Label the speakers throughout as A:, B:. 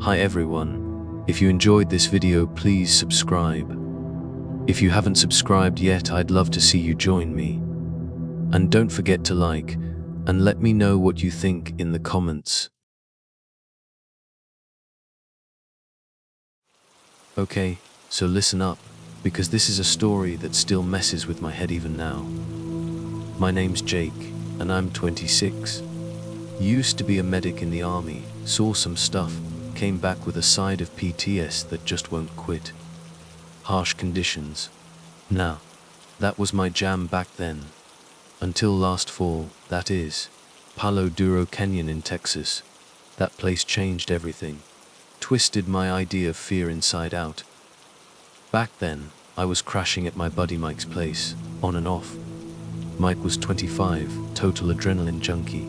A: Hi everyone. If you enjoyed this video, please subscribe. If you haven't subscribed yet, I'd love to see you join me. And don't forget to like and let me know what you think in the comments. Okay, so listen up, because this is a story that still messes with my head even now. My name's Jake, and I'm 26. Used to be a medic in the army, saw some stuff, came back with a side of PTS that just won't quit. Harsh conditions. Now, that was my jam back then. Until last fall, that is. Palo Duro Canyon in Texas. That place changed everything. Twisted my idea of fear inside out. Back then, I was crashing at my buddy Mike's place, on and off. Mike was 25, total adrenaline junkie.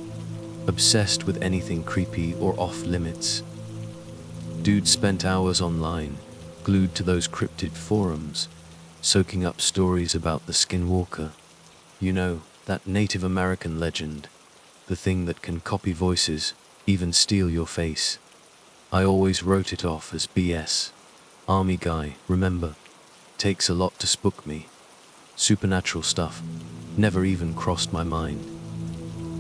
A: Obsessed with anything creepy or off limits. Dude spent hours online, glued to those cryptid forums, soaking up stories about the Skinwalker. You know, that Native American legend, the thing that can copy voices, even steal your face. I always wrote it off as BS. Army guy, remember? Takes a lot to spook me. Supernatural stuff never even crossed my mind.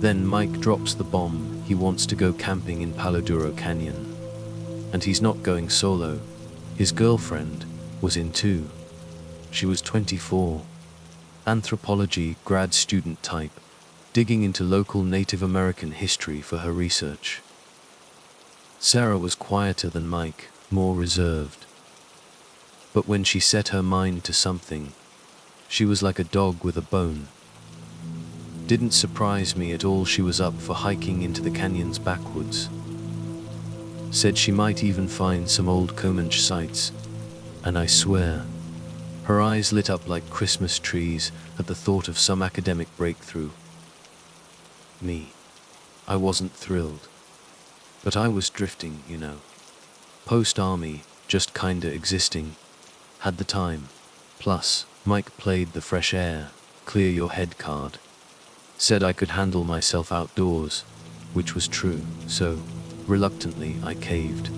A: Then Mike drops the bomb. He wants to go camping in Palo Duro Canyon. And he's not going solo. His girlfriend was in too. She was 24. Anthropology grad student type, digging into local Native American history for her research. Sarah was quieter than Mike, more reserved. But when she set her mind to something, she was like a dog with a bone. Didn't surprise me at all. She was up for hiking into the canyon's backwoods. Said she might even find some old Comanche sites, and I swear, her eyes lit up like Christmas trees at the thought of some academic breakthrough. Me, I wasn't thrilled. But I was drifting, you know. Post-army, just kinda existing. Had the time. Plus, Mike played the fresh air, clear your head card. Said I could handle myself outdoors, which was true, so, reluctantly, I caved.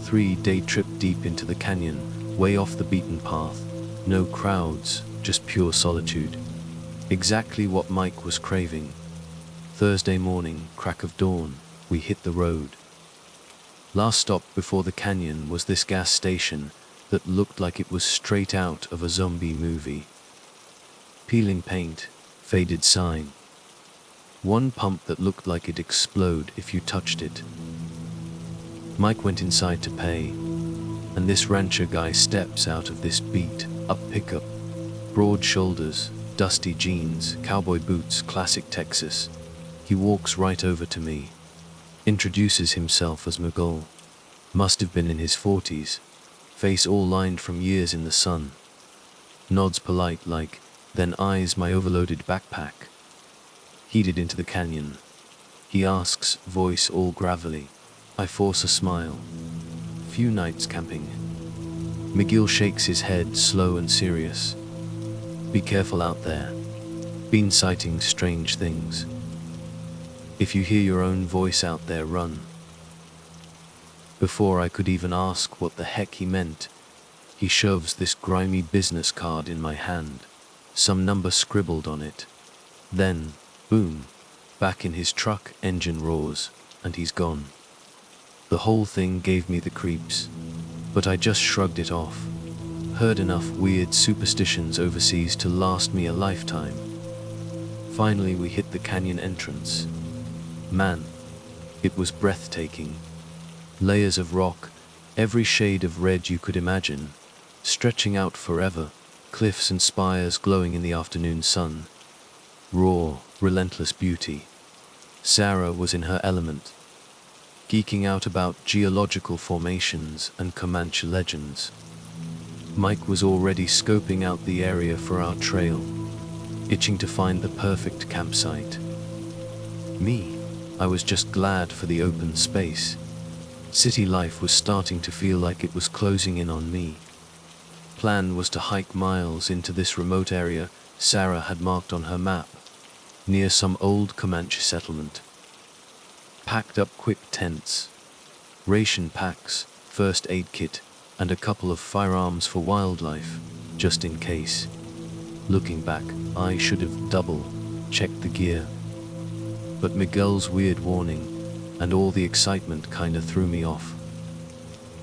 A: 3-day trip deep into the canyon, way off the beaten path. No crowds, just pure solitude. Exactly what Mike was craving. Thursday morning, crack of dawn, we hit the road. Last stop before the canyon was this gas station that looked like it was straight out of a zombie movie. Peeling paint, faded sign. One pump that looked like it'd explode if you touched it. Mike went inside to pay, and this rancher guy steps out of this beat-up pickup. Broad shoulders, dusty jeans, cowboy boots, classic Texas. He walks right over to me. Introduces himself as Miguel. Must have been in his 40s. Face all lined from years in the sun. Nods polite like, then eyes my overloaded backpack. Headed into the canyon. He asks, voice all gravelly. I force a smile. Few nights camping. Miguel shakes his head, slow and serious. Be careful out there. Been sighting strange things. If you hear your own voice out there, run. Before I could even ask what the heck he meant, he shoves this grimy business card in my hand. Some number scribbled on it. Then, boom, back in his truck, engine roars, and he's gone. The whole thing gave me the creeps, but I just shrugged it off. Heard enough weird superstitions overseas to last me a lifetime. Finally we hit the canyon entrance. Man, it was breathtaking. Layers of rock, every shade of red you could imagine, stretching out forever, cliffs and spires glowing in the afternoon sun. Raw, relentless beauty. Sarah was in her element, geeking out about geological formations and Comanche legends. Mike was already scoping out the area for our trail, itching to find the perfect campsite. Me, I was just glad for the open space. City life was starting to feel like it was closing in on me. Plan was to hike miles into this remote area Sarah had marked on her map, near some old Comanche settlement. Packed up quick tents, ration packs, first aid kit, and a couple of firearms for wildlife, just in case. Looking back, I should have double-checked the gear. But Miguel's weird warning, and all the excitement kinda threw me off.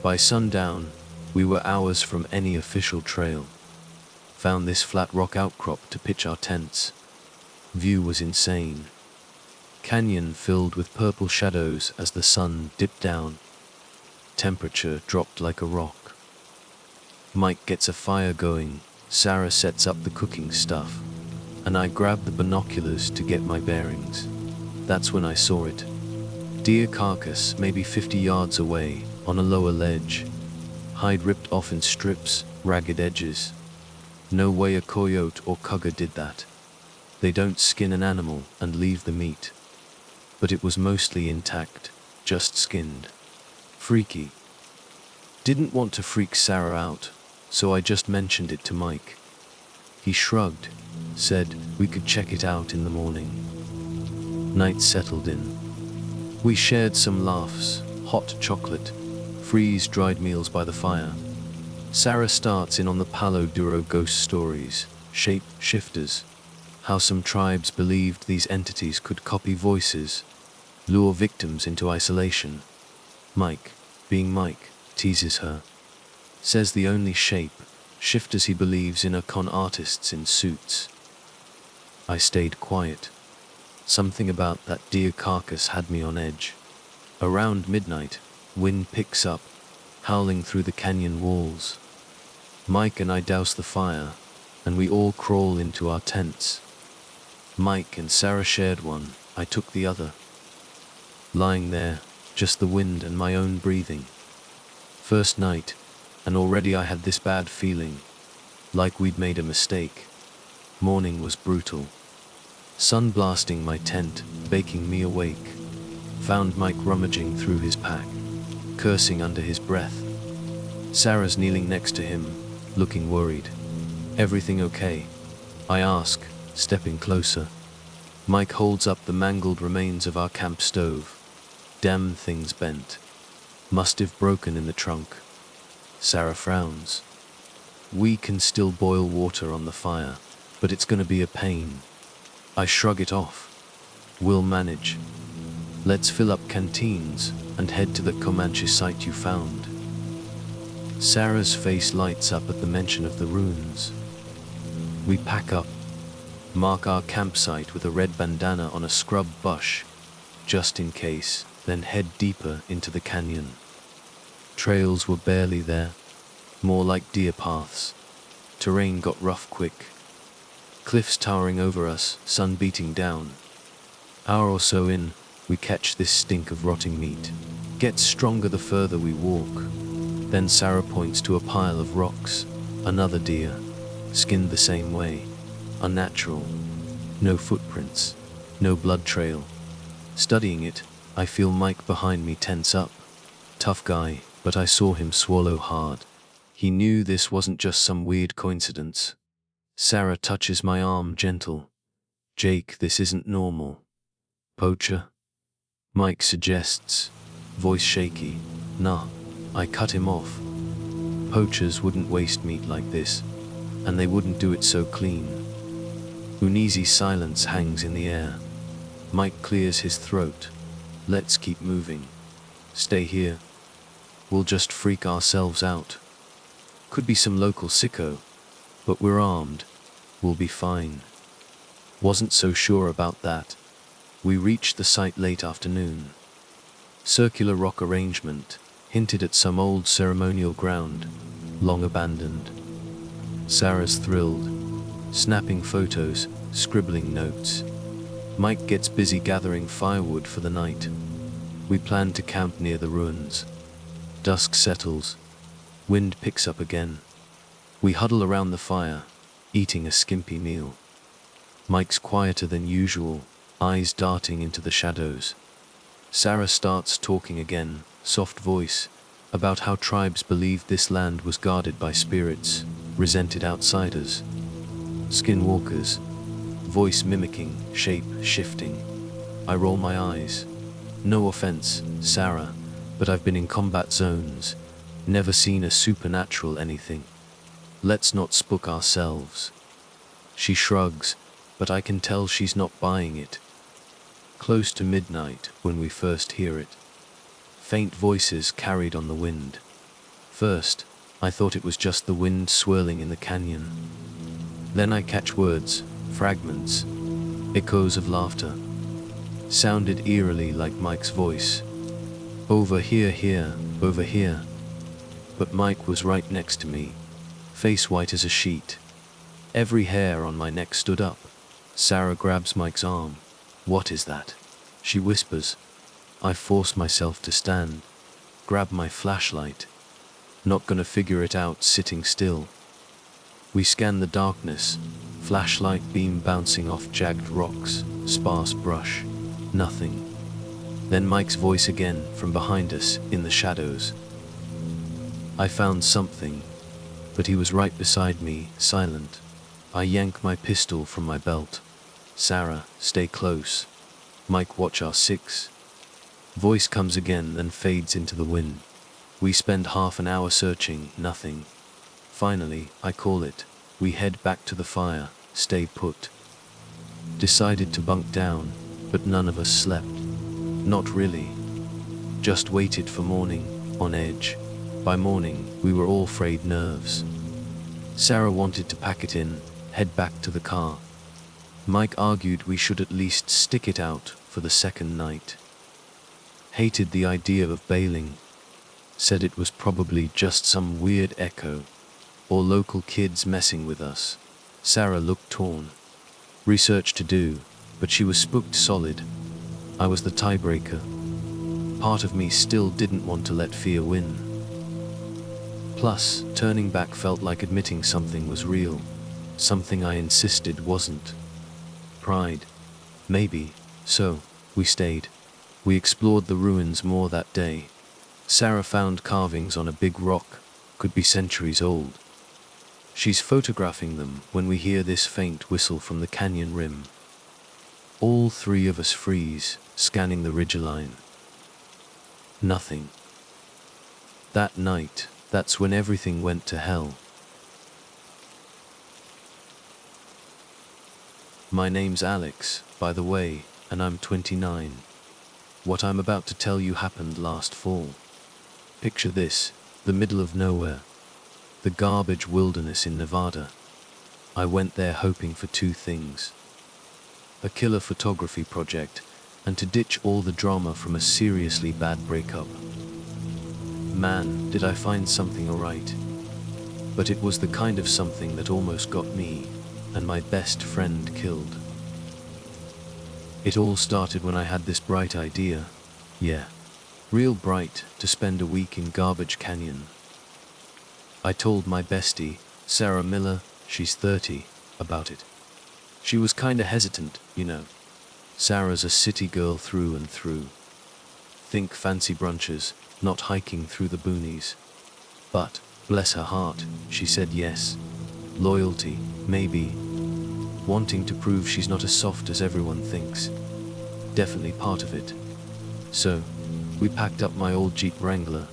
A: By sundown, we were hours from any official trail. Found this flat rock outcrop to pitch our tents. View was insane. Canyon filled with purple shadows as the sun dipped down. Temperature dropped like a rock. Mike gets a fire going, Sarah sets up the cooking stuff, and I grab the binoculars to get my bearings. That's when I saw it. Deer carcass maybe 50 yards away, on a lower ledge. Hide ripped off in strips, ragged edges. No way a coyote or cougar did that. They don't skin an animal and leave the meat. But it was mostly intact, just skinned. Freaky. Didn't want to freak Sarah out, so I just mentioned it to Mike. He shrugged, said we could check it out in the morning. Night settled in. We shared some laughs, hot chocolate, freeze-dried meals by the fire. Sarah starts in on the Palo Duro ghost stories, shape shifters, how some tribes believed these entities could copy voices, lure victims into isolation. Mike, being Mike, teases her. Says the only shape shifters he believes in are con artists in suits. I stayed quiet. Something about that deer carcass had me on edge. Around midnight, wind picks up, howling through the canyon walls. Mike and I douse the fire, and we all crawl into our tents. Mike and Sarah shared one, I took the other. Lying there, just the wind and my own breathing. First night, and already I had this bad feeling, like we'd made a mistake. Morning was brutal. Sun blasting my tent, baking me awake. Found Mike rummaging through his pack, cursing under his breath. Sarah's kneeling next to him, looking worried. Everything okay? I ask, stepping closer. Mike holds up the mangled remains of our camp stove. Damn thing's bent. Must have broken in the trunk. Sarah frowns. We can still boil water on the fire, but it's gonna be a pain. I shrug it off. We'll manage. Let's fill up canteens and head to the Comanche site you found. Sarah's face lights up at the mention of the ruins. We pack up, mark our campsite with a red bandana on a scrub bush, just in case, then head deeper into the canyon. Trails were barely there, more like deer paths. Terrain got rough quick. Cliffs towering over us, sun beating down. Hour or so in, we catch this stink of rotting meat. Gets stronger the further we walk. Then Sarah points to a pile of rocks. Another deer, skinned the same way. Unnatural. No footprints. No blood trail. Studying it, I feel Mike behind me tense up. Tough guy, but I saw him swallow hard. He knew this wasn't just some weird coincidence. Sarah touches my arm gentle. Jake, this isn't normal. Poacher? Mike suggests, voice shaky. Nah, I cut him off. Poachers wouldn't waste meat like this, and they wouldn't do it so clean. Uneasy silence hangs in the air. Mike clears his throat. Let's keep moving. Stay here. We'll just freak ourselves out. Could be some local sicko, but we're armed. We'll be fine. Wasn't so sure about that. We reached the site late afternoon. Circular rock arrangement, hinted at some old ceremonial ground, long abandoned. Sarah's thrilled, snapping photos, scribbling notes. Mike gets busy gathering firewood for the night. We plan to camp near the ruins. Dusk settles. Wind picks up again. We huddle around the fire, eating a skimpy meal. Mike's quieter than usual, eyes darting into the shadows. Sarah starts talking again, soft voice, about how tribes believed this land was guarded by spirits, resented outsiders. Skinwalkers. Voice mimicking, shape shifting. I roll my eyes. No offense, Sarah, but I've been in combat zones, never seen a supernatural anything. Let's not spook ourselves. She shrugs, but I can tell she's not buying it. Close to midnight when we first hear it. Faint voices carried on the wind. First, I thought it was just the wind swirling in the canyon. Then I catch words, fragments, echoes of laughter. Sounded eerily like Mike's voice. Over here, over here. But Mike was right next to me, face white as a sheet. Every hair on my neck stood up. Sarah grabs Mike's arm. "What is that?" she whispers. I force myself to stand, grab my flashlight. Not gonna figure it out sitting still. We scan the darkness, flashlight beam bouncing off jagged rocks, sparse brush, nothing. Then Mike's voice again from behind us in the shadows. I found something, but he was right beside me, silent. I yank my pistol from my belt. "Sarah, stay close. Mike, watch our six." Voice comes again, then fades into the wind. We spend half an hour searching, nothing. Finally, I call it. We head back to the fire, stay put. Decided to bunk down, but none of us slept. Not really. Just waited for morning, on edge. By morning, we were all frayed nerves. Sarah wanted to pack it in, head back to the car. Mike argued we should at least stick it out for the second night. Hated the idea of bailing. Said it was probably just some weird echo, or local kids messing with us. Sarah looked torn. Research to do, but she was spooked solid. I was the tiebreaker. Part of me still didn't want to let fear win. Plus, turning back felt like admitting something was real, something I insisted wasn't. Pride. Maybe. So, we stayed. We explored the ruins more that day. Sarah found carvings on a big rock, could be centuries old. She's photographing them when we hear this faint whistle from the canyon rim. All three of us freeze, scanning the ridgeline. Nothing. That night, that's when everything went to hell. My name's Alex, by the way, and I'm 29. What I'm about to tell you happened last fall. Picture this, the middle of nowhere. The garbage wilderness in Nevada. I went there hoping for two things. A killer photography project, and to ditch all the drama from a seriously bad breakup. Man, did I find something alright. But it was the kind of something that almost got me, and my best friend killed. It all started when I had this bright idea. Yeah, real bright, to spend a week in Garbage Canyon. I told my bestie, Sarah Miller, she's 30, about it. She was kinda hesitant, you know. Sarah's a city girl through and through. Think fancy brunches, not hiking through the boonies. But, bless her heart, she said yes. Loyalty, maybe. Wanting to prove she's not as soft as everyone thinks. Definitely part of it. So, we packed up my old Jeep Wrangler.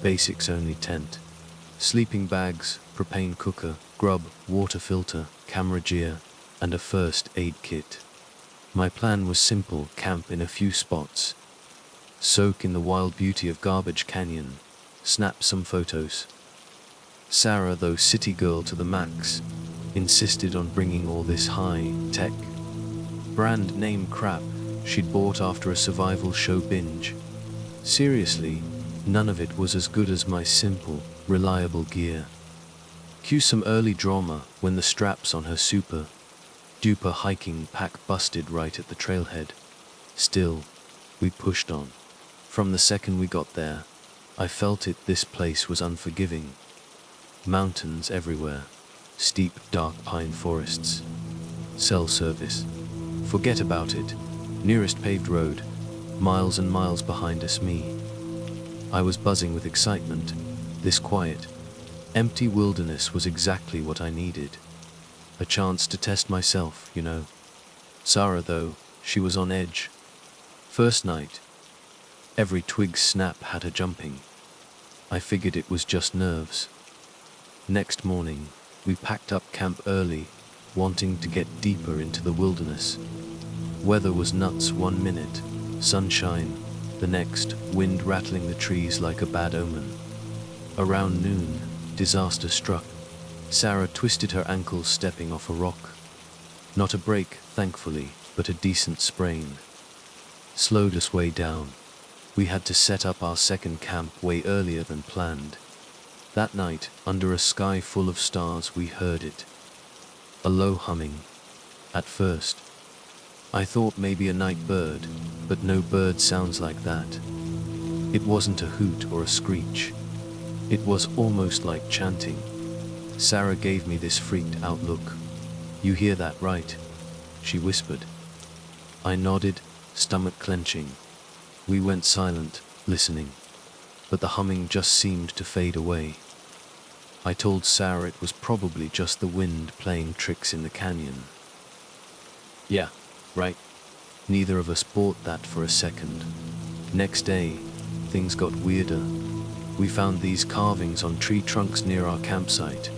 A: Basics only tent. Sleeping bags, propane cooker, grub, water filter, camera gear, and a first aid kit. My plan was simple: camp in a few spots. Soak in the wild beauty of Garbage Canyon. Snap some photos. Sarah, though city girl to the max, insisted on bringing all this high-tech, brand name crap she'd bought after a survival show binge. Seriously, none of it was as good as my simple, reliable gear. Cue some early drama when the straps on her super duper hiking pack busted right at the trailhead. Still, we pushed on. From the second we got there, I felt it. This place was unforgiving. Mountains everywhere. Steep, dark pine forests. Cell service. Forget about it. Nearest paved road. Miles and miles behind us. Me. I was buzzing with excitement. This quiet, empty wilderness was exactly what I needed. A chance to test myself, you know. Sarah, though, she was on edge. First night. Every twig snap had her jumping. I figured it was just nerves. Next morning, we packed up camp early, wanting to get deeper into the wilderness. Weather was nuts one minute, sunshine, the next, wind rattling the trees like a bad omen. Around noon, disaster struck. Sarah twisted her ankles stepping off a rock. Not a break, thankfully, but a decent sprain. Slowed us way down. We had to set up our second camp way earlier than planned. That night, under a sky full of stars, we heard it. A low humming. At first, I thought maybe a night bird, but no bird sounds like that. It wasn't a hoot or a screech. It was almost like chanting. Sarah gave me this freaked out look. "You hear that, right?" she whispered. I nodded, stomach clenching. We went silent, listening, but the humming just seemed to fade away. I told Sarah it was probably just the wind playing tricks in the canyon. Yeah, right. Neither of us bought that for a second. Next day, things got weirder. We found these carvings on tree trunks near our campsite.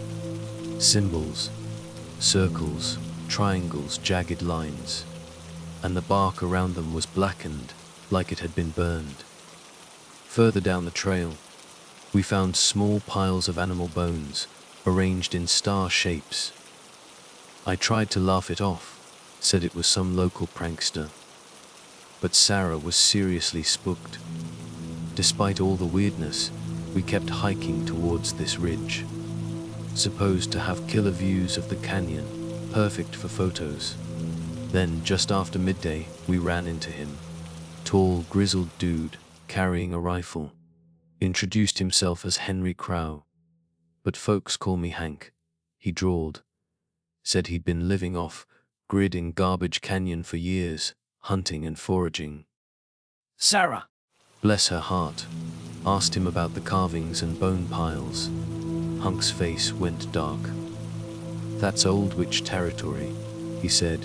A: Symbols, circles, triangles, jagged lines, and the bark around them was blackened, like it had been burned. Further down the trail, we found small piles of animal bones, arranged in star shapes. I tried to laugh it off, said it was some local prankster. But Sarah was seriously spooked. Despite all the weirdness, we kept hiking towards this ridge, supposed to have killer views of the canyon, perfect for photos. Then, just after midday, we ran into him. Tall, grizzled dude, carrying a rifle. Introduced himself as Henry Crow. "But folks call me Hank," he drawled. Said he'd been living off grid in Garbage Canyon for years, hunting and foraging. Sarah, bless her heart, asked him about the carvings and bone piles. Hunk's face went dark. "That's Old Witch territory," he said,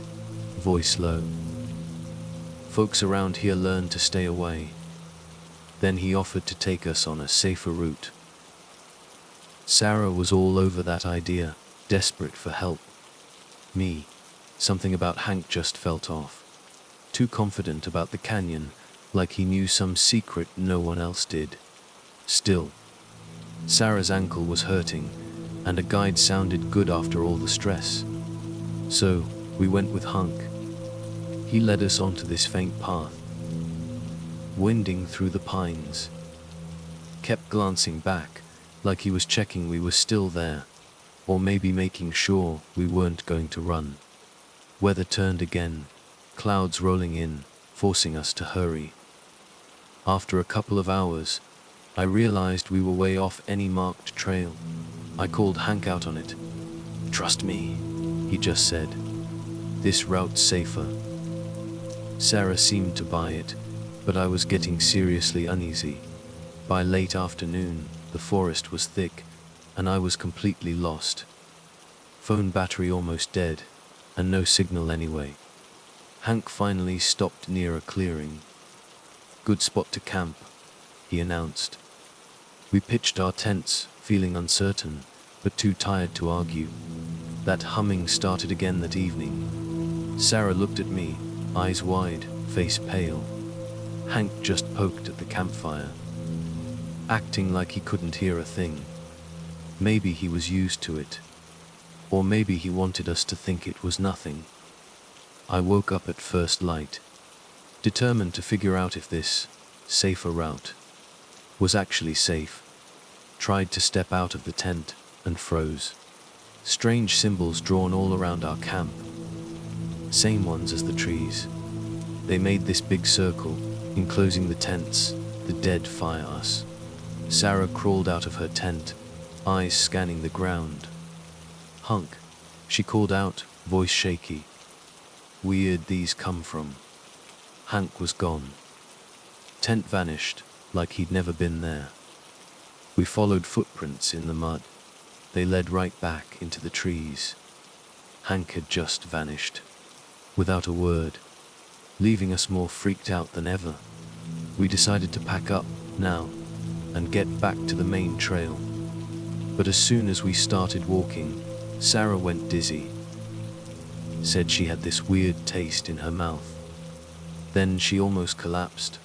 A: voice low. "Folks around here learn to stay away." Then he offered to take us on a safer route. Sarah was all over that idea, desperate for help. Me, something about Hank just felt off. Too confident about the canyon, like he knew some secret no one else did. Still, Sarah's ankle was hurting, and a guide sounded good after all the stress. So, we went with Hunk. He led us onto this faint path, winding through the pines. Kept glancing back, like he was checking we were still there, or maybe making sure we weren't going to run. Weather turned again, clouds rolling in, forcing us to hurry. After a couple of hours, I realized we were way off any marked trail. I called Hank out on it. "Trust me," he just said. "This route's safer." Sarah seemed to buy it, but I was getting seriously uneasy. By late afternoon, the forest was thick, and I was completely lost. Phone battery almost dead, and no signal anyway. Hank finally stopped near a clearing. "Good spot to camp," he announced. We pitched our tents, feeling uncertain, but too tired to argue. That humming started again that evening. Sarah looked at me, eyes wide, face pale. Hank just poked at the campfire, acting like he couldn't hear a thing. Maybe he was used to it. Or maybe he wanted us to think it was nothing. I woke up at first light, determined to figure out if this safer route was actually safe. Tried to step out of the tent and froze. Strange symbols drawn all around our camp. Same ones as the trees. They made this big circle, enclosing the tents, the dead fire us. Sarah crawled out of her tent, eyes scanning the ground. "Hunk," she called out, voice shaky. "Where'd these come from?" Hank was gone. Tent vanished, like he'd never been there. We followed footprints in the mud. They led right back into the trees. Hank had just vanished, without a word, leaving us more freaked out than ever. We decided to pack up now and get back to the main trail. But as soon as we started walking, Sarah went dizzy. Said she had this weird taste in her mouth. Then she almost collapsed.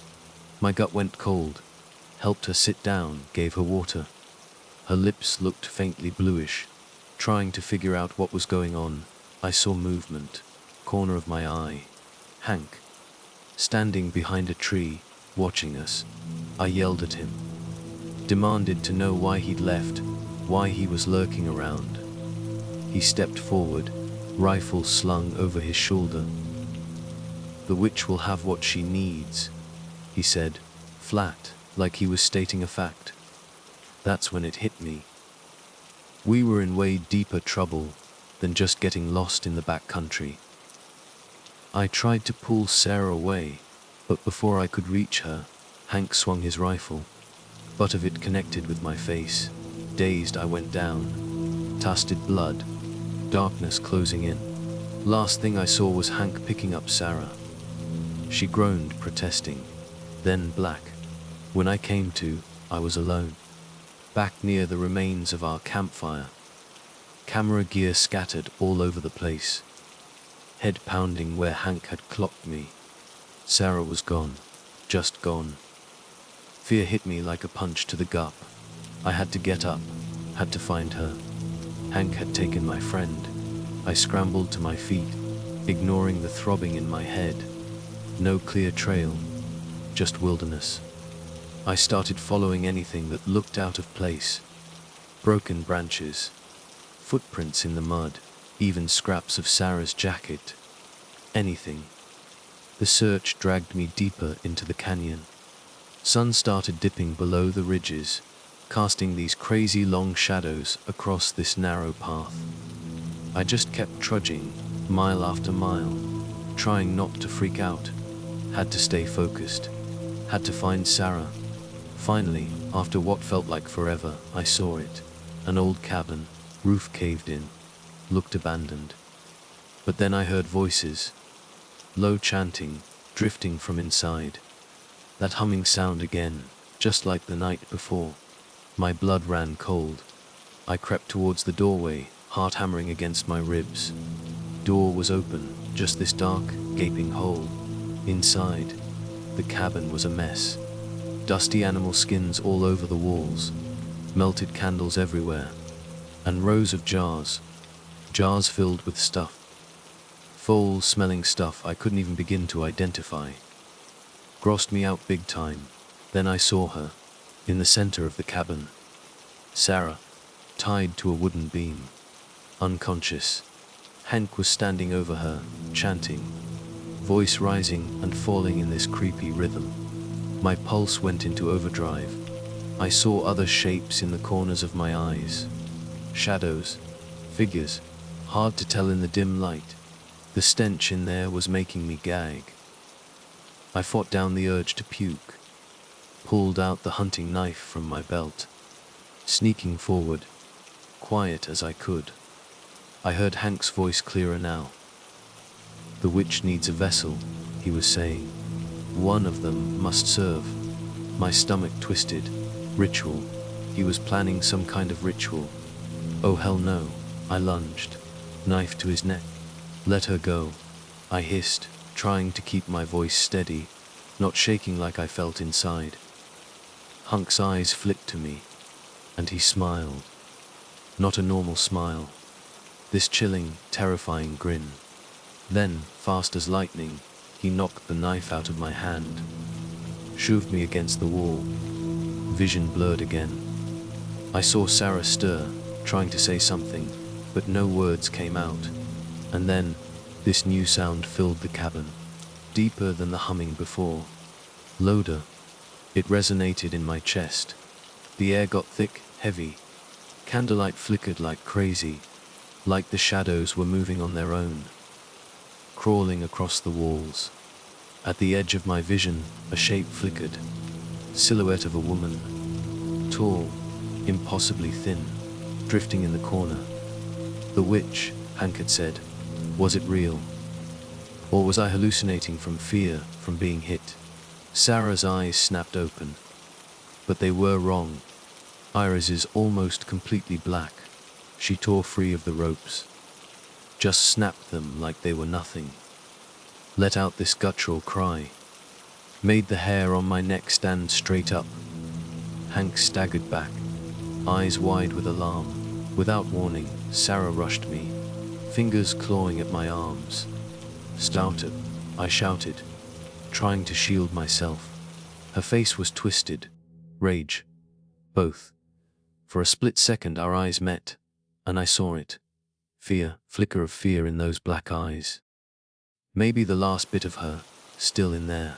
A: My gut went cold, helped her sit down, gave her water. Her lips looked faintly bluish. Trying to figure out what was going on, I saw movement, corner of my eye. Hank, standing behind a tree, watching us. I yelled at him, demanded to know why he'd left, why he was lurking around. He stepped forward, rifle slung over his shoulder. "The witch will have what she needs," he said, flat, like he was stating a fact. That's when it hit me. We were in way deeper trouble than just getting lost in the back country. I tried to pull Sarah away, but before I could reach her, Hank swung his rifle. Butt of it connected with my face. Dazed, I went down. Tasted blood. Darkness closing in. Last thing I saw was Hank picking up Sarah. She groaned, protesting. Then black. When I came to, I was alone. Back near the remains of our campfire. Camera gear scattered all over the place. Head pounding where Hank had clocked me. Sarah was gone. Just gone. Fear hit me like a punch to the gut. I had to get up, had to find her. Hank had taken my friend. I scrambled to my feet, ignoring the throbbing in my head. No clear trail, just wilderness. I started following anything that looked out of place. Broken branches, footprints in the mud, even scraps of Sarah's jacket. Anything. The search dragged me deeper into the canyon. Sun started dipping below the ridges, casting these crazy long shadows across this narrow path. I just kept trudging, mile after mile, trying not to freak out. Had to stay focused. Had to find Sarah. Finally, after what felt like forever, I saw it. An old cabin, roof caved in, looked abandoned. But then I heard voices. Low chanting, drifting from inside. That humming sound again, just like the night before. My blood ran cold. I crept towards the doorway, heart hammering against my ribs. Door was open, just this dark, gaping hole. Inside, the cabin was a mess. Dusty animal skins all over the walls, melted candles everywhere, and rows of jars filled with stuff. Foul-smelling stuff I couldn't even begin to identify. Grossed me out big time. Then I saw her, in the center of the cabin. Sarah, tied to a wooden beam. Unconscious. Hank was standing over her, chanting, voice rising and falling in this creepy rhythm. My pulse went into overdrive. I saw other shapes in the corners of my eyes. Shadows, figures, hard to tell in the dim light. The stench in there was making me gag. I fought down the urge to puke, pulled out the hunting knife from my belt, sneaking forward, quiet as I could. I heard Hank's voice clearer now. "The witch needs a vessel," he was saying. "One of them must serve." My stomach twisted. Ritual. He was planning some kind of ritual. Oh hell no. I lunged, knife to his neck. "Let her go," I hissed, trying to keep my voice steady, not shaking like I felt inside. Hank's eyes flicked to me, and he smiled. Not a normal smile. This chilling, terrifying grin. Then, fast as lightning, he knocked the knife out of my hand, shoved me against the wall. Vision blurred again. I saw Sarah stir, trying to say something, but no words came out. And then, this new sound filled the cabin, deeper than the humming before. Louder. It resonated in my chest. The air got thick, heavy. Candlelight flickered like crazy, like the shadows were moving on their own, crawling across the walls. At the edge of my vision, a shape flickered. Silhouette of a woman. Tall, impossibly thin, drifting in the corner. The witch, Hank had said. Was it real? Or was I hallucinating from fear, from being hit? Sarah's eyes snapped open, but they were wrong. Iris's almost completely black. She tore free of the ropes, just snapped them like they were nothing. Let out this guttural cry, made the hair on my neck stand straight up. Hank staggered back, eyes wide with alarm. Without warning, Sarah rushed me, fingers clawing at my arms. "Stop it," I shouted, trying to shield myself. Her face was twisted, rage, both. For a split second our eyes met, and I saw it. Fear, flicker of fear in those black eyes. Maybe the last bit of her, still in there.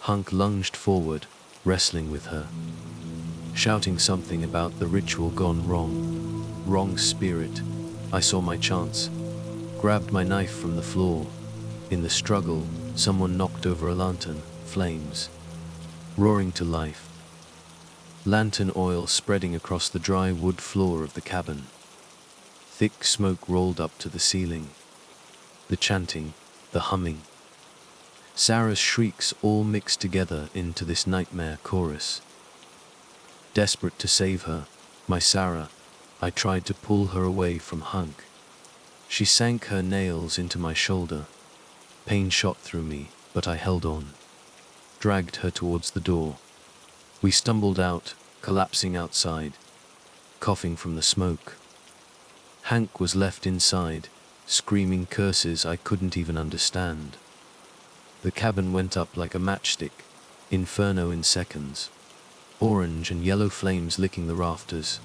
A: Hank lunged forward, wrestling with her, shouting something about the ritual gone wrong. Wrong spirit. I saw my chance, grabbed my knife from the floor. In the struggle, someone knocked over a lantern, flames roaring to life. Lantern oil spreading across the dry wood floor of the cabin. Thick smoke rolled up to the ceiling. The chanting, the humming. Sarah's shrieks all mixed together into this nightmare chorus. Desperate to save her, my Sarah, I tried to pull her away from Hank. She sank her nails into my shoulder. Pain shot through me, but I held on. Dragged her towards the door. We stumbled out, collapsing outside, coughing from the smoke. Hank was left inside, screaming curses I couldn't even understand. The cabin went up like a matchstick, inferno in seconds. Orange and yellow flames licking the rafters.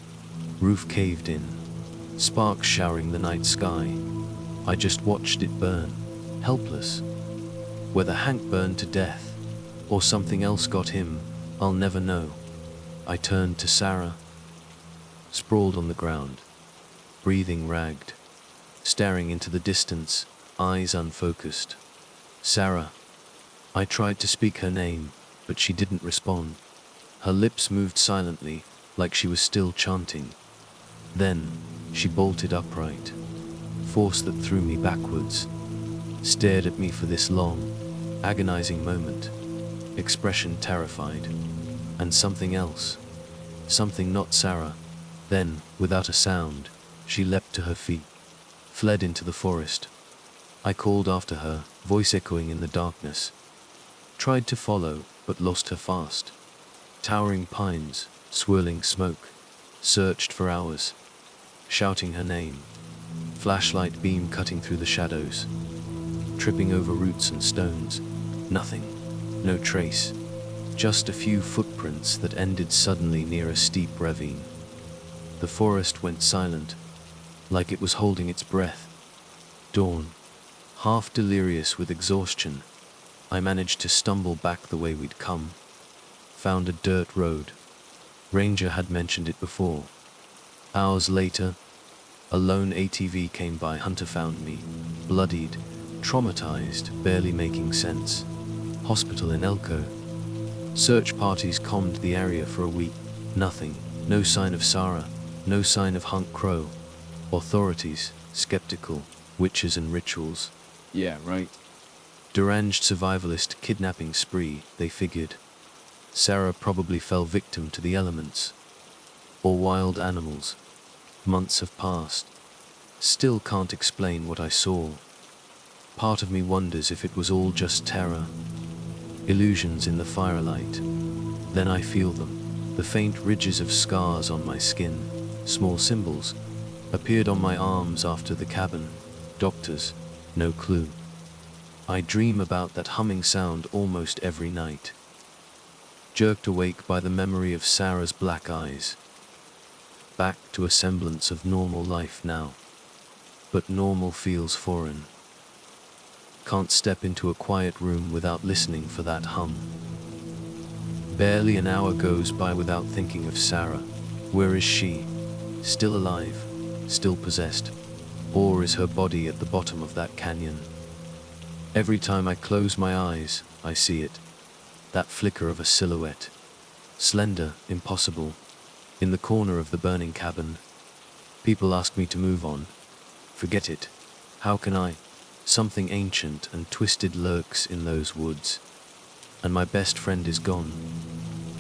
A: Roof caved in, sparks showering the night sky. I just watched it burn, helpless. Whether Hank burned to death, or something else got him, I'll never know. I turned to Sarah, sprawled on the ground, breathing ragged, staring into the distance, eyes unfocused. Sarah. I tried to speak her name, but she didn't respond. Her lips moved silently, like she was still chanting. Then, she bolted upright, force that threw me backwards, stared at me for this long, agonizing moment, expression terrified, and something else, something not Sarah. Then, without a sound, she leapt to her feet, fled into the forest. I called after her, voice echoing in the darkness. Tried to follow, but lost her fast. Towering pines, swirling smoke, searched for hours, shouting her name. Flashlight beam cutting through the shadows, tripping over roots and stones. Nothing, no trace, just a few footprints that ended suddenly near a steep ravine. The forest went silent, like it was holding its breath. Dawn. Half delirious with exhaustion, I managed to stumble back the way we'd come. Found a dirt road. Ranger had mentioned it before. Hours later, a lone ATV came by. Hunter found me, bloodied, traumatized, barely making sense. Hospital in Elko. Search parties combed the area for a week. Nothing. No sign of Sarah. No sign of Hank Crow. Authorities, skeptical. Witches and rituals.
B: Yeah, right.
A: Deranged survivalist kidnapping spree, they figured. Sarah probably fell victim to the elements. Or wild animals. Months have passed. Still can't explain what I saw. Part of me wonders if it was all just terror. Illusions in the firelight. Then I feel them. The faint ridges of scars on my skin, small symbols, appeared on my arms after the cabin. Doctors, no clue. I dream about that humming sound almost every night. Jerked awake by the memory of Sarah's black eyes. Back to a semblance of normal life now. But normal feels foreign. Can't step into a quiet room without listening for that hum. Barely an hour goes by without thinking of Sarah. Where is she? Still alive? Still possessed? Or is her body at the bottom of that canyon? Every time I close my eyes, I see it. That flicker of a silhouette. Slender, impossible. In the corner of the burning cabin. People ask me to move on. Forget it. How can I? Something ancient and twisted lurks in those woods. and my best friend is gone.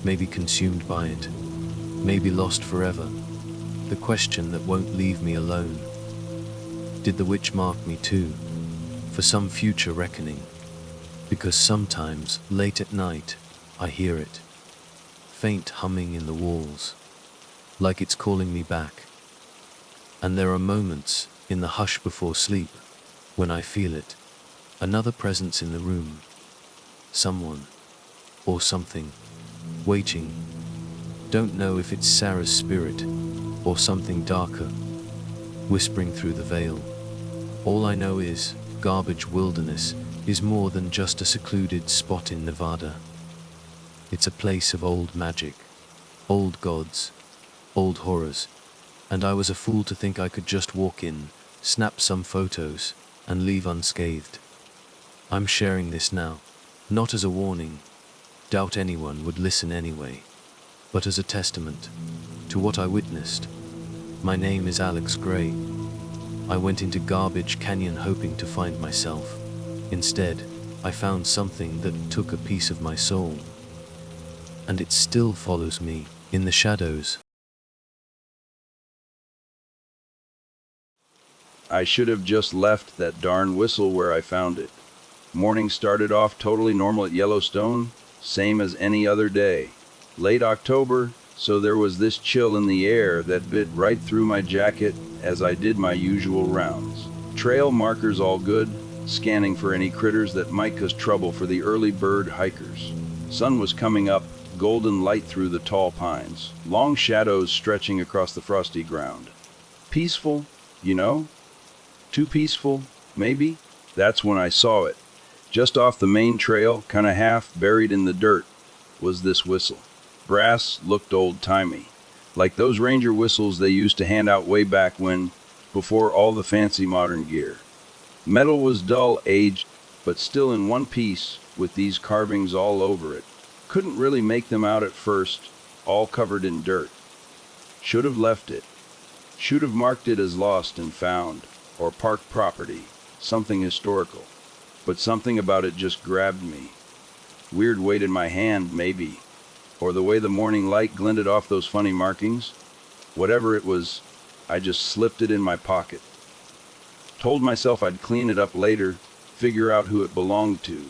A: Maybe consumed by it, maybe lost forever. The question that won't leave me alone. Did the witch mark me too, for some future reckoning? Because sometimes, late at night, I hear it, faint humming in the walls, like it's calling me back. And there are moments, in the hush before sleep, when I feel it, another presence in the room, someone, or something, waiting. Don't know if it's Sarah's spirit, or something darker, whispering through the veil. All I know is, Garbage Wilderness is more than just a secluded spot in Nevada. It's a place of old magic, old gods, old horrors, and I was a fool to think I could just walk in, snap some photos, and leave unscathed. I'm sharing this now, not as a warning, doubt anyone would listen anyway, but as a testament to what I witnessed. My name is Alex Gray. I went into Garbage Canyon hoping to find myself. Instead, I found something that took a piece of my soul. And it still follows me, in the shadows.
B: I should have just left that darn whistle where I found it. Morning started off totally normal at Yellowstone, same as any other day. Late October, so there was this chill in the air that bit right through my jacket as I did my usual rounds. Trail markers all good, scanning for any critters that might cause trouble for the early bird hikers. Sun was coming up, golden light through the tall pines, long shadows stretching across the frosty ground. Peaceful, you know? Too peaceful, maybe? That's when I saw it. Just off the main trail, kinda half buried in the dirt, was this whistle. Brass, looked old-timey, like those ranger whistles they used to hand out way back when, before all the fancy modern gear. Metal was dull, aged, but still in one piece, with these carvings all over it. Couldn't really make them out at first, all covered in dirt. Should have left it. Should have marked it as lost and found, or park property, something historical. But something about it just grabbed me. Weird weight in my hand, maybe. Or the way the morning light glinted off those funny markings. Whatever it was, I just slipped it in my pocket. Told myself I'd clean it up later, figure out who it belonged to.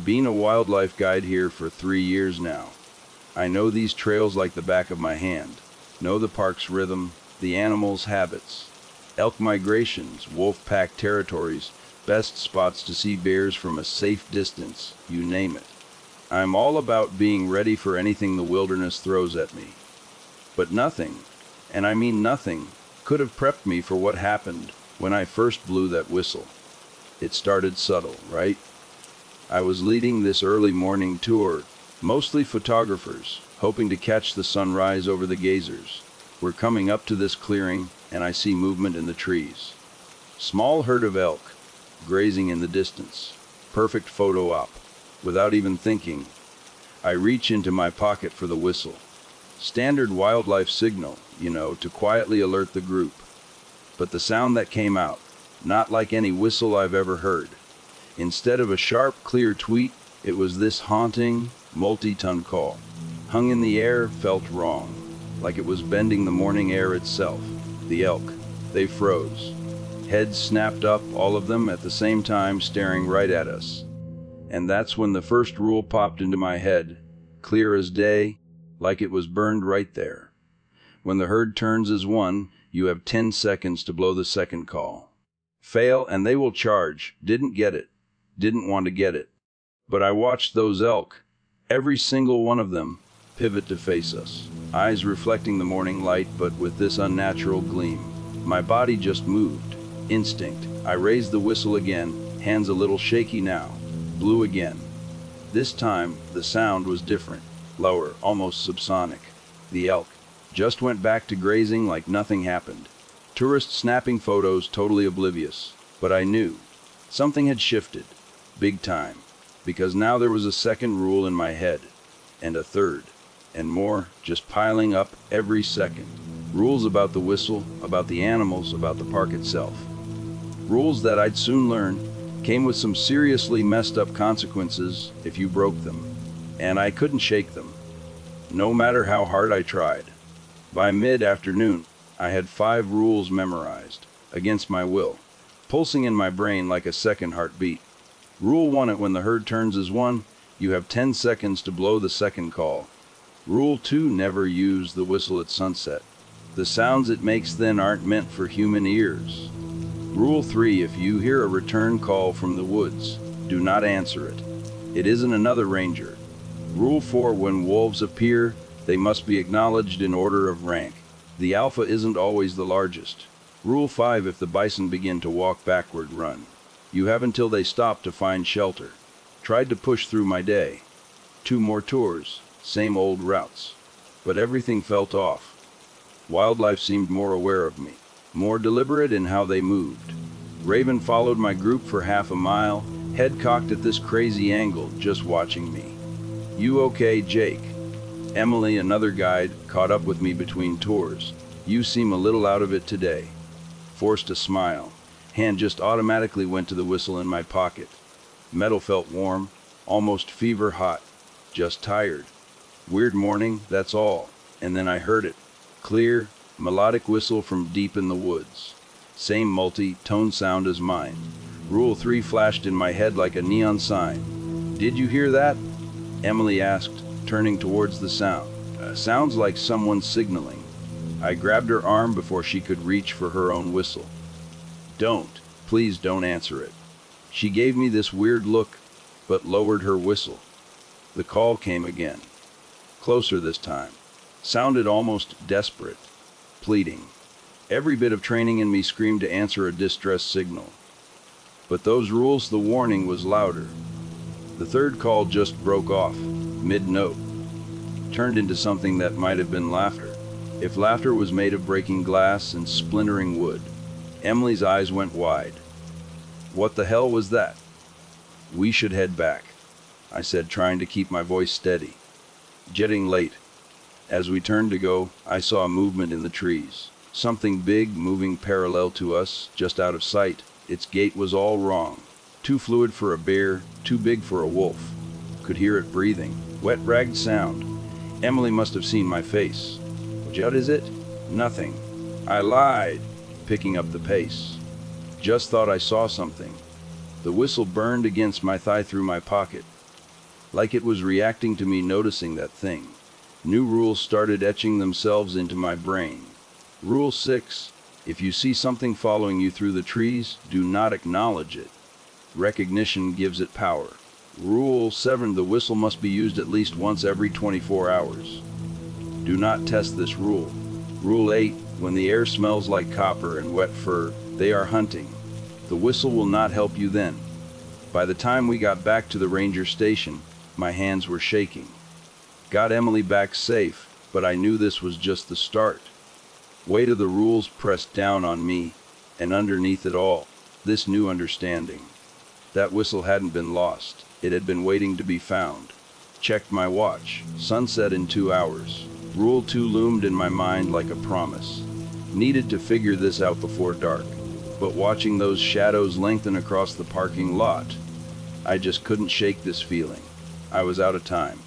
B: Been a wildlife guide here for 3 years now. I know these trails like the back of my hand. Know the park's rhythm, the animals' habits. Elk migrations, wolf pack territories, best spots to see bears from a safe distance, you name it. I'm all about being ready for anything the wilderness throws at me. But nothing, and I mean nothing, could have prepped me for what happened when I first blew that whistle. It started subtle, right? I was leading this early morning tour, mostly photographers, hoping to catch the sunrise over the geysers. We're coming up to this clearing, and I see movement in the trees. Small herd of elk, grazing in the distance. Perfect photo op. Without even thinking, I reach into my pocket for the whistle. Standard wildlife signal, to quietly alert the group. But the sound that came out, not like any whistle I've ever heard. Instead of a sharp, clear tweet, it was this haunting, multi-ton call. Hung in the air, felt wrong, like it was bending the morning air itself. The elk, they froze. Heads snapped up, all of them at the same time, staring right at us. And that's when the first rule popped into my head, clear as day, like it was burned right there. When the herd turns as one, you have 10 seconds to blow the second call. Fail and they will charge. Didn't get it. Didn't want to get it. But I watched those elk, every single one of them, pivot to face us. Eyes reflecting the morning light, but with this unnatural gleam. My body just moved. Instinct. I raised the whistle again, hands a little shaky now. Blew again. This time, the sound was different, lower, almost subsonic. The elk just went back to grazing like nothing happened. Tourists snapping photos, totally oblivious. But I knew. Something had shifted. Big time. Because now there was a second rule in my head. And a third. And more, just piling up every second. Rules about the whistle, about the animals, about the park itself. Rules that I'd soon learn came with some seriously messed up consequences if you broke them. and I couldn't shake them, no matter how hard I tried. By mid-afternoon, I had 5 rules memorized, against my will, pulsing in my brain like a second heartbeat. Rule 1: when the herd turns as one, you have 10 seconds to blow the second call. Rule 2: never use the whistle at sunset. The sounds it makes then aren't meant for human ears. Rule 3: if you hear a return call from the woods, do not answer it. It isn't another ranger. Rule 4: when wolves appear, they must be acknowledged in order of rank. The alpha isn't always the largest. Rule 5: if the bison begin to walk backward, run. You have until they stop to find shelter. Tried to push through my day. 2 more tours, same old routes. But everything felt off. Wildlife seemed more aware of me, more deliberate in how they moved. Raven followed my group for half a mile, head cocked at this crazy angle, just watching me. "You okay, Jake?" Emily, another guide, caught up with me between tours. "You seem a little out of it today." Forced a smile. Hand just automatically went to the whistle in my pocket. Metal felt warm, almost fever hot. Just tired. Weird morning, that's all. And then I heard it. Clear, melodic whistle from deep in the woods. Same multi-tone sound as mine. Rule 3 flashed in my head like a neon sign. "Did you hear that?" Emily asked, turning towards the sound. "Sounds like someone signaling." I grabbed her arm before she could reach for her own whistle. Please don't answer it." She gave me this weird look, but lowered her whistle. The call came again. Closer this time. Sounded almost desperate. Pleading. Every bit of training in me screamed to answer a distress signal. But those rules, the warning was louder. The third call just broke off, mid-note. Turned into something that might have been laughter, if laughter was made of breaking glass and splintering wood. Emily's eyes went wide. "What the hell was that?" "We should head back," I said, trying to keep my voice steady. "Getting late." As we turned to go, I saw a movement in the trees. Something big moving parallel to us, just out of sight. Its gait was all wrong. Too fluid for a bear, too big for a wolf. Could hear it breathing. Wet, ragged sound. Emily must have seen my face. "What is it?" "Nothing." I lied, picking up the pace. "Just thought I saw something." The whistle burned against my thigh through my pocket, like it was reacting to me noticing that thing. New rules started etching themselves into my brain. Rule 6: if you see something following you through the trees, do not acknowledge it. Recognition gives it power. Rule 7: the whistle must be used at least once every 24 hours. Do not test this rule. Rule 8: when the air smells like copper and wet fur, they are hunting. The whistle will not help you then. By the time we got back to the ranger station, my hands were shaking. Got Emily back safe, but I knew this was just the start. Weight of the rules pressed down on me, and underneath it all, this new understanding. That whistle hadn't been lost. It had been waiting to be found. Checked my watch. Sunset in 2 hours. Rule 2 loomed in my mind like a promise. Needed to figure this out before dark. But watching those shadows lengthen across the parking lot, I just couldn't shake this feeling. I was out of time.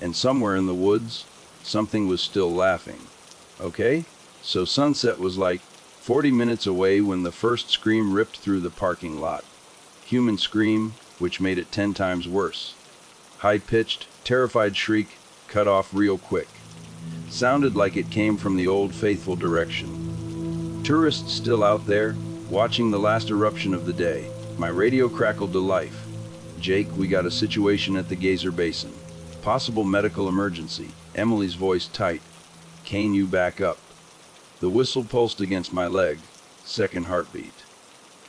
B: And somewhere in the woods, something was still laughing. Okay? So sunset was like 40 minutes away when the first scream ripped through the parking lot. Human scream, which made it 10 times worse. High-pitched, terrified shriek, cut off real quick. Sounded like it came from the old faithful direction. Tourists still out there, watching the last eruption of the day. My radio crackled to life. "Jake, we got a situation at the Geyser Basin. Possible medical emergency." Emily's voice tight. "Can you back up?" The whistle pulsed against my leg. Second heartbeat.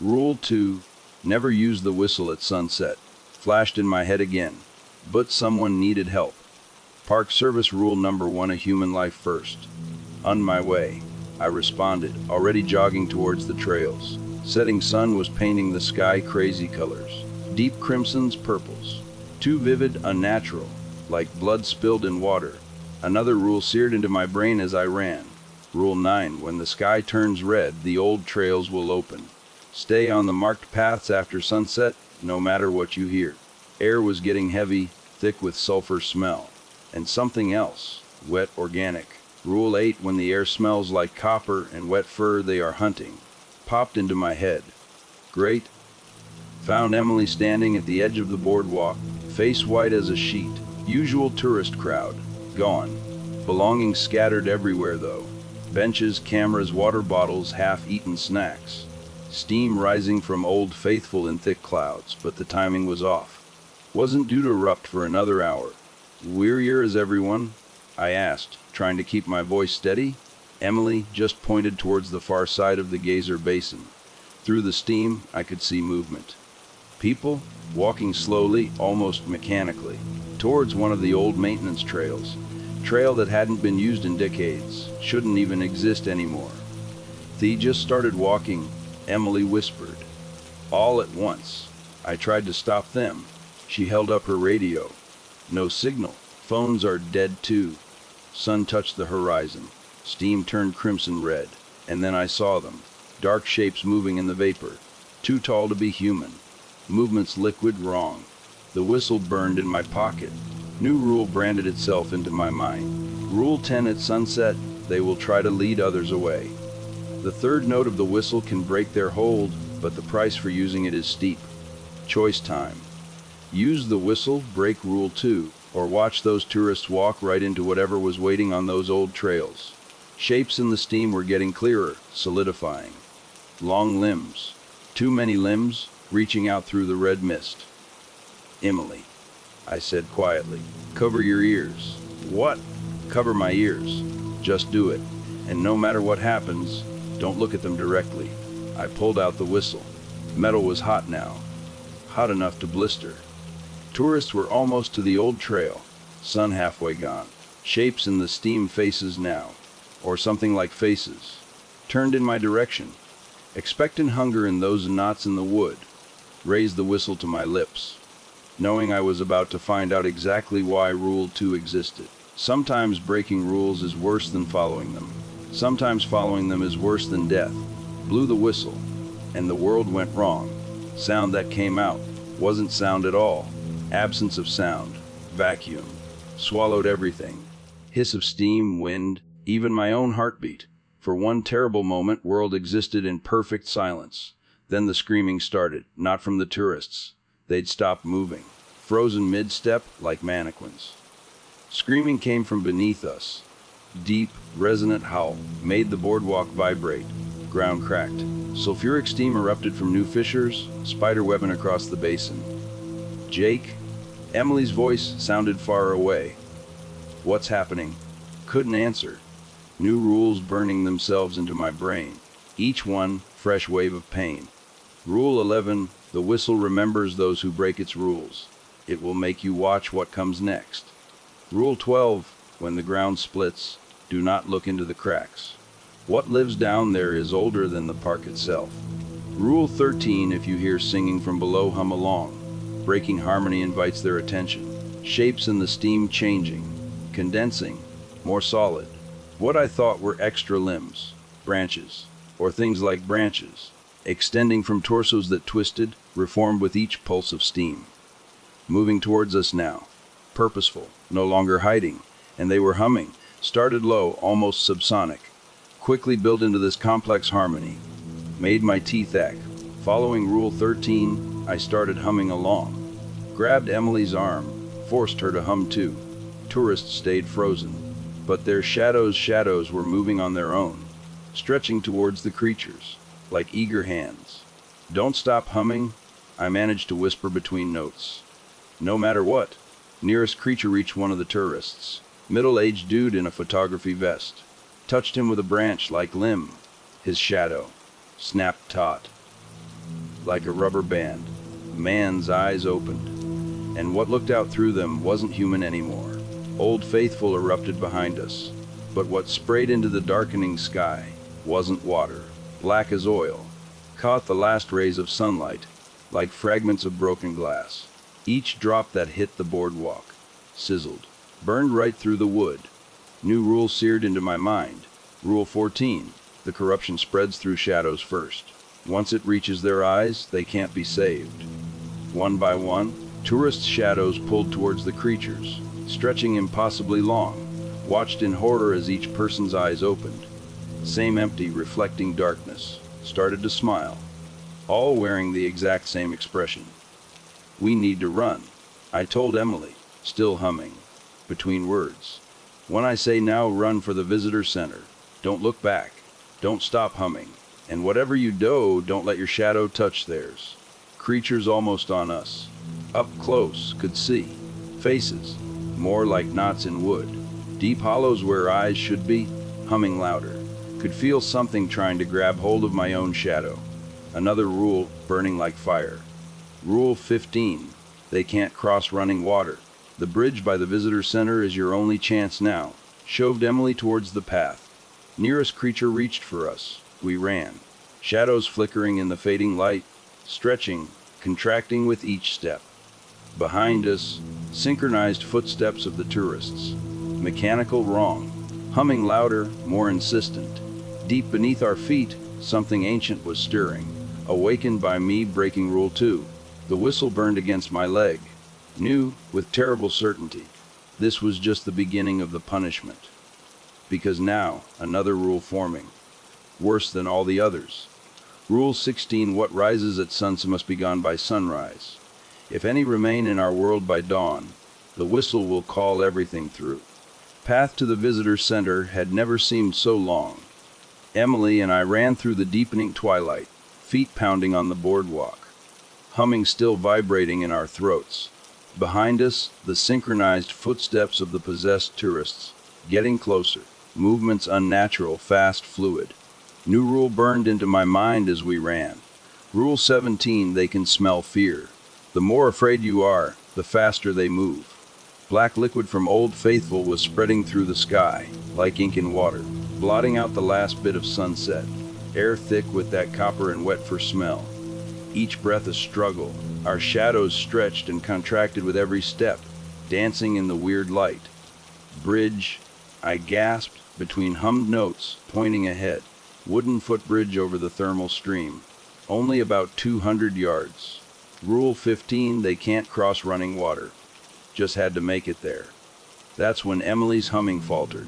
B: Rule 2: never use the whistle at sunset. Flashed in my head again. But someone needed help. Park Service rule number 1: a human life first. On my way, I responded, already jogging towards the trails. Setting sun was painting the sky crazy colors. Deep crimsons, purples. Too vivid, unnatural, like blood spilled in water. Another rule seared into my brain as I ran. Rule 9: when the sky turns red, the old trails will open. Stay on the marked paths after sunset, no matter what you hear. Air was getting heavy, thick with sulfur smell. And something else, wet organic. Rule 8, when the air smells like copper and wet fur, they are hunting. Popped into my head. Great. Found Emily standing at the edge of the boardwalk, face white as a sheet. Usual tourist crowd. Gone. Belongings scattered everywhere though. Benches, cameras, water bottles, half-eaten snacks. Steam rising from Old Faithful in thick clouds, but the timing was off. Wasn't due to erupt for another hour. Wearier as everyone? I asked, trying to keep my voice steady. Emily just pointed towards the far side of the geyser basin. Through the steam, I could see movement. People, walking slowly, almost mechanically, towards one of the old maintenance trails. Trail that hadn't been used in decades, shouldn't even exist anymore. They just started walking, Emily whispered. All at once. I tried to stop them. She held up her radio. No signal. Phones are dead too. Sun touched the horizon. Steam turned crimson red. And then I saw them. Dark shapes moving in the vapor. Too tall to be human. Movements liquid wrong. The whistle burned in my pocket. New rule branded itself into my mind. Rule 10, at sunset, they will try to lead others away. The third note of the whistle can break their hold, but the price for using it is steep. Choice time. Use the whistle, break Rule 2, or watch those tourists walk right into whatever was waiting on those old trails. Shapes in the steam were getting clearer, solidifying. Long limbs. Too many limbs, reaching out through the red mist. Emily, I said quietly, cover your ears. What? Cover my ears. Just do it. And no matter what happens, don't look at them directly. I pulled out the whistle. Metal was hot now. Hot enough to blister. Tourists were almost to the old trail. Sun halfway gone. Shapes in the steam, faces now. Or something like faces. Turned in my direction. Expectant hunger in those knots in the wood. Raised the whistle to my lips, knowing I was about to find out exactly why Rule 2 existed. Sometimes breaking rules is worse than following them. Sometimes following them is worse than death. Blew the whistle, and the world went wrong. Sound that came out wasn't sound at all. Absence of sound. Vacuum. Swallowed everything. Hiss of steam, wind, even my own heartbeat. For one terrible moment, world existed in perfect silence. Then the screaming started, not from the tourists. They'd stopped moving, frozen mid-step like mannequins. Screaming came from beneath us. Deep, resonant howl made the boardwalk vibrate. Ground cracked. Sulfuric steam erupted from new fissures, spiderwebbing across the basin. Jake? Emily's voice sounded far away. What's happening? Couldn't answer. New rules burning themselves into my brain. Each one, fresh wave of pain. Rule 11, the whistle remembers those who break its rules. It will make you watch what comes next. Rule 12, when the ground splits, do not look into the cracks. What lives down there is older than the park itself. Rule 13, if you hear singing from below, hum along. Breaking harmony invites their attention. Shapes in the steam changing, condensing, more solid. What I thought were extra limbs, branches, or things like branches, extending from torsos that twisted, reformed with each pulse of steam. Moving towards us now, purposeful, no longer hiding, and they were humming, started low, almost subsonic, quickly built into this complex harmony. Made my teeth ache. Following Rule 13, I started humming along. Grabbed Emily's arm, forced her to hum too. Tourists stayed frozen, but their shadows were moving on their own, stretching towards the creatures, like eager hands. Don't stop humming, I managed to whisper between notes. No matter what. Nearest creature reached one of the tourists. Middle-aged dude in a photography vest. Touched him with a branch-like limb. His shadow snapped taut, like a rubber band. Man's eyes opened, and what looked out through them wasn't human anymore. Old Faithful erupted behind us, but what sprayed into the darkening sky wasn't water. Black as oil, caught the last rays of sunlight, like fragments of broken glass. Each drop that hit the boardwalk sizzled, burned right through the wood. New rule seared into my mind. Rule 14, the corruption spreads through shadows first. Once it reaches their eyes, they can't be saved. One by one, Tourist shadows pulled towards the creatures, stretching impossibly long, watched in horror as each person's eyes opened. Same empty, reflecting darkness, started to smile, all wearing the exact same expression. "We need to run," I told Emily, still humming, between words. "When I say now, run for the visitor center. Don't look back. Don't stop humming. And whatever you do, don't let your shadow touch theirs." Creatures almost on us. Up close, could see. Faces, more like knots in wood. Deep hollows where eyes should be, humming louder. Could feel something trying to grab hold of my own shadow. Another rule, burning like fire. Rule 15, they can't cross running water. The bridge by the visitor center is your only chance now. Shoved Emily towards the path. Nearest creature reached for us. We ran. Shadows flickering in the fading light, stretching, contracting with each step. Behind us, synchronized footsteps of the tourists. Mechanical wrong. Humming louder, more insistent. Deep beneath our feet, something ancient was stirring. Awakened by me breaking rule 2. The whistle burned against my leg. Knew, with terrible certainty, this was just the beginning of the punishment. Because now, another rule forming. Worse than all the others. Rule 16, what rises at sunset must be gone by sunrise. If any remain in our world by dawn, the whistle will call everything through. Path to the visitor center had never seemed so long. Emily and I ran through the deepening twilight, feet pounding on the boardwalk, humming still vibrating in our throats. Behind us, the synchronized footsteps of the possessed tourists, getting closer, movements unnatural, fast, fluid. New rule burned into my mind as we ran. Rule 17, they can smell fear. The more afraid you are, the faster they move. Black liquid from Old Faithful was spreading through the sky, like ink in water, blotting out the last bit of sunset. Air thick with that copper and wet for smell. Each breath a struggle, our shadows stretched and contracted with every step, dancing in the weird light. Bridge, I gasped, between hummed notes, pointing ahead. Wooden footbridge over the thermal stream. Only about 200 yards. Rule 15, they can't cross running water. Just had to make it there. That's when Emily's humming faltered.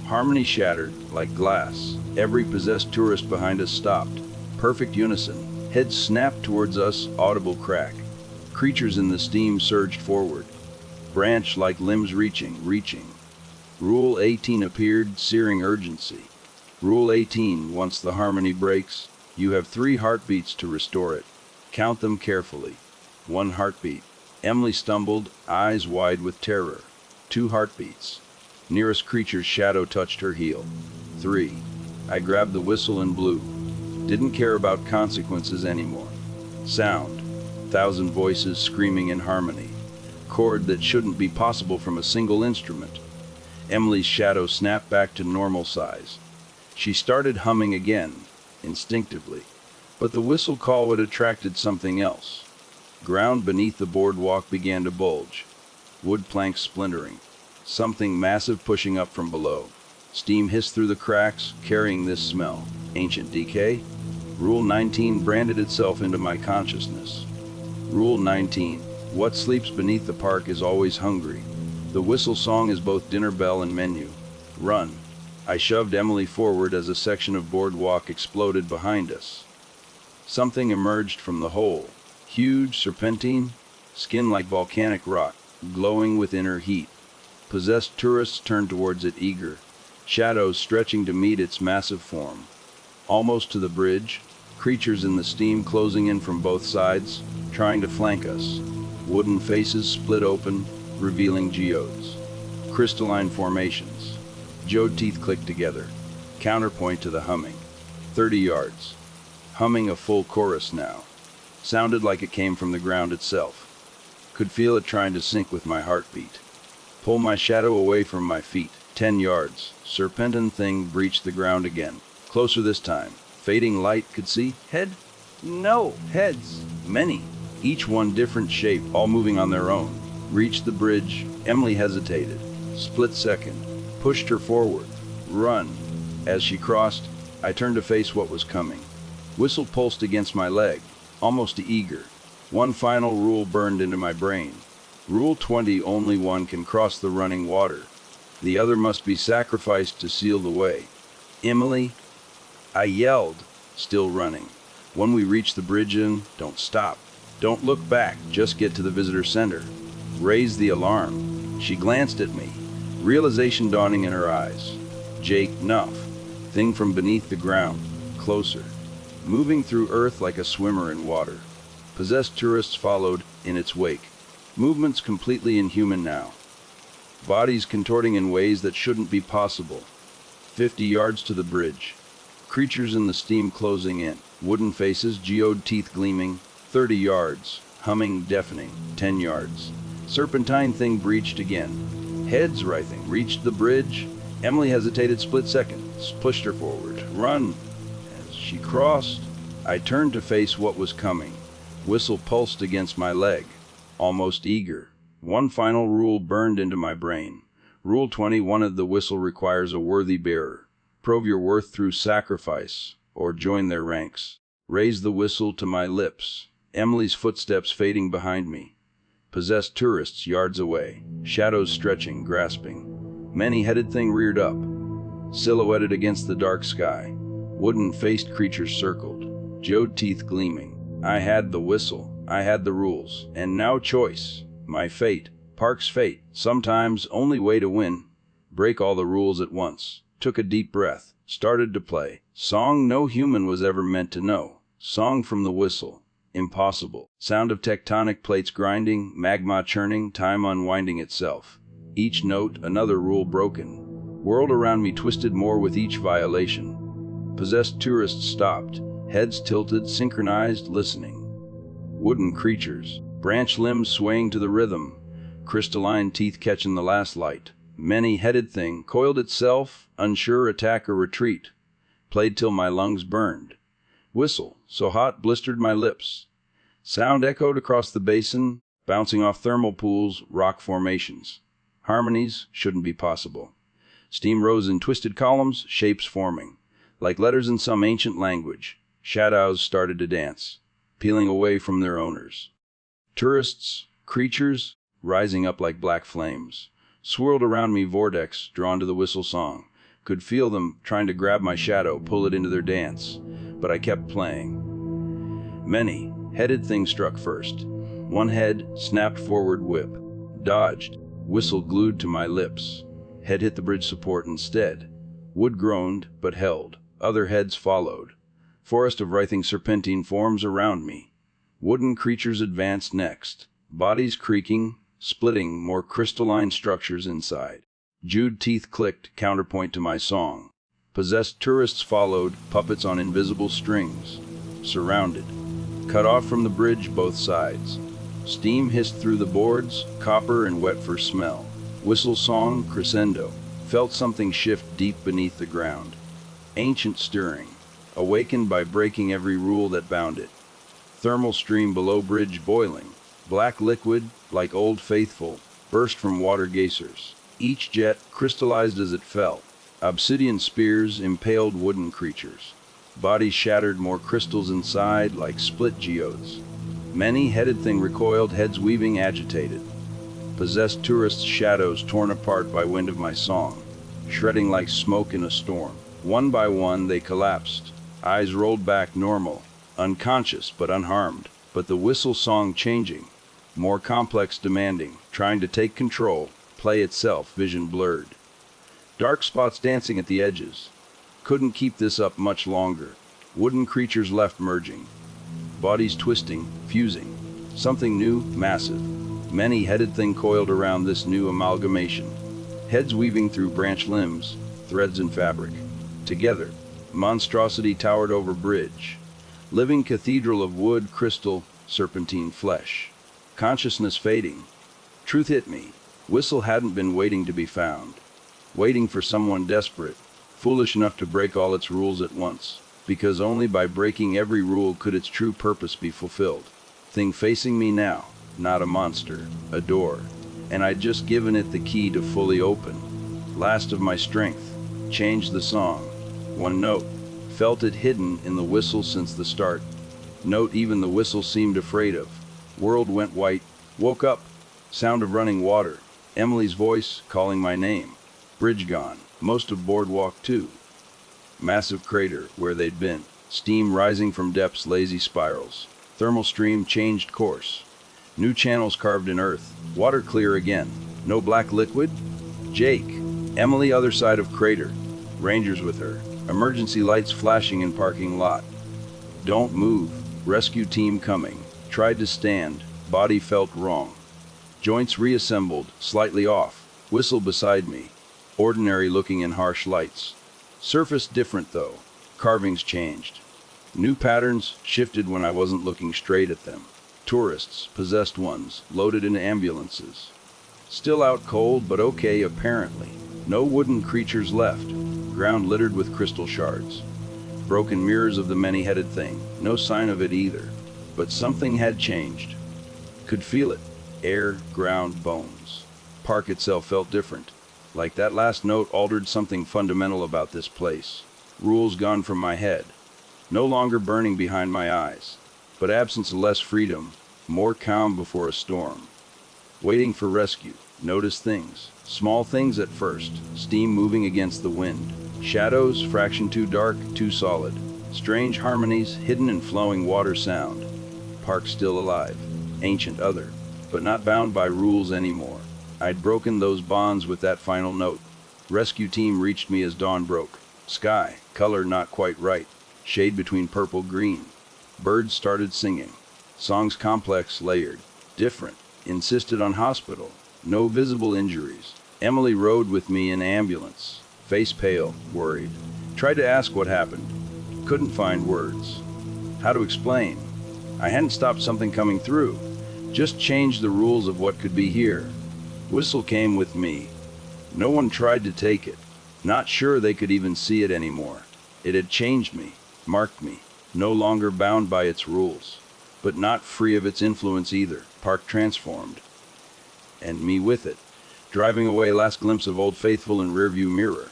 B: Harmony shattered, like glass. Every possessed tourist behind us stopped. Perfect unison. Heads snapped towards us, audible crack. Creatures in the steam surged forward. Branch like limbs reaching. Rule 18 appeared, searing urgency. Rule 18, once the harmony breaks, you have 3 heartbeats to restore it. Count them carefully. 1 heartbeat. Emily stumbled, eyes wide with terror. 2 heartbeats. Nearest creature's shadow touched her heel. 3. I grabbed the whistle and blew. Didn't care about consequences anymore. Sound. 1,000 voices screaming in harmony. Chord that shouldn't be possible from a single instrument. Emily's shadow snapped back to normal size. She started humming again, instinctively, but the whistle call had attracted something else. Ground beneath the boardwalk began to bulge, wood planks splintering, something massive pushing up from below. Steam hissed through the cracks, carrying this smell. Ancient decay? Rule 19 branded itself into my consciousness. Rule 19, what sleeps beneath the park is always hungry. The whistle song is both dinner bell and menu. Run. I shoved Emily forward as a section of boardwalk exploded behind us. Something emerged from the hole. Huge, serpentine, skin like volcanic rock, glowing with inner heat. Possessed tourists turned towards it eager, shadows stretching to meet its massive form. Almost to the bridge, creatures in the steam closing in from both sides, trying to flank us. Wooden faces split open, revealing geodes. Crystalline formations. Geode teeth clicked together. Counterpoint to the humming. 30 yards. Humming a full chorus now. Sounded like it came from the ground itself. Could feel it trying to sync with my heartbeat. Pull my shadow away from my feet. 10 yards. Serpentine thing breached the ground again. Closer this time. Fading light could see. Head? No. Heads. Many. Each one different shape, all moving on their own. Reached the bridge. Emily hesitated. Split second. Pushed her forward. Run. As she crossed, I turned to face what was coming. Whistle pulsed against my leg, almost eager. One final rule burned into my brain. Rule 20, only one can cross the running water. The other must be sacrificed to seal the way. Emily, I yelled, still running. When we reached the bridge don't stop. Don't look back, just get to the visitor center. Raise the alarm. She glanced at me, realization dawning in her eyes. Jake, nuff. Thing from beneath the ground, closer. Moving through earth like a swimmer in water. Possessed tourists followed in its wake. Movements completely inhuman now. Bodies contorting in ways that shouldn't be possible. 50 yards to the bridge. Creatures in the steam closing in. Wooden faces, geode teeth gleaming. 30 yards. Humming, deafening. 10 yards. Serpentine thing breached again. Heads writhing. Reached the bridge. Emily hesitated split seconds. Pushed her forward. Run. As she crossed, I turned to face what was coming. Whistle pulsed against my leg. Almost eager. One final rule burned into my brain. Rule 21 of the whistle requires a worthy bearer. Prove your worth through sacrifice, or join their ranks. Raise the whistle to my lips. Emily's footsteps fading behind me. Possessed tourists yards away. Shadows stretching, grasping. Many-headed thing reared up. Silhouetted against the dark sky. Wooden-faced creatures circled. Geode teeth gleaming. I had the whistle. I had the rules. And now choice. My fate. Park's fate. Sometimes only way to win. Break all the rules at once. Took a deep breath. Started to play. Song no human was ever meant to know. Song from the whistle. Impossible. Sound of tectonic plates grinding, magma churning, time unwinding itself. Each note, another rule broken. World around me twisted more with each violation. Possessed tourists stopped. Heads tilted, synchronized, listening. Wooden creatures. Branch limbs swaying to the rhythm. Crystalline teeth catching the last light. Many-headed thing coiled itself, unsure attack or retreat. Played till my lungs burned. Whistle, so hot blistered my lips. Sound echoed across the basin, bouncing off thermal pools, rock formations. Harmonies shouldn't be possible. Steam rose in twisted columns, shapes forming. Like letters in some ancient language, shadows started to dance, peeling away from their owners. Tourists, creatures, rising up like black flames. Swirled around me vortex, drawn to the whistle song. Could feel them trying to grab my shadow, pull it into their dance. But I kept playing. Many-headed things struck first. One head snapped forward whip. Dodged. Whistle glued to my lips. Head hit the bridge support instead. Wood groaned, but held. Other heads followed. Forest of writhing serpentine forms around me. Wooden creatures advanced next. Bodies creaking, splitting, more crystalline structures inside. Jewed teeth clicked, counterpoint to my song. Possessed tourists followed, puppets on invisible strings. Surrounded. Cut off from the bridge both sides. Steam hissed through the boards, copper and wet for smell. Whistle song crescendo. Felt something shift deep beneath the ground. Ancient stirring. Awakened by breaking every rule that bound it. Thermal stream below bridge boiling. Black liquid, like Old Faithful, burst from water geysers. Each jet crystallized as it fell. Obsidian spears impaled wooden creatures. Bodies shattered, more crystals inside, like split geodes. Many-headed thing recoiled, heads weaving, agitated. Possessed tourists' shadows torn apart by wind of my song, shredding like smoke in a storm. One by one they collapsed. Eyes rolled back normal, unconscious but unharmed. But the whistle song changing. More complex, demanding, trying to take control, play itself, vision blurred. Dark spots dancing at the edges. Couldn't keep this up much longer. Wooden creatures left merging. Bodies twisting, fusing. Something new, massive. Many-headed thing coiled around this new amalgamation. Heads weaving through branch limbs, threads and fabric. Together, monstrosity towered over bridge. Living cathedral of wood, crystal, serpentine flesh. Consciousness fading. Truth hit me. Whistle hadn't been waiting to be found. Waiting for someone desperate, foolish enough to break all its rules at once. Because only by breaking every rule could its true purpose be fulfilled. Thing facing me now, not a monster, a door. And I'd just given it the key to fully open. Last of my strength. Changed the song. One note. Felt it hidden in the whistle since the start. Note even the whistle seemed afraid of. World went white. Woke up. Sound of running water. Emily's voice calling my name. Bridge gone. Most of Boardwalk 2. Massive crater where they'd been. Steam rising from depths, lazy spirals. Thermal stream changed course. New channels carved in earth. Water clear again. No black liquid? Jake. Emily, other side of crater. Rangers with her. Emergency lights flashing in parking lot. Don't move. Rescue team coming. Tried to stand. Body felt wrong. Joints reassembled, slightly off. Whistle beside me. Ordinary looking in harsh lights. Surface different though. Carvings changed. New patterns shifted when I wasn't looking straight at them. Tourists, possessed ones, loaded into ambulances. Still out cold, but okay apparently. No wooden creatures left. Ground littered with crystal shards. Broken mirrors of the many-headed thing. No sign of it either. But something had changed. Could feel it. Air, ground, bones. Park itself felt different. Like that last note altered something fundamental about this place. Rules gone from my head. No longer burning behind my eyes. But absence of less freedom. More calm before a storm. Waiting for rescue. Notice things. Small things at first. Steam moving against the wind. Shadows, fraction too dark, too solid. Strange harmonies, hidden in flowing water sound. Park still alive. Ancient other. But not bound by rules anymore. I'd broken those bonds with that final note. Rescue team reached me as dawn broke. Sky, color not quite right. Shade between purple green. Birds started singing. Songs complex, layered. Different. Insisted on hospital. No visible injuries. Emily rode with me in ambulance. Face pale, worried. Tried to ask what happened. Couldn't find words. How to explain? I hadn't stopped something coming through. Just changed the rules of what could be here. Whistle came with me. No one tried to take it. Not sure they could even see it anymore. It had changed me, marked me, no longer bound by its rules, but not free of its influence either. Park transformed. And me with it. Driving away, last glimpse of Old Faithful in rearview mirror.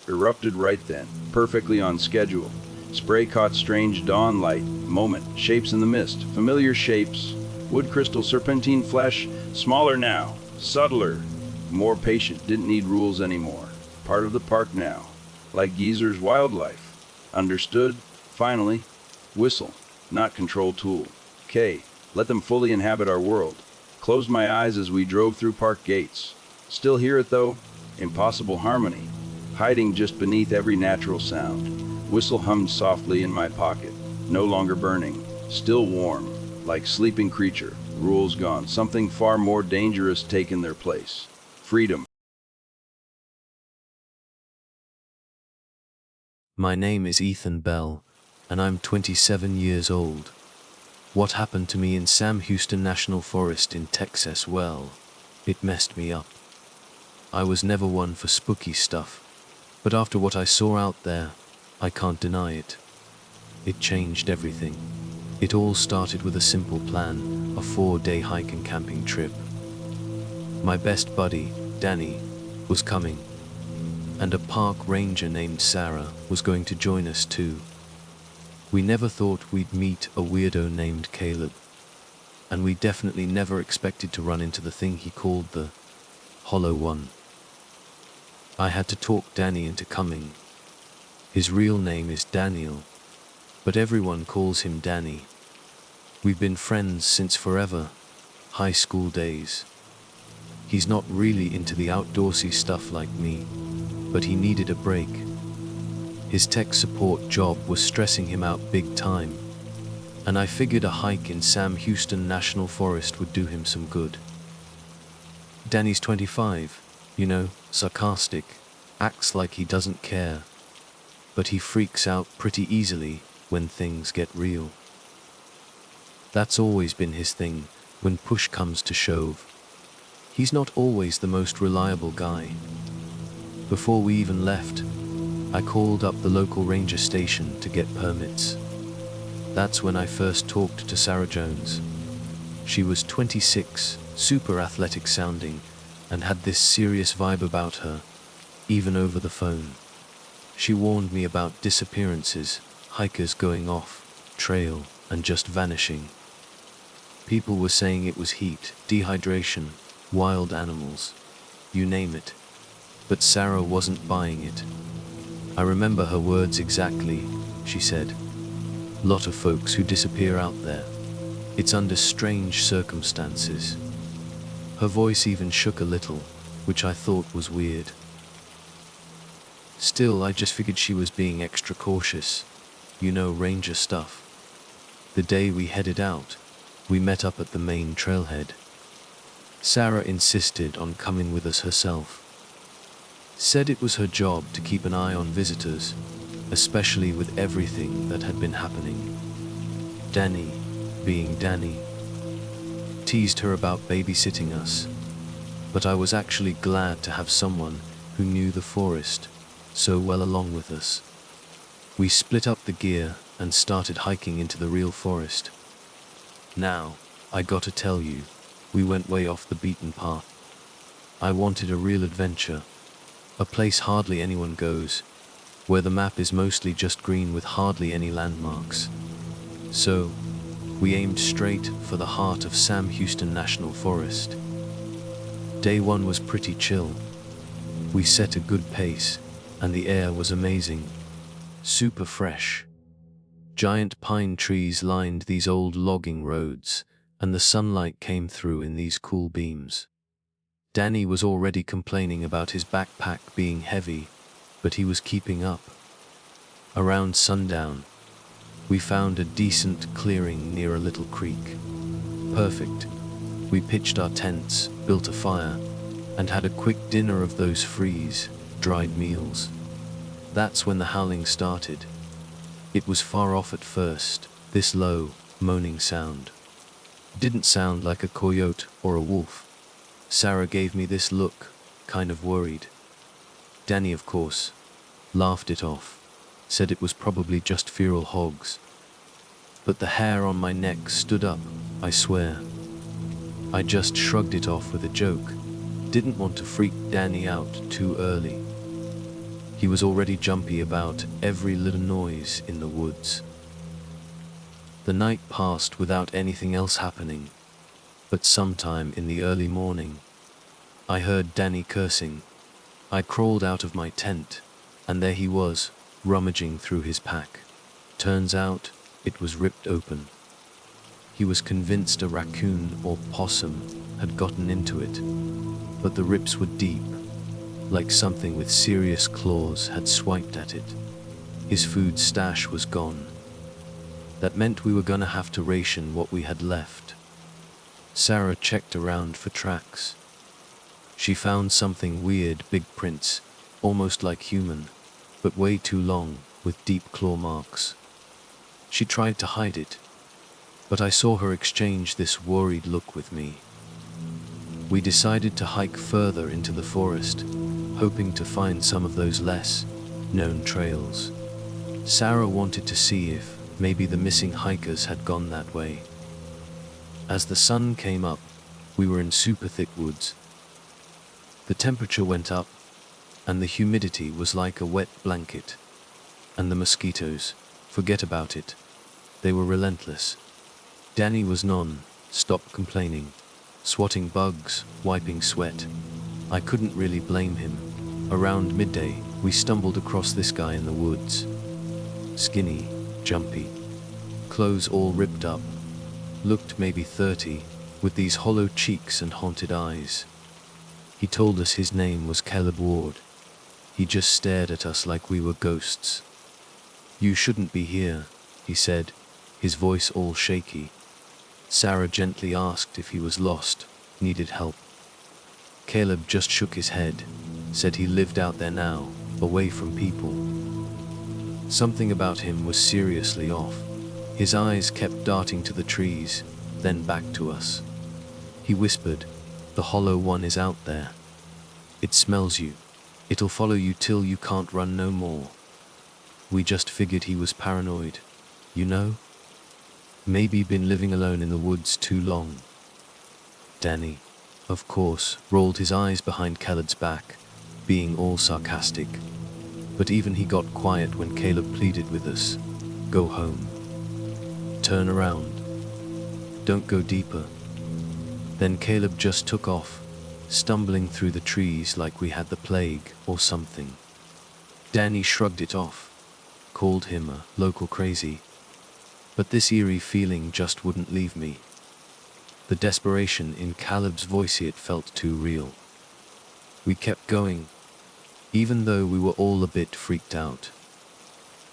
B: Erupted right then, perfectly on schedule. Spray caught strange dawn light, moment, shapes in the mist, familiar shapes. Wood crystal, serpentine flesh, smaller now, subtler, more patient, didn't need rules anymore. Part of the park now, like geezers, wildlife. Understood, finally. Whistle, not control tool. K, let them fully inhabit our world. Closed my eyes as we drove through park gates. Still hear it though, impossible harmony, hiding just beneath every natural sound. Whistle hummed softly in my pocket, no longer burning, still warm, like sleeping creature. Rules gone, something far more dangerous taken their place. Freedom.
A: My name is Ethan Bell, and I'm 27 years old. What happened to me in Sam Houston National Forest in Texas, well, it messed me up. I was never one for spooky stuff, but after what I saw out there, I can't deny it. It changed everything. It all started with a simple plan, a 4-day hike and camping trip. My best buddy, Danny, was coming, and a park ranger named Sarah was going to join us too. We never thought we'd meet a weirdo named Caleb, and we definitely never expected to run into the thing he called the Hollow One. I had to talk Danny into coming. His real name is Daniel, but everyone calls him Danny. We've been friends since forever, high school days. He's not really into the outdoorsy stuff like me, but he needed a break. His tech support job was stressing him out big time, and I figured a hike in Sam Houston National Forest would do him some good. Danny's 25, sarcastic, acts like he doesn't care, but he freaks out pretty easily when things get real. That's always been his thing when push comes to shove. He's not always the most reliable guy. Before we even left, I called up the local ranger station to get permits. That's when I first talked to Sarah Jones. She was 26, super athletic sounding, and had this serious vibe about her, even over the phone. She warned me about disappearances, hikers going off trail and just vanishing. People were saying it was heat, dehydration, wild animals, you name it. But Sarah wasn't buying it. I remember her words exactly. She said, "Lot of folks who disappear out there. It's under strange circumstances." Her voice even shook a little, which I thought was weird. Still, I just figured she was being extra cautious. You know, ranger stuff. The day we headed out, we met up at the main trailhead. Sarah insisted on coming with us herself. Said it was her job to keep an eye on visitors, especially with everything that had been happening. Danny, being Danny, teased her about babysitting us, but I was actually glad to have someone who knew the forest so well along with us. We split up the gear and started hiking into the real forest. Now, I gotta tell you, we went way off the beaten path. I wanted a real adventure, a place hardly anyone goes, where the map is mostly just green with hardly any landmarks. So, we aimed straight for the heart of Sam Houston National Forest. Day one was pretty chill. We set a good pace, and the air was amazing, super fresh. Giant pine trees lined these old logging roads, and the sunlight came through in these cool beams. Danny was already complaining about his backpack being heavy, but he was keeping up. Around sundown, we found a decent clearing near a little creek. Perfect. We pitched our tents, built a fire, and had a quick dinner of those freeze-dried meals. That's when the howling started. It was far off at first, this low, moaning sound. Didn't sound like a coyote or a wolf. Sarah gave me this look, kind of worried. Danny, of course, laughed it off, said it was probably just feral hogs. But the hair on my neck stood up, I swear. I just shrugged it off with a joke. Didn't want to freak Danny out too early. He was already jumpy about every little noise in the woods. The night passed without anything else happening, but sometime in the early morning, I heard Danny cursing. I crawled out of my tent, and there he was, rummaging through his pack. Turns out, it was ripped open. He was convinced a raccoon or possum had gotten into it, but the rips were deep, like something with serious claws had swiped at it. His food stash was gone. That meant we were gonna have to ration what we had left. Sarah checked around for tracks. She found something weird, big prints, almost like human, but way too long, with deep claw marks. She tried to hide it, but I saw her exchange this worried look with me. We decided to hike further into the forest, hoping to find some of those less known trails. Sarah wanted to see if maybe the missing hikers had gone that way. As the sun came up, we were in super thick woods. The temperature went up, and the humidity was like a wet blanket. And the mosquitoes, forget about it. They were relentless. Danny was non-stop complaining, swatting bugs, wiping sweat. I couldn't really blame him. Around midday, we stumbled across this guy in the woods. Skinny, jumpy, clothes all ripped up, looked maybe 30, with these hollow cheeks and haunted eyes. He told us his name was Caleb Ward. He just stared at us like we were ghosts. "You shouldn't be here," he said, his voice all shaky. Sarah gently asked if he was lost, needed help. Caleb just shook his head, said he lived out there now, away from people. Something about him was seriously off. His eyes kept darting to the trees, then back to us. He whispered, "The hollow one is out there. It smells you. It'll follow you till you can't run no more." We just figured he was paranoid, you know? Maybe been living alone in the woods too long. Danny, of course, rolled his eyes behind Caleb's back, being all sarcastic. But even he got quiet when Caleb pleaded with us, "Go home. Turn around." Don't go deeper." Then Caleb just took off, stumbling through the trees like we had the plague or something. Danny shrugged it off, called him a local crazy, but this eerie feeling just wouldn't leave me. The desperation in Caleb's voice, it felt too real. We kept going, even though we were all a bit freaked out.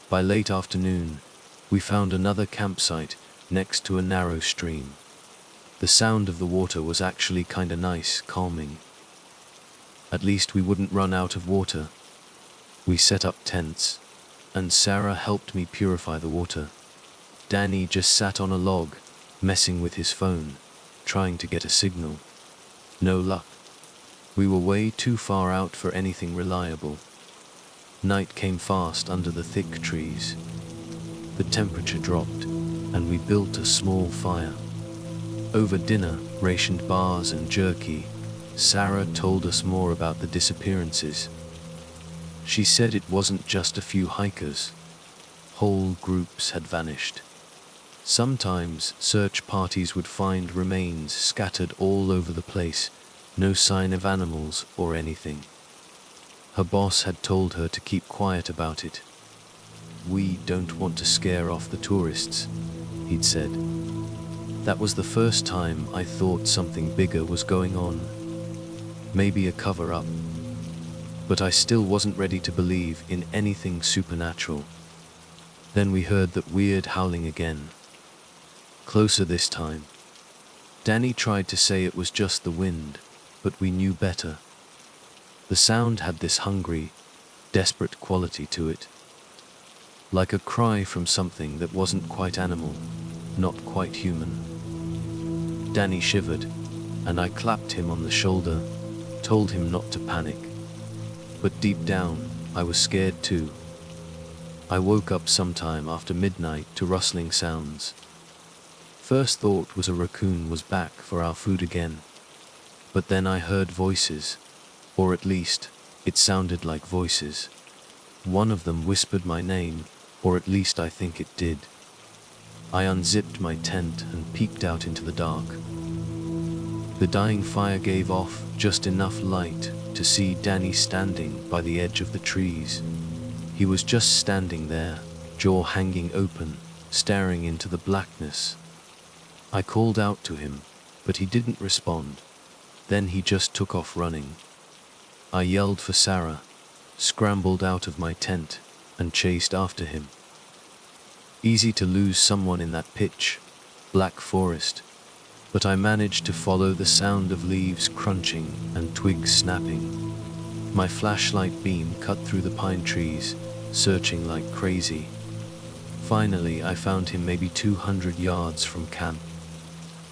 A: By late afternoon, we found another campsite next to a narrow stream. The sound of the water was actually kinda nice, calming. At least we wouldn't run out of water. We set up tents, and Sarah helped me purify the water. Danny just sat on a log, messing with his phone, trying to get a signal. No luck. We were way too far out for anything reliable. Night came fast under the thick trees. The temperature dropped, and we built a small fire. Over dinner, rationed bars and jerky, Sarah told us more about the disappearances. She said it wasn't just a few hikers. Whole groups had vanished. Sometimes search parties would find remains scattered all over the place, no sign of animals or anything. Her boss had told her to keep quiet about it. "We don't want to scare off the tourists," he'd said. That was the first time I thought something bigger was going on. Maybe a cover-up. But I still wasn't ready to believe in anything supernatural. Then we heard that weird howling again. Closer this time. Danny tried to say it was just the wind, but we knew better. The sound had this hungry, desperate quality to it. Like a cry from something that wasn't quite animal, not quite human. Danny shivered, and I clapped him on the shoulder, told him not to panic. But deep down, I was scared too. I woke up sometime after midnight to rustling sounds. First thought was a raccoon was back for our food again. But then I heard voices, or at least, it sounded like voices. One of them whispered my name, or at least I think it did. I unzipped my tent and peeked out into the dark. The dying fire gave off just enough light to see Danny standing by the edge of the trees. He was just standing there, jaw hanging open, staring into the blackness. I called out to him, but he didn't respond. Then he just took off running. I yelled for Sarah, scrambled out of my tent, and chased after him. Easy to lose someone in that pitch black forest, but I managed to follow the sound of leaves crunching and twigs snapping. My flashlight beam cut through the pine trees, searching like crazy. Finally, I found him maybe 200 yards from camp.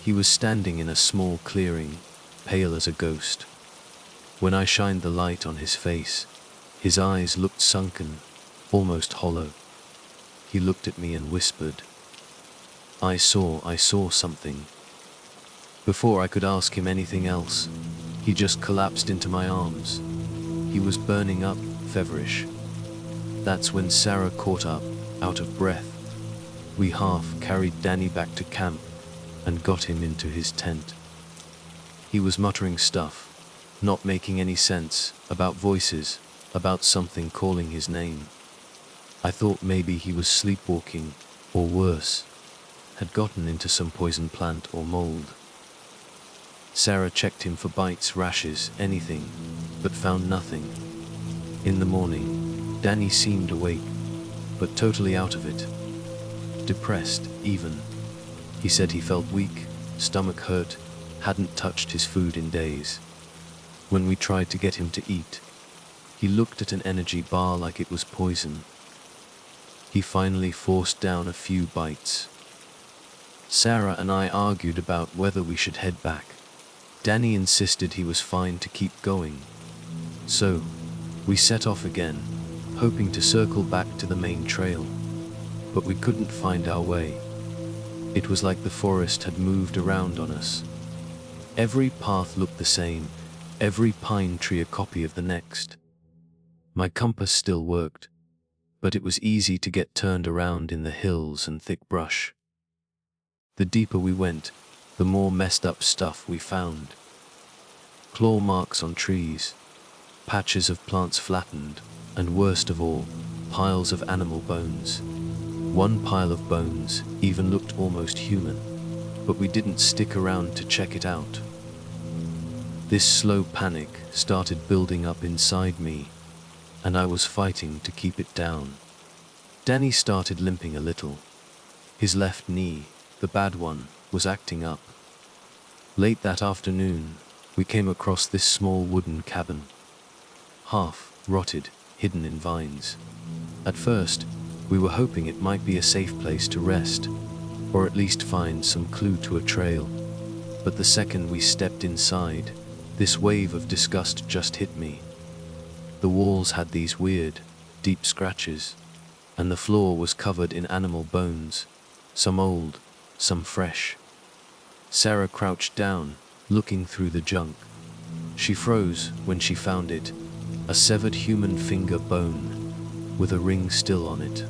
A: He was standing in a small clearing, pale as a ghost. When I shined the light on his face, his eyes looked sunken, almost hollow. He looked at me and whispered, I saw something." Before I could ask him anything else, he just collapsed into my arms. He was burning up, feverish. That's when Sarah caught up, out of breath. We half carried Danny back to camp and got him into his tent. He was muttering stuff, not making any sense, about voices, about something calling his name. I thought maybe he was sleepwalking, or worse, had gotten into some poison plant or mold. Sarah checked him for bites, rashes, anything, but found nothing. In the morning, Danny seemed awake, but totally out of it. Depressed, even. He said he felt weak, stomach hurt, hadn't touched his food in days. When we tried to get him to eat, he looked at an energy bar like it was poison. He finally forced down a few bites. Sarah and I argued about whether we should head back. Danny insisted he was fine to keep going. So, we set off again, hoping to circle back to the main trail. But we couldn't find our way. It was like the forest had moved around on us. Every path looked the same, every pine tree a copy of the next. My compass still worked, but it was easy to get turned around in the hills and thick brush. The deeper we went, the more messed up stuff we found. Claw marks on trees, patches of plants flattened, and worst of all, piles of animal bones. One pile of bones even looked almost human, but we didn't stick around to check it out. This slow panic started building up inside me, and I was fighting to keep it down. Danny started limping a little. His left knee, the bad one, was acting up. Late that afternoon, we came across this small wooden cabin. Half rotted, hidden in vines. At first, we were hoping it might be a safe place to rest, or at least find some clue to a trail. But the second we stepped inside, this wave of disgust just hit me. The walls had these weird, deep scratches, and the floor was covered in animal bones, some old, some fresh. Sarah crouched down, looking through the junk. She froze when she found it, a severed human finger bone, with a ring still on it.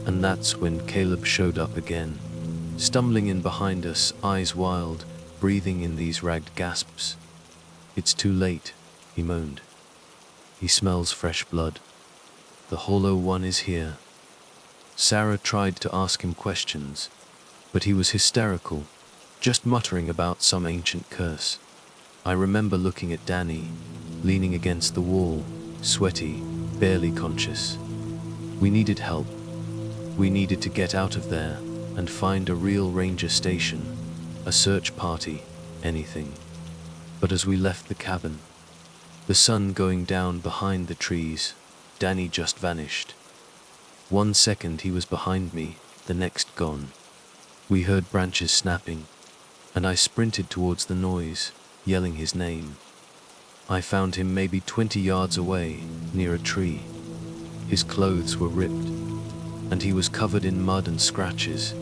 A: And that's when Caleb showed up again, stumbling in behind us, eyes wild, breathing in these ragged gasps. "It's too late," he moaned. "He smells fresh blood. The hollow one is here." Sarah tried to ask him questions, but he was hysterical, just muttering about some ancient curse. I remember looking at Danny, leaning against the wall, sweaty, barely conscious. We needed help. We needed to get out of there and find a real ranger station, a search party, anything. But as we left the cabin, the sun going down behind the trees, Danny just vanished. 1 second he was behind me, the next gone. We heard branches snapping, and I sprinted towards the noise, yelling his name. I found him maybe 20 yards away, near a tree. His clothes were ripped, and he was covered in mud and scratches.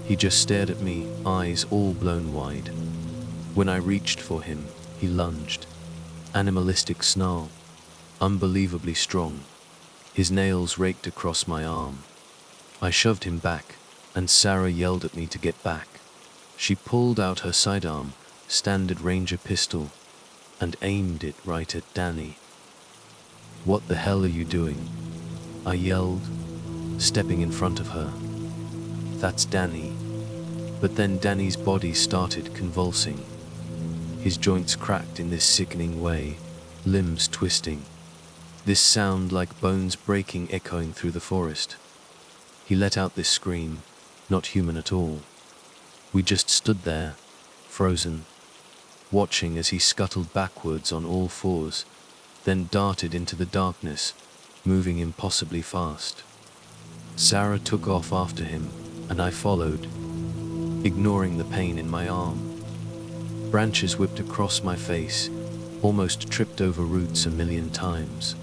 A: He just stared at me, eyes all blown wide. When I reached for him, he lunged. Animalistic snarl, unbelievably strong. His nails raked across my arm. I shoved him back, and Sarah yelled at me to get back. She pulled out her sidearm, standard Ranger pistol, and aimed it right at Danny. "What the hell are you doing?" I yelled, stepping in front of her. "That's Danny." But then Danny's body started convulsing. His joints cracked in this sickening way, limbs twisting. This sound like bones breaking echoing through the forest. He let out this scream, not human at all. We just stood there, frozen, watching as he scuttled backwards on all fours, then darted into the darkness, moving impossibly fast. Sarah took off after him, and I followed, ignoring the pain in my arm. Branches whipped across my face, almost tripped over roots 1,000,000 times.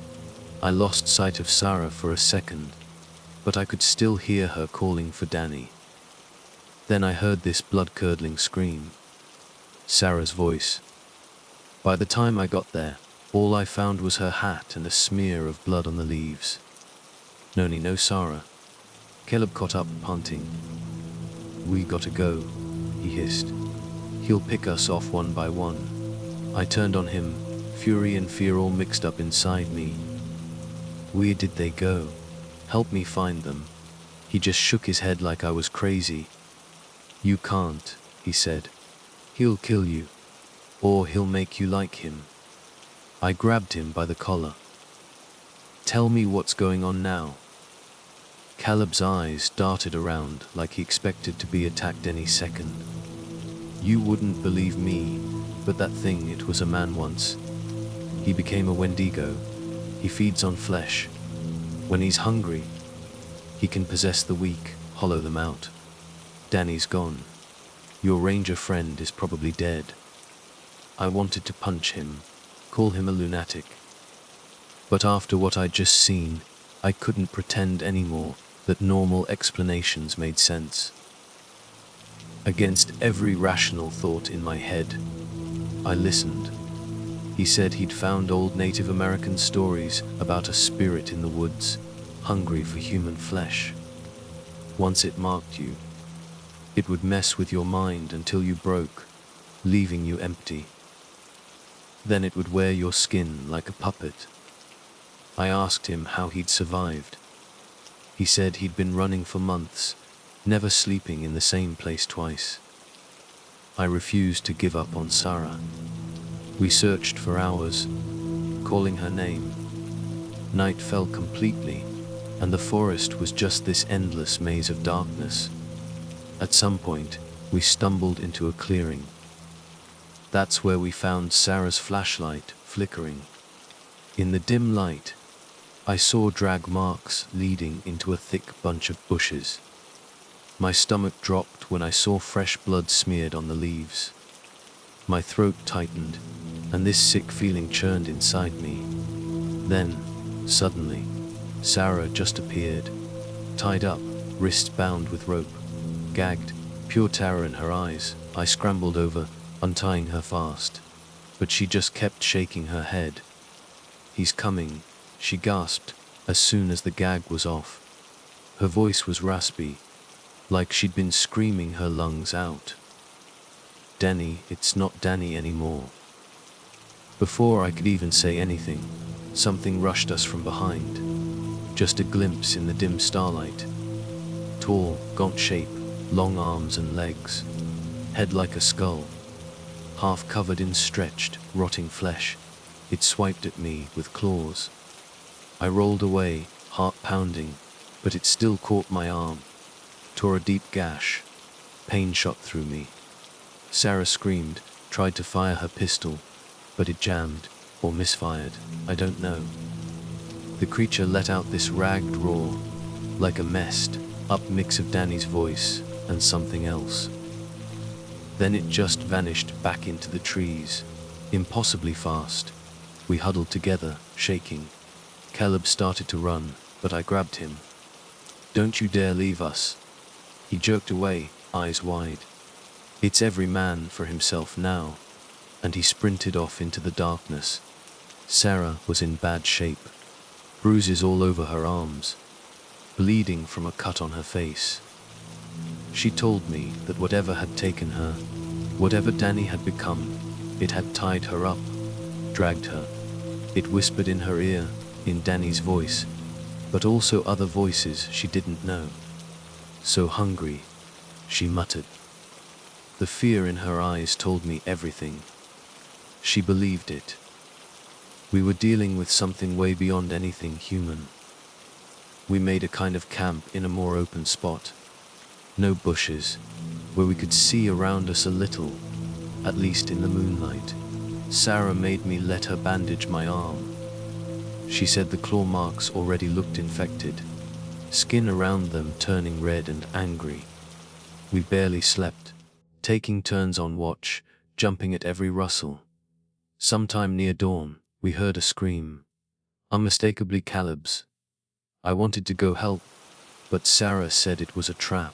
A: I lost sight of Sarah for a second, but I could still hear her calling for Danny. Then I heard this blood-curdling scream. Sarah's voice. By the time I got there, all I found was her hat and a smear of blood on the leaves. No, Sarah." Caleb caught up, panting. "We gotta go," he hissed. "He'll pick us off one by one." I turned on him, fury and fear all mixed up inside me. "Where did they go? Help me find them." He just shook his head like I was crazy. "You can't," he said. "He'll kill you. Or he'll make you like him." I grabbed him by the collar. "Tell me what's going on now." Caleb's eyes darted around like he expected to be attacked any second. "You wouldn't believe me, but that thing, it was a man once. He became a Wendigo. He feeds on flesh. When he's hungry, he can possess the weak, hollow them out. Danny's gone. Your ranger friend is probably dead." I wanted to punch him, call him a lunatic. But after what I'd just seen, I couldn't pretend anymore that normal explanations made sense. Against every rational thought in my head, I listened. He said he'd found old Native American stories about a spirit in the woods, hungry for human flesh. Once it marked you. It would mess with your mind until you broke, leaving you empty. Then it would wear your skin like a puppet. I asked him how he'd survived. He said he'd been running for months, never sleeping in the same place twice. I refused to give up on Sarah. We searched for hours, calling her name. Night fell completely, and the forest was just this endless maze of darkness. At some point, we stumbled into a clearing. That's where we found Sarah's flashlight flickering. In the dim light, I saw drag marks leading into a thick bunch of bushes. My stomach dropped when I saw fresh blood smeared on the leaves. My throat tightened, and this sick feeling churned inside me. Then, suddenly, Sarah just appeared, tied up, wrists bound with rope, gagged, pure terror in her eyes. I scrambled over, untying her fast, but she just kept shaking her head. "He's coming," she gasped, as soon as the gag was off. Her voice was raspy, like she'd been screaming her lungs out. "Danny, it's not Danny anymore." Before I could even say anything, something rushed us from behind. Just a glimpse in the dim starlight. Tall, gaunt shape, long arms and legs, head like a skull, half covered in stretched, rotting flesh. It swiped at me with claws. I rolled away, heart pounding, but it still caught my arm, tore a deep gash. Pain shot through me. Sarah screamed, tried to fire her pistol, but it jammed, or misfired, I don't know. The creature let out this ragged roar, like a messed up mix of Danny's voice and something else. Then it just vanished back into the trees, impossibly fast. We huddled together, shaking. Caleb started to run, but I grabbed him. "Don't you dare leave us." He jerked away, eyes wide. "It's every man for himself now." And he sprinted off into the darkness. Sarah was in bad shape. Bruises all over her arms, bleeding from a cut on her face. She told me that whatever had taken her, whatever Danny had become, it had tied her up, dragged her. It whispered in her ear, in Danny's voice, but also other voices she didn't know. "So hungry," she muttered. The fear in her eyes told me everything. She believed it. We were dealing with something way beyond anything human. We made a kind of camp in a more open spot. No bushes, where we could see around us a little, at least in the moonlight. Sarah made me let her bandage my arm. She said the claw marks already looked infected, skin around them turning red and angry. We barely slept, taking turns on watch, jumping at every rustle. Sometime near dawn, we heard a scream. Unmistakably Caleb's. I wanted to go help, but Sarah said it was a trap.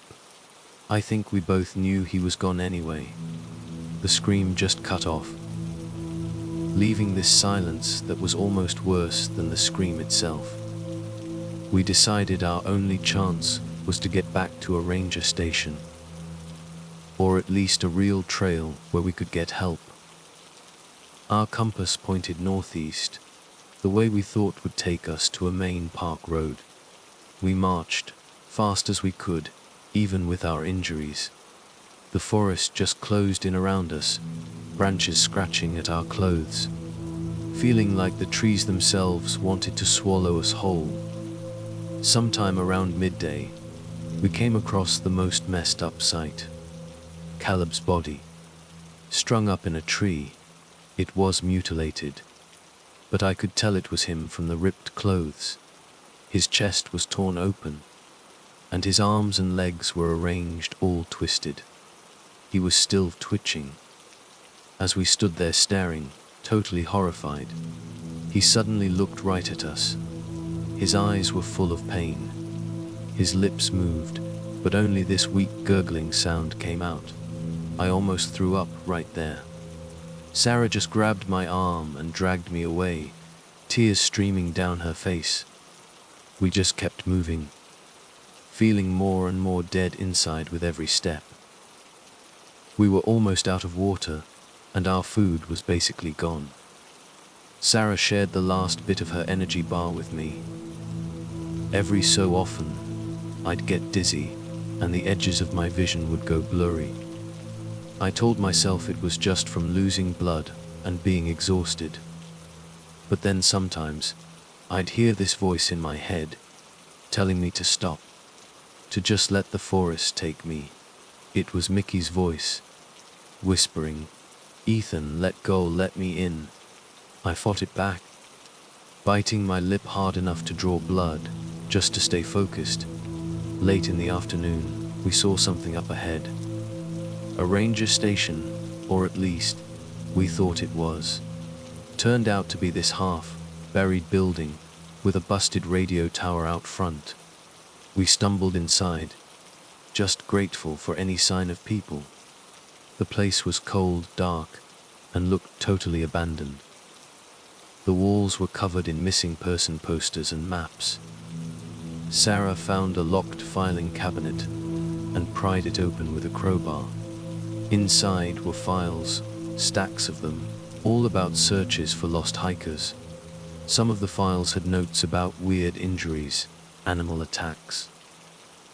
A: I think we both knew he was gone anyway. The scream just cut off, leaving this silence that was almost worse than the scream itself. We decided our only chance was to get back to a ranger station, or at least a real trail where we could get help. Our compass pointed northeast, the way we thought would take us to a main park road. We marched, fast as we could, even with our injuries. The forest just closed in around us, branches scratching at our clothes, feeling like the trees themselves wanted to swallow us whole. Sometime around midday, we came across the most messed up sight. Caleb's body, strung up in a tree. It was mutilated, but I could tell it was him from the ripped clothes. His chest was torn open, and his arms and legs were arranged all twisted. He was still twitching. As we stood there staring, totally horrified, he suddenly looked right at us. His eyes were full of pain. His lips moved, but only this weak gurgling sound came out. I almost threw up right there. Sarah just grabbed my arm and dragged me away, tears streaming down her face. We just kept moving, feeling more and more dead inside with every step. We were almost out of water, and our food was basically gone. Sarah shared the last bit of her energy bar with me. Every so often, I'd get dizzy, and the edges of my vision would go blurry. I told myself it was just from losing blood and being exhausted. But then sometimes, I'd hear this voice in my head, telling me to stop, to just let the forest take me. It was Mickey's voice, whispering, "Ethan, let go, let me in." I fought it back, biting my lip hard enough to draw blood, just to stay focused. Late in the afternoon, we saw something up ahead. A ranger station, or at least, we thought it was. Turned out to be this half-buried building, with a busted radio tower out front. We stumbled inside, just grateful for any sign of people. The place was cold, dark, and looked totally abandoned. The walls were covered in missing person posters and maps. Sarah found a locked filing cabinet and pried it open with a crowbar. Inside were files, stacks of them, all about searches for lost hikers. Some of the files had notes about weird injuries, animal attacks,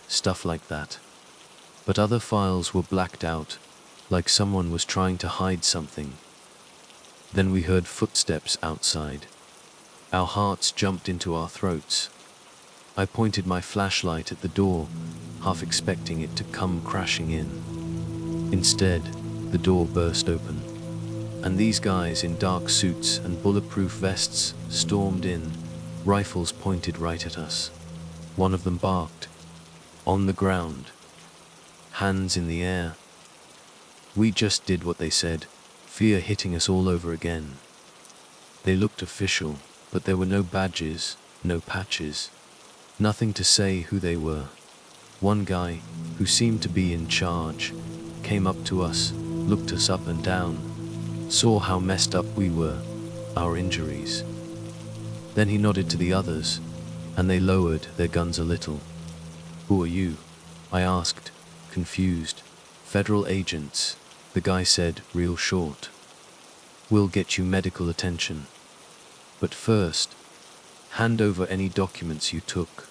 A: stuff like that. But other files were blacked out, like someone was trying to hide something. Then we heard footsteps outside. Our hearts jumped into our throats. I pointed my flashlight at the door, half expecting it to come crashing in. Instead, the door burst open, and these guys in dark suits and bulletproof vests stormed in, rifles pointed right at us. One of them barked, on the ground, hands in the air. We just did what they said, fear hitting us all over again. They looked official, but there were no badges, no patches, nothing to say who they were. One guy, who seemed to be in charge, came up to us, looked us up and down, saw how messed up we were, our injuries. Then he nodded to the others, and they lowered their guns a little. "Who are you?" I asked, confused. "Federal agents," the guy said, real short. "We'll get you medical attention. But first, hand over any documents you took."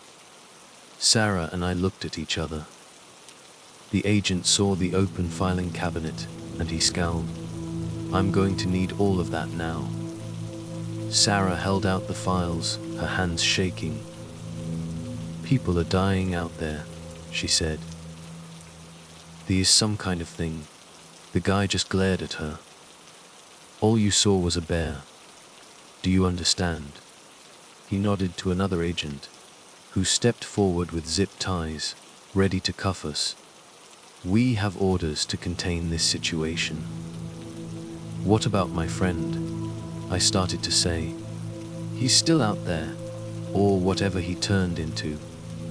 A: Sarah and I looked at each other. The agent saw the open filing cabinet, and he scowled. "I'm going to need all of that now." Sarah held out the files, her hands shaking. "People are dying out there," she said. "There's some kind of thing." The guy just glared at her. "All you saw was a bear. Do you understand?" He nodded to another agent, who stepped forward with zip ties, ready to cuff us. "We have orders to contain this situation." "What about my friend?" I started to say. "He's still out there, or whatever he turned into."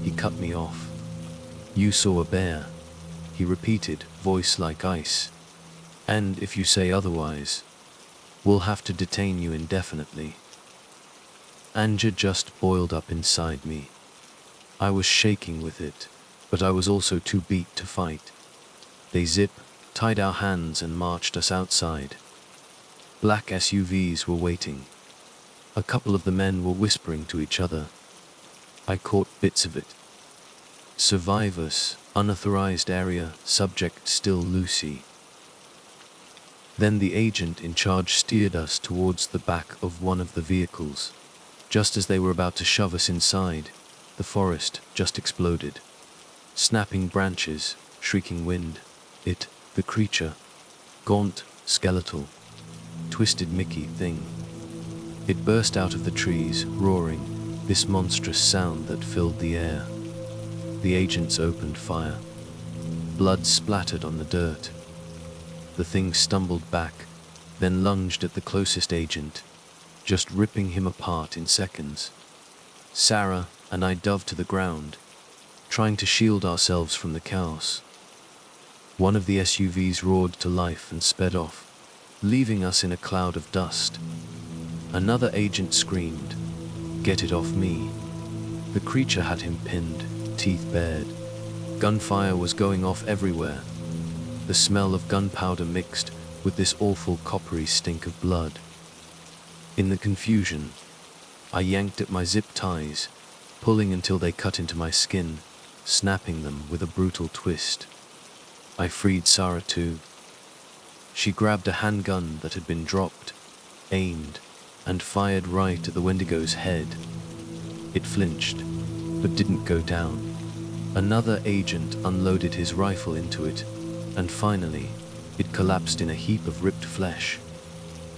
A: He cut me off. "You saw a bear," he repeated, voice like ice. "And if you say otherwise, we'll have to detain you indefinitely." Anger just boiled up inside me. I was shaking with it, but I was also too beat to fight. They tied our hands and marched us outside. Black SUVs were waiting. A couple of the men were whispering to each other. I caught bits of it. "Survivors, unauthorized area, subject still Lucy." Then the agent in charge steered us towards the back of one of the vehicles. Just as they were about to shove us inside, the forest just exploded. Snapping branches, shrieking wind. The creature, gaunt, skeletal, twisted Mickey thing. It burst out of the trees, roaring, this monstrous sound that filled the air. The agents opened fire. Blood splattered on the dirt. The thing stumbled back, then lunged at the closest agent, just ripping him apart in seconds. Sarah and I dove to the ground, trying to shield ourselves from the chaos. One of the SUVs roared to life and sped off, leaving us in a cloud of dust. Another agent screamed, "Get it off me." The creature had him pinned, teeth bared. Gunfire was going off everywhere. the smell of gunpowder mixed with this awful coppery stink of blood. In the confusion, I yanked at my zip ties, pulling until they cut into my skin, snapping them with a brutal twist. I freed Sarah too. She grabbed a handgun that had been dropped, aimed, and fired right at the Wendigo's head. It flinched, but didn't go down. Another agent unloaded his rifle into it, and finally, it collapsed in a heap of ripped flesh.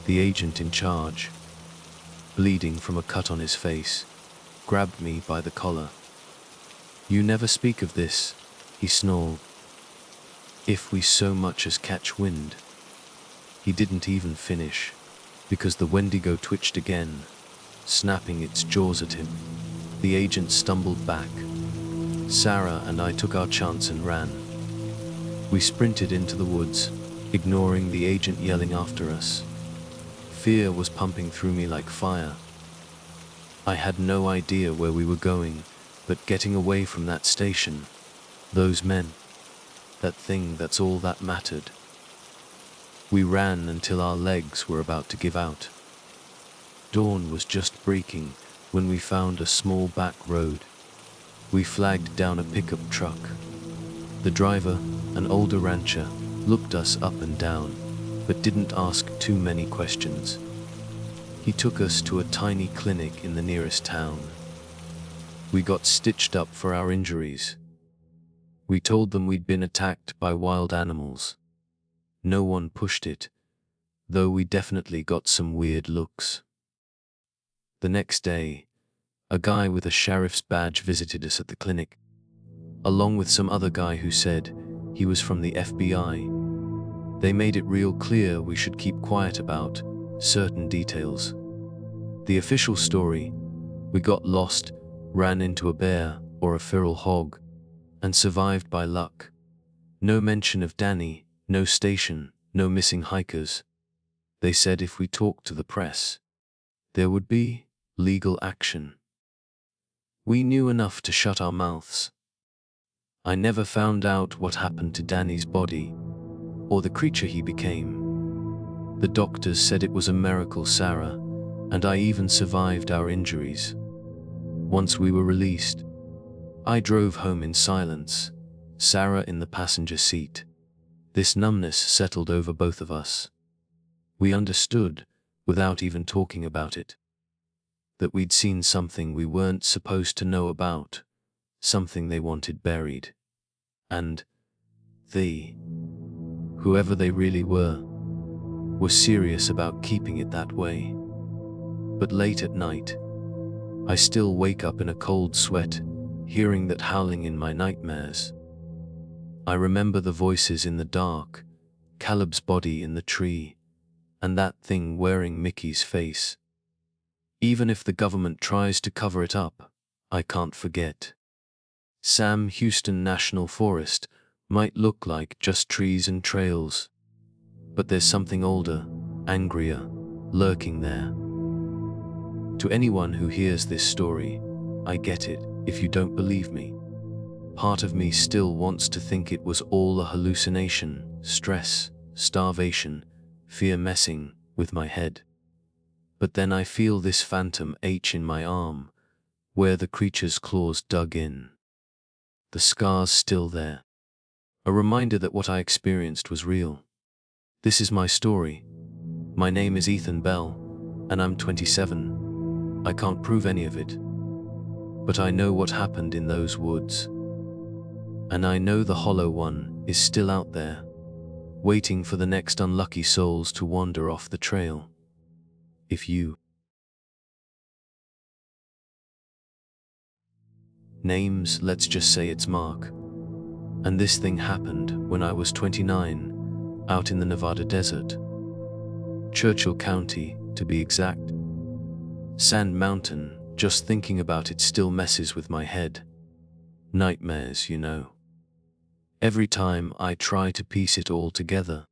A: The agent in charge, bleeding from a cut on his face, grabbed me by the collar. "You never speak of this," he snarled. "If we so much as catch wind." He didn't even finish, because the Wendigo twitched again, snapping its jaws at him. The agent stumbled back. Sarah and I took our chance and ran. We sprinted into the woods, ignoring the agent yelling after us. Fear was pumping through me like fire. I had no idea where we were going, but getting away from that station, those men, that thing, that's all that mattered. We ran until our legs were about to give out. Dawn was just breaking when we found a small back road. We flagged down a pickup truck. The driver, an older rancher, looked us up and down, but didn't ask too many questions. He took us to a tiny clinic in the nearest town. We got stitched up for our injuries. We told them we'd been attacked by wild animals. No one pushed it, though we definitely got some weird looks. The next day, a guy with a sheriff's badge visited us at the clinic, along with some other guy who said he was from the FBI. They made it real clear we should keep quiet about certain details. The official story: we got lost, ran into a bear or a feral hog, and survived by luck. No mention of Danny, no station, no missing hikers. They said if we talked to the press, there would be legal action. We knew enough to shut our mouths. I never found out what happened to Danny's body, or the creature he became. The doctors said it was a miracle, Sarah, and I even survived our injuries. Once we were released, I drove home in silence, Sarah in the passenger seat. This numbness settled over both of us. We understood, without even talking about it, that we'd seen something we weren't supposed to know about, something they wanted buried. And they, whoever they really were serious about keeping it that way. But late at night, I still wake up in a cold sweat, hearing that howling in my nightmares. I remember the voices in the dark, Caleb's body in the tree, and that thing wearing Mickey's face. Even if the government tries to cover it up, I can't forget. Sam Houston National Forest might look like just trees and trails, but there's something older, angrier, lurking there. To anyone who hears this story, I get it if you don't believe me. Part of me still wants to think it was all a hallucination, stress, starvation, fear messing with my head. But then I feel this phantom ache in my arm, where the creature's claws dug in. The scar's still there. A reminder that what I experienced was real. This is my story. My name is Ethan Bell, and I'm 27. I can't prove any of it, but I know what happened in those woods. And I know the Hollow One is still out there, waiting for the next unlucky souls to wander off the trail. If you... Names, let's just say it's Mark. And this thing happened when I was 29, out in the Nevada desert. Churchill County, to be exact. Sand Mountain, just thinking about it still messes with my head. Nightmares, you know. Every time I try to piece it all together,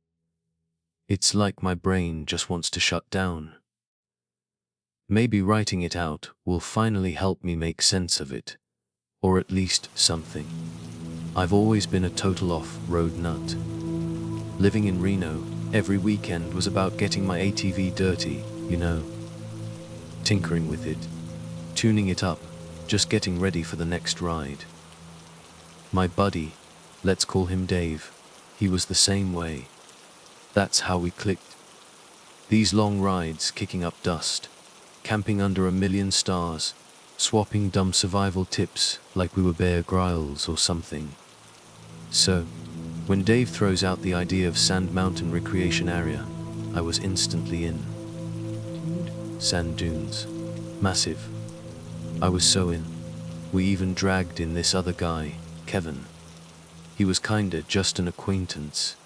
A: it's like my brain just wants to shut down. Maybe writing it out will finally help me make sense of it, or at least something. I've always been a total off-road nut. Living in Reno, every weekend was about getting my ATV dirty, you know. Tinkering with it, tuning it up, just getting ready for the next ride. My buddy, let's call him Dave, he was the same way. That's how we clicked. These long rides kicking up dust, camping under a million stars, swapping dumb survival tips like we were Bear Grylls or something. So, when Dave throws out the idea of Sand Mountain Recreation Area, I was instantly in. Sand dunes. Massive. I was so in. We even dragged in this other guy, Kevin. He was kinda just an acquaintance,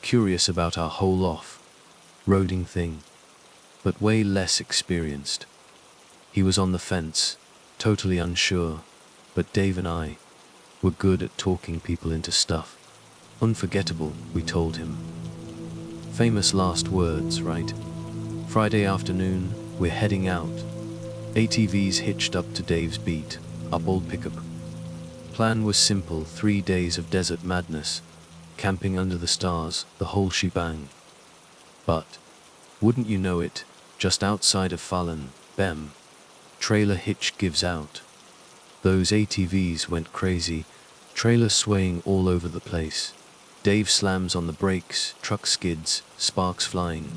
A: curious about our whole off-roading thing, but way less experienced. He was on the fence, totally unsure, but Dave and I were good at talking people into stuff. Unforgettable, we told him. Famous last words, right? Friday afternoon, we're heading out. ATVs hitched up to Dave's beat, up old pickup. Plan was simple, 3 days of desert madness, camping under the stars, the whole shebang. But, wouldn't you know it, just outside of Fallon, Bem, trailer hitch gives out. Those ATVs went crazy, trailer swaying all over the place. Dave slams on the brakes, truck skids, sparks flying.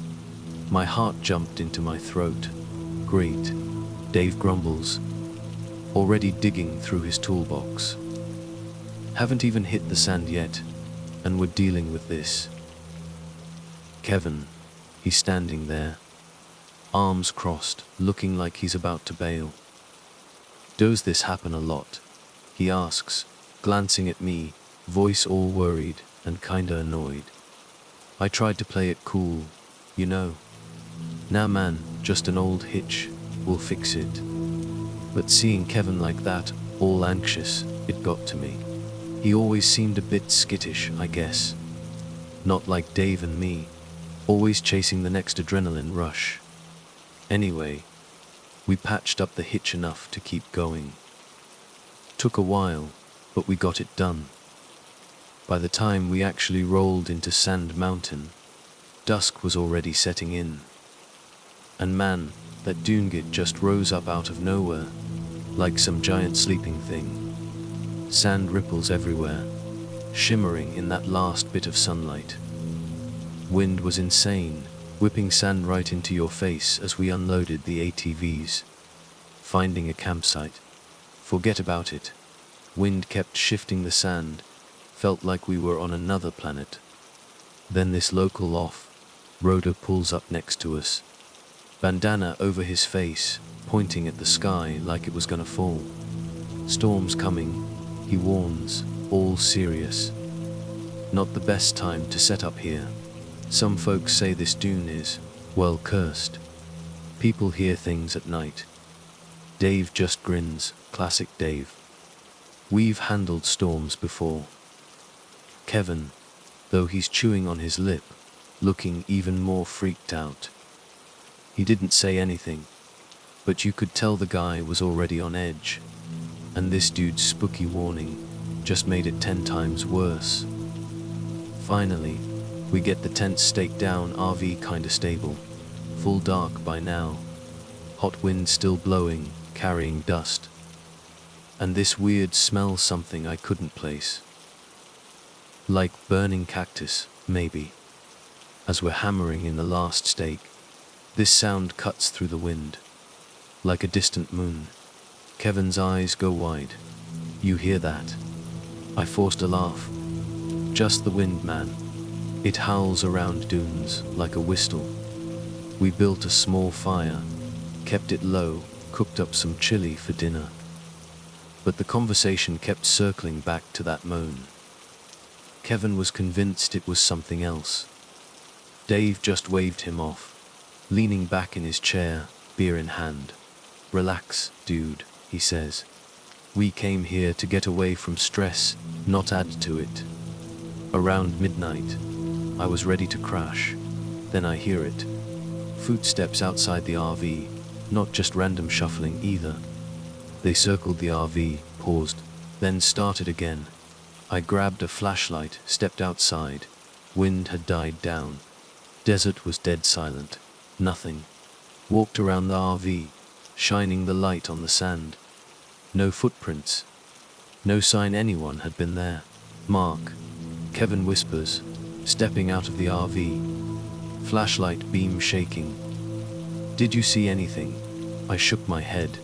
A: My heart jumped into my throat. Great, Dave grumbles, already digging through his toolbox. Haven't even hit the sand yet, and we're dealing with this. Kevin, he's standing there, arms crossed, looking like he's about to bail. Does this happen a lot? He asks, glancing at me, voice all worried and kinda annoyed. I tried to play it cool, you know. Nah man, just an old hitch, we'll fix it. But seeing Kevin like that, all anxious, it got to me. He always seemed a bit skittish, I guess. Not like Dave and me, always chasing the next adrenaline rush. Anyway, we patched up the hitch enough to keep going. Took a while, but we got it done. By the time we actually rolled into Sand Mountain, dusk was already setting in. And man, that dune git just rose up out of nowhere, like some giant sleeping thing. Sand ripples everywhere, shimmering in that last bit of sunlight. Wind was insane, whipping sand right into your face as we unloaded the ATVs. Finding a campsite. Forget about it. Wind kept shifting the sand, felt like we were on another planet. Then this local off-roader pulls up next to us. Bandana over his face, pointing at the sky like it was gonna fall. Storm's coming, he warns, all serious. Not the best time to set up here. Some folks say this dune is, well, cursed. People hear things at night. Dave just grins, classic Dave. We've handled storms before. Kevin, though he's chewing on his lip, looking even more freaked out. He didn't say anything, but you could tell the guy was already on edge, and this dude's spooky warning just made it 10 times worse. Finally, we get the tent staked down, RV kinda stable, full dark by now, hot wind still blowing, carrying dust, and this weird smell, something I couldn't place. Like burning cactus, maybe. As we're hammering in the last stake, this sound cuts through the wind, like a distant moon. Kevin's eyes go wide. You hear that? I forced a laugh. Just the wind, man. It howls around dunes like a whistle. We built a small fire, kept it low, cooked up some chili for dinner. But the conversation kept circling back to that moan. Kevin was convinced it was something else. Dave just waved him off, leaning back in his chair, beer in hand. Relax, dude, he says. We came here to get away from stress, not add to it. Around midnight, I was ready to crash. Then I hear it. Footsteps outside the RV, not just random shuffling either. They circled the RV, paused, then started again. I grabbed a flashlight, stepped outside. Wind had died down. Desert was dead silent. Nothing. Walked around the RV, shining the light on the sand. No footprints. No sign anyone had been there. Mark, Kevin whispers, stepping out of the RV. Flashlight beam shaking. Did you see anything? I shook my head.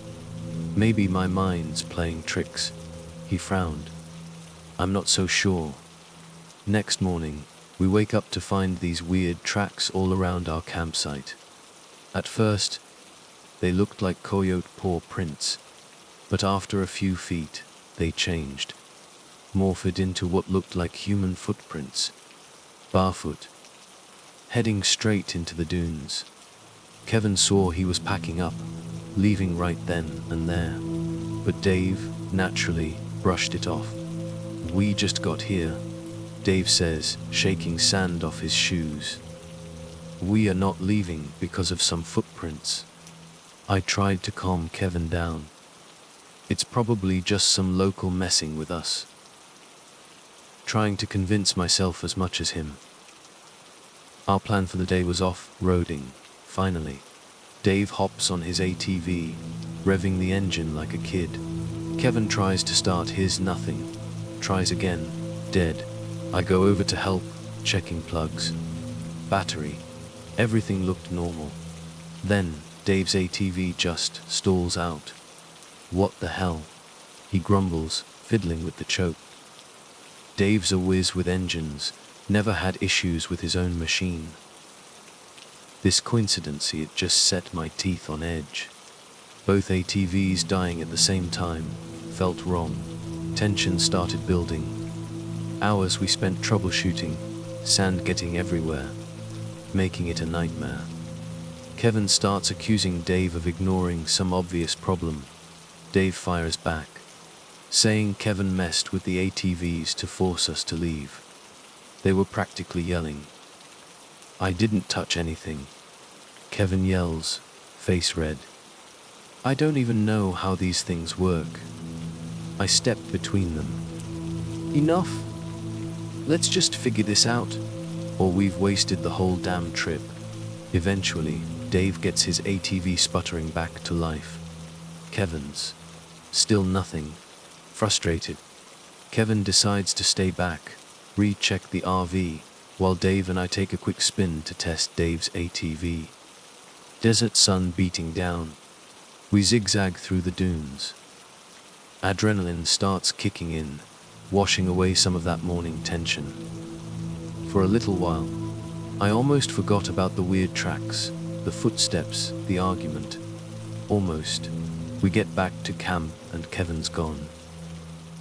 A: Maybe my mind's playing tricks. He frowned. I'm not so sure. Next morning, we wake up to find these weird tracks all around our campsite. At first, they looked like coyote paw prints, but after a few feet, they changed, morphed into what looked like human footprints, barefoot, heading straight into the dunes. Kevin swore he was packing up, leaving right then and there, but Dave, naturally, brushed it off. We just got here, Dave says, shaking sand off his shoes. We are not leaving because of some footprints. I tried to calm Kevin down. It's probably just some local messing with us. Trying to convince myself as much as him. Our plan for the day was off-roading, finally. Dave hops on his ATV, revving the engine like a kid. Kevin tries to start his nothing. Tries again, dead. I go over to help, checking plugs. Battery. Everything looked normal. Then, Dave's ATV just stalls out. What the hell? He grumbles, fiddling with the choke. Dave's a whiz with engines, never had issues with his own machine. This coincidence, it just set my teeth on edge. Both ATVs dying at the same time felt wrong. Tension started building. Hours we spent troubleshooting, sand getting everywhere, making it a nightmare. Kevin starts accusing Dave of ignoring some obvious problem. Dave fires back, saying Kevin messed with the ATVs to force us to leave. They were practically yelling. I didn't touch anything. Kevin yells, face red. I don't even know how these things work. I stepped between them. Enough. Let's just figure this out, or we've wasted the whole damn trip. Eventually, Dave gets his ATV sputtering back to life. Kevin's. Still nothing. Frustrated, Kevin decides to stay back, recheck the RV, while Dave and I take a quick spin to test Dave's ATV. Desert sun beating down. We zigzag through the dunes. Adrenaline starts kicking in, washing away some of that morning tension. For a little while, I almost forgot about the weird tracks, the footsteps, the argument. Almost. We get back to camp and Kevin's gone.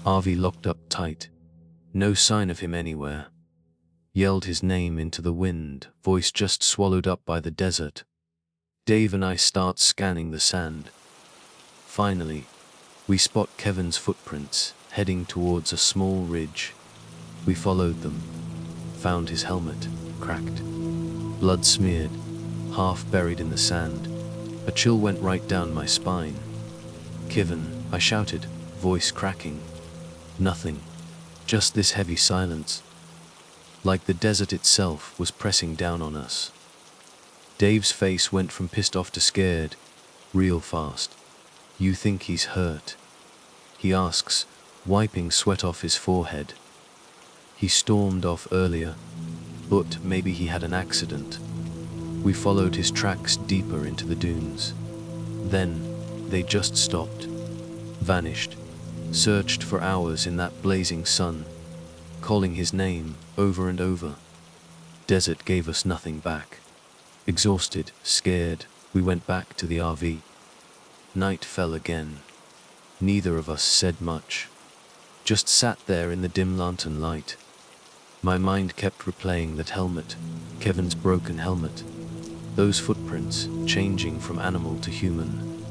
A: RV locked up tight. No sign of him anywhere. Yelled his name into the wind, voice just swallowed up by the desert. Dave and I start scanning the sand. Finally, we spot Kevin's footprints, heading towards a small ridge. We followed them. Found his helmet, cracked. Blood smeared, half buried in the sand. A chill went right down my spine. Kevin, I shouted, voice cracking. Nothing. Just this heavy silence. Like the desert itself was pressing down on us. Dave's face went from pissed off to scared, real fast. You think he's hurt? He asks, wiping sweat off his forehead. He stormed off earlier, but maybe he had an accident. We followed his tracks deeper into the dunes. Then, they just stopped. Vanished. Searched for hours in that blazing sun, calling his name over and over. Desert gave us nothing back. Exhausted, scared, we went back to the RV. Night fell again. Neither of us said much. Just sat there in the dim lantern light. My mind kept replaying that helmet, Kevin's broken helmet. Those footprints, changing from animal to human.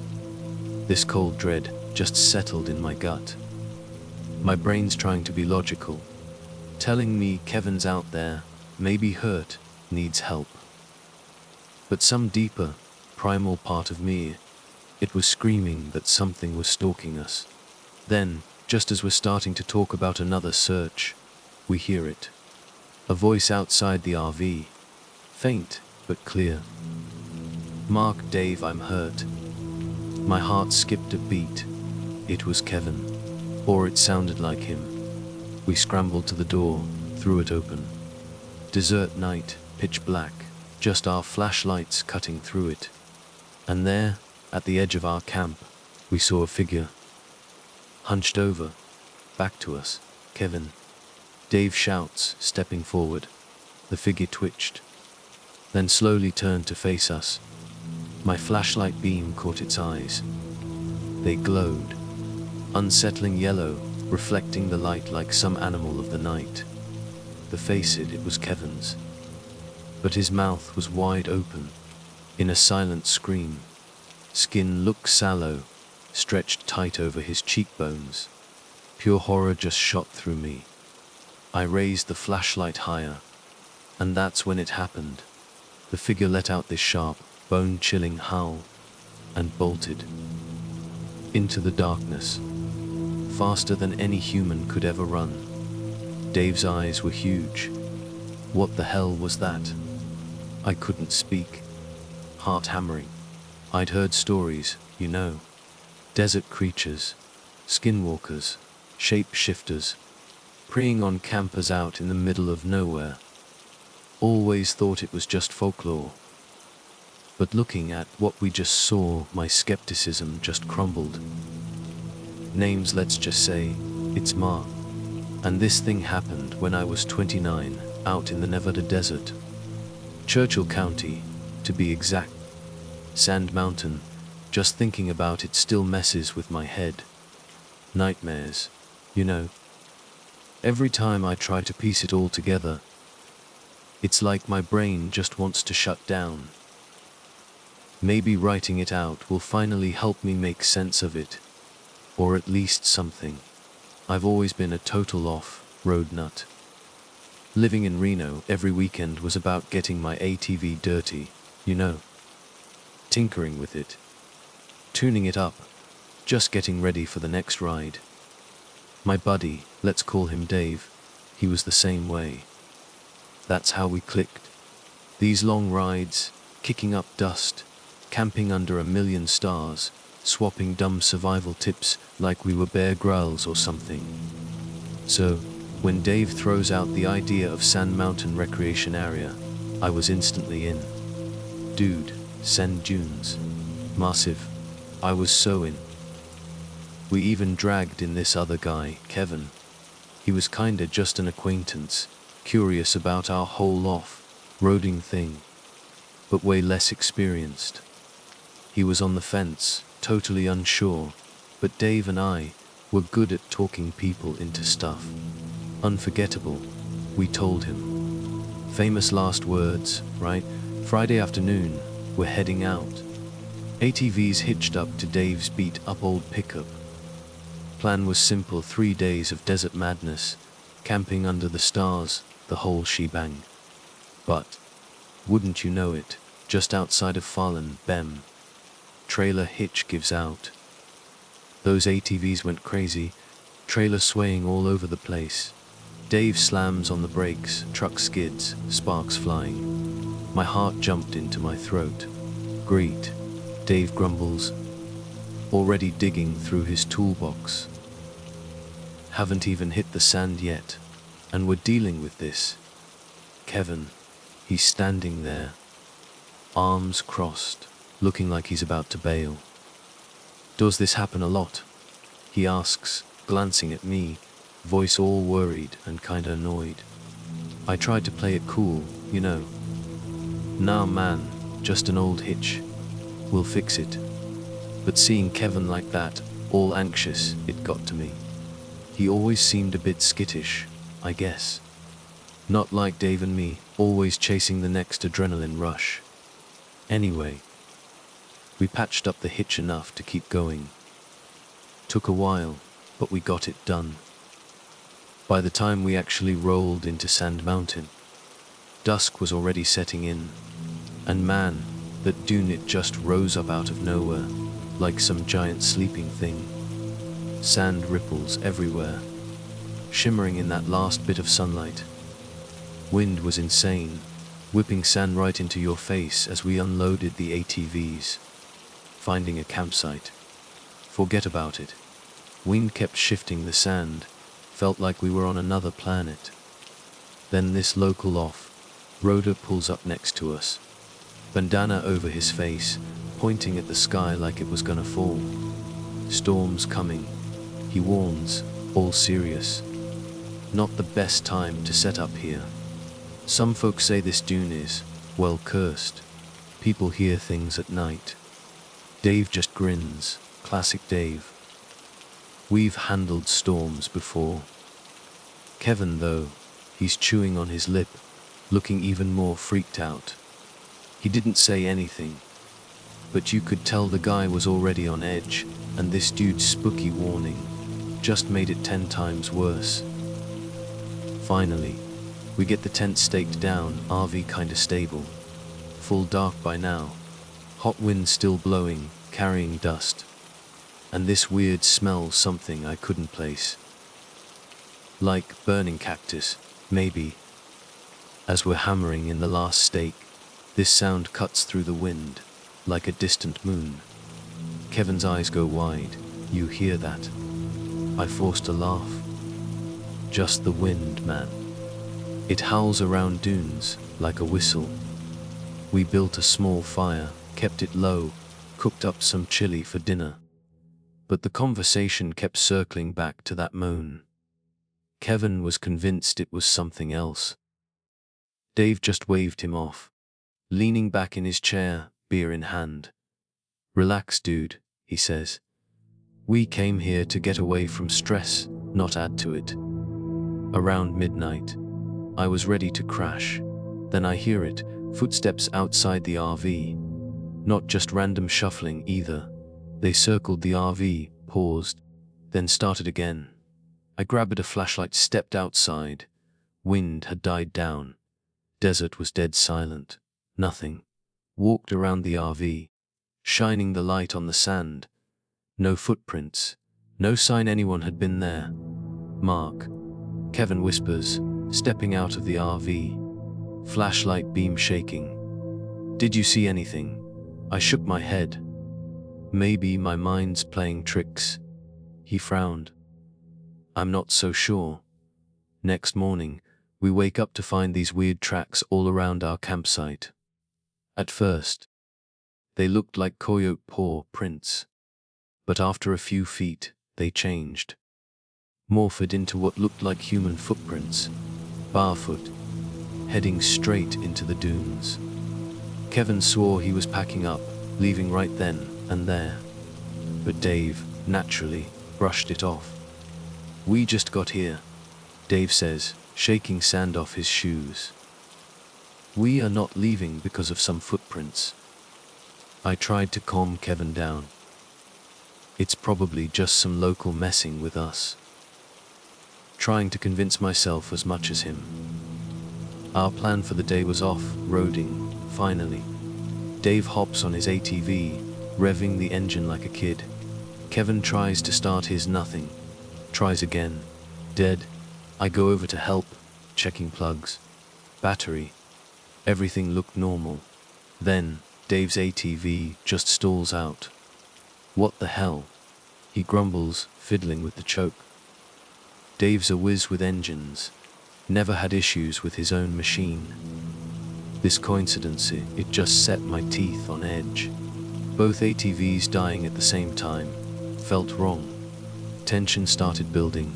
A: This cold dread just settled in my gut. My brain's trying to be logical, telling me Kevin's out there, maybe hurt, needs help. But some deeper, primal part of me, it was screaming that something was stalking us. Then, just as we're starting to talk about another search, we hear it. A voice outside the RV. Faint, but clear. "Mark, Dave, I'm hurt." My heart skipped a beat. It was Kevin. Or it sounded like him. We scrambled to the door, threw it open. Desert night, pitch black, just our flashlights cutting through it. And there, at the edge of our camp, we saw a figure. Hunched over, back to us. "Kevin." Dave shouts, stepping forward. The figure twitched, then slowly turned to face us. My flashlight beam caught its eyes. They glowed, unsettling yellow, reflecting the light like some animal of the night. Face it was Kevin's. But his mouth was wide open, in a silent scream. Skin looked sallow, stretched tight over his cheekbones. Pure horror just shot through me. I raised the flashlight higher, and that's when it happened. The figure let out this sharp, bone-chilling howl, and bolted into the darkness, faster than any human could ever run. Dave's eyes were huge. What the hell was that? I couldn't speak. Heart hammering. I'd heard stories, you know. Desert creatures, skinwalkers, shape-shifters, preying on campers out in the middle of nowhere. Always thought it was just folklore. But looking at what we just saw, my skepticism just crumbled. Names, let's just say, it's Mark. And this thing happened when I was 29, out in the Nevada desert. Churchill County, to be exact. Sand Mountain, just thinking about it still messes with my head. Nightmares, you know. Every time I try to piece it all together, it's like my brain just wants to shut down. Maybe writing it out will finally help me make sense of it. Or at least something. I've always been a total off-road nut. Living in Reno every weekend was about getting my ATV dirty, you know. Tinkering with it. Tuning it up. Just getting ready for the next ride. My buddy, let's call him Dave, he was the same way. That's how we clicked. These long rides, kicking up dust, camping under a million stars, swapping dumb survival tips like we were Bear Grylls or something. So, when Dave throws out the idea of Sand Mountain Recreation Area, I was instantly in. Dude, sand dunes. Massive. I was so in. We even dragged in this other guy, Kevin. He was kinda just an acquaintance, curious about our whole off-roading thing, but way less experienced. He was on the fence, totally unsure, but Dave and I were good at talking people into stuff. Unforgettable, we told him. Famous last words, right? Friday afternoon, we're heading out. ATVs hitched up to Dave's beat-up old pickup. Plan was simple, 3 days of desert madness, camping under the stars, the whole shebang. But, wouldn't you know it, just outside of Fallen, Bem, trailer hitch gives out. Those ATVs went crazy, trailer swaying all over the place. Dave slams on the brakes, truck skids, sparks flying. My heart jumped into my throat. Great, Dave grumbles, already digging through his toolbox. Haven't even hit the sand yet, and we're dealing with this. Kevin, he's standing there, arms crossed, looking like he's about to bail. Does this happen a lot? He asks, glancing at me, voice all worried and kinda annoyed. I tried to play it cool, you know. Nah man, just an old hitch. We'll fix it. But seeing Kevin like that, all anxious, it got to me. He always seemed a bit skittish, I guess. Not like Dave and me, always chasing the next adrenaline rush. Anyway, we patched up the hitch enough to keep going. Took a while, but we got it done. By the time we actually rolled into Sand Mountain, dusk was already setting in, and man, that dune, it just rose up out of nowhere, like some giant sleeping thing. Sand ripples everywhere, shimmering in that last bit of sunlight. Wind was insane, whipping sand right into your face as we unloaded the ATVs. Finding a campsite. Forget about it. Wind kept shifting the sand, felt like we were on another planet. Then this local off-roader pulls up next to us. Bandana over his face, pointing at the sky like it was gonna fall. Storm's coming, he warns, all serious. Not the best time to set up here. Some folks say this dune is, well, cursed. People hear things at night. Dave just grins, classic Dave. We've handled storms before. Kevin, though, he's chewing on his lip, looking even more freaked out. He didn't say anything, but you could tell the guy was already on edge, and this dude's spooky warning just made it 10 times worse. Finally, we get the tent staked down, RV kinda stable. Full dark by now. Hot wind still blowing, carrying dust. And this weird smell, something I couldn't place. Like burning cactus, maybe. As we're hammering in the last stake, this sound cuts through the wind, like a distant moon. Kevin's eyes go wide. You hear that? I forced a laugh. Just the wind, man. It howls around dunes, like a whistle. We built a small fire, kept it low, cooked up some chili for dinner. But the conversation kept circling back to that moan. Kevin was convinced it was something else. Dave just waved him off, leaning back in his chair, beer in hand. Relax, dude, he says. We came here to get away from stress, not add to it. Around midnight, I was ready to crash. Then I hear it, footsteps outside the RV. Not just random shuffling either. They circled the RV, paused, then started again. I grabbed a flashlight, stepped outside. Wind had died down. Desert was dead silent. Nothing. Walked around the RV, shining the light on the sand. No footprints. No sign anyone had been there. Mark. Kevin whispers, stepping out of the RV. Flashlight beam shaking. Did you see anything? I shook my head. Maybe my mind's playing tricks. He frowned. I'm not so sure. Next morning, we wake up to find these weird tracks all around our campsite. At first, they looked like coyote paw prints. But after a few feet, they changed. Morphed into what looked like human footprints, barefoot, heading straight into the dunes. Kevin swore he was packing up, leaving right then and there. But Dave, naturally, brushed it off. We just got here, Dave says, shaking sand off his shoes. We are not leaving because of some footprints. I tried to calm Kevin down. It's probably just some local messing with us. Trying to convince myself as much as him. Our plan for the day was off-roading, finally. Dave hops on his ATV, revving the engine like a kid. Kevin tries to start his, nothing. Tries again. Dead. I go over to help, checking plugs. Battery. Everything looked normal. Then, Dave's ATV just stalls out. What the hell? He grumbles, fiddling with the choke. Dave's a whiz with engines. Never had issues with his own machine. This coincidence, it just set my teeth on edge. Both ATVs dying at the same time. Felt wrong. Tension started building.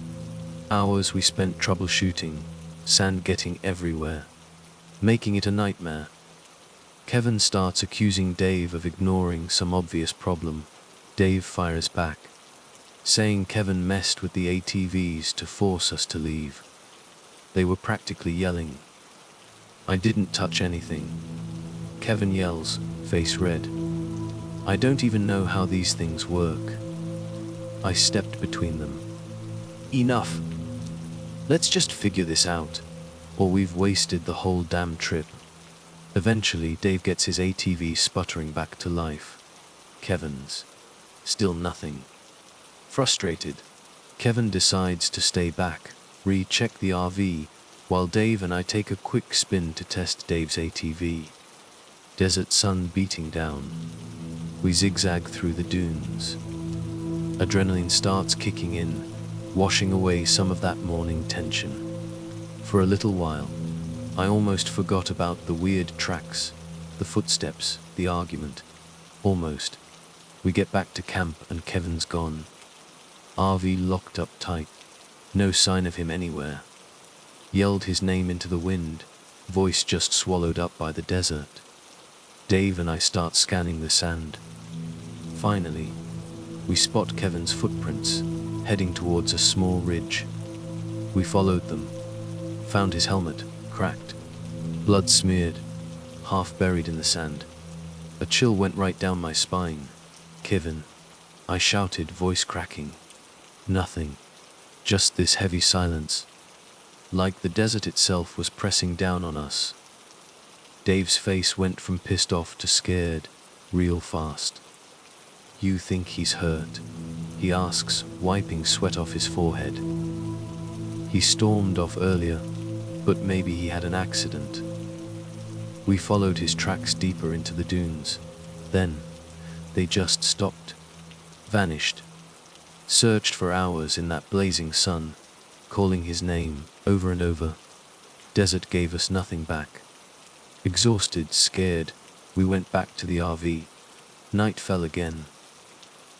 A: Hours we spent troubleshooting, sand getting everywhere, making it a nightmare. Kevin starts accusing Dave of ignoring some obvious problem. Dave fires back, saying Kevin messed with the ATVs to force us to leave. They were practically yelling. I didn't touch anything. Kevin yells, face red. I don't even know how these things work. I stepped between them. Enough. Let's just figure this out, or we've wasted the whole damn trip. Eventually, Dave gets his ATV sputtering back to life. Kevin's. Still nothing. Frustrated, Kevin decides to stay back, recheck the RV, while Dave and I take a quick spin to test Dave's ATV. Desert sun beating down. We zigzag through the dunes. Adrenaline starts kicking in, washing away some of that morning tension. For a little while, I almost forgot about the weird tracks, the footsteps, the argument. Almost. We get back to camp and Kevin's gone. RV locked up tight. No sign of him anywhere. Yelled his name into the wind, voice just swallowed up by the desert. Dave and I start scanning the sand. Finally, we spot Kevin's footprints, heading towards a small ridge. We followed them, found his helmet, cracked, blood smeared, half buried in the sand. A chill went right down my spine. Kevin, I shouted, voice cracking. Nothing, just this heavy silence, like the desert itself was pressing down on us. Dave's face went from pissed off to scared, real fast. You think he's hurt? He asks, wiping sweat off his forehead. He stormed off earlier, but maybe he had an accident. We followed his tracks deeper into the dunes. Then, they just stopped, vanished. Searched for hours in that blazing sun, calling his name over and over. Desert gave us nothing back. Exhausted, scared, we went back to the RV. Night fell again.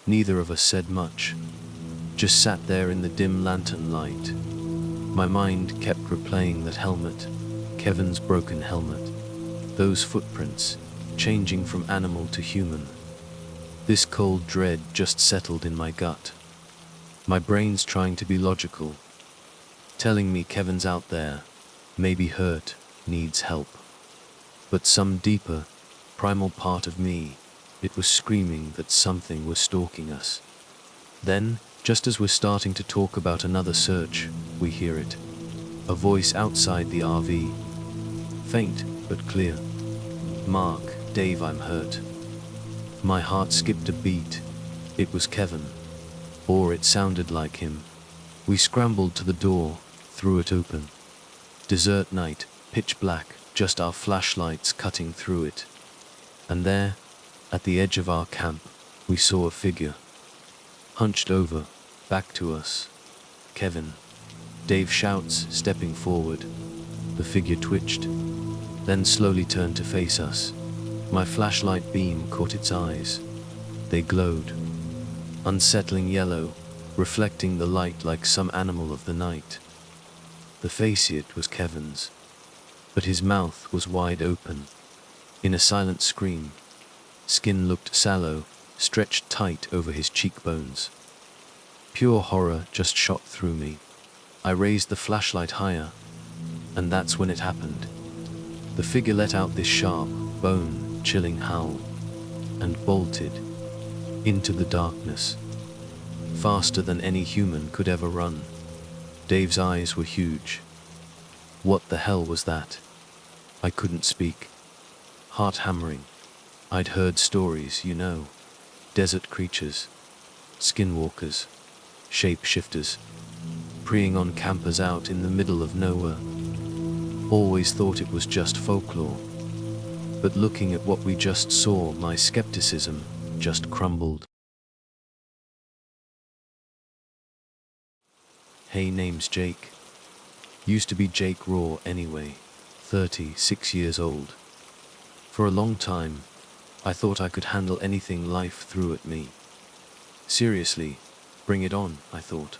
A: Neither of us said much, just sat there in the dim lantern light. My mind kept replaying that helmet, Kevin's broken helmet. Those footprints, changing from animal to human. This cold dread just settled in my gut. My brain's trying to be logical, telling me Kevin's out there, maybe hurt, needs help. But some deeper, primal part of me, it was screaming that something was stalking us. Then, just as we're starting to talk about another search, we hear it. A voice outside the RV. Faint, but clear. Mark, Dave, I'm hurt. My heart skipped a beat. It was Kevin. Or it sounded like him. We scrambled to the door, threw it open. Desert night, pitch black, just our flashlights cutting through it. And there, at the edge of our camp, we saw a figure. Hunched over, back to us. Kevin. Dave shouts, stepping forward. The figure twitched, then slowly turned to face us. My flashlight beam caught its eyes. They glowed. Unsettling yellow, reflecting the light like some animal of the night. The face it was Kevin's, but his mouth was wide open. In a silent scream, skin looked sallow, stretched tight over his cheekbones. Pure horror just shot through me. I raised the flashlight higher, and that's when it happened. The figure let out this sharp, bone-chilling howl, and bolted into the darkness, faster than any human could ever run. Dave's eyes were huge. What the hell was that? I couldn't speak. Heart hammering. I'd heard stories, you know. Desert creatures, skinwalkers, shapeshifters, preying on campers out in the middle of nowhere. Always thought it was just folklore. But looking at what we just saw, my skepticism just crumbled. Hey, name's Jake. Used to be Jake Raw anyway, 36 years old. For a long time, I thought I could handle anything life threw at me. Seriously, bring it on, I thought.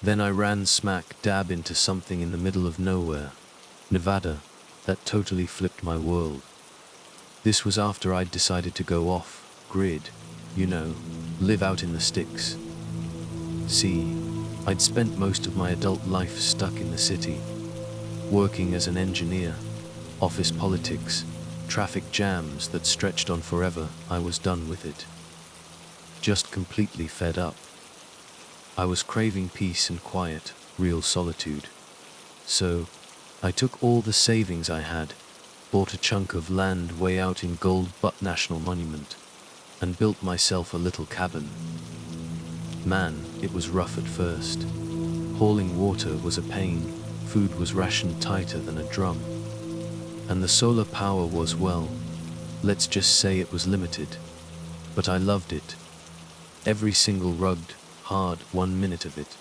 A: Then I ran smack dab into something in the middle of nowhere, Nevada, that totally flipped my world. This was after I'd decided to go off grid, you know, live out in the sticks. See, I'd spent most of my adult life stuck in the city, working as an engineer, office politics, traffic jams that stretched on forever. I was done with it. Just completely fed up. I was craving peace and quiet, real solitude. So, I took all the savings I had, bought a chunk of land way out in Gold Butte National Monument, and built myself a little cabin. Man, it was rough at first. Hauling water was a pain, food was rationed tighter than a drum. And the solar power was, well, let's just say it was limited. But I loved it. Every single rugged, hard 1 minute of it.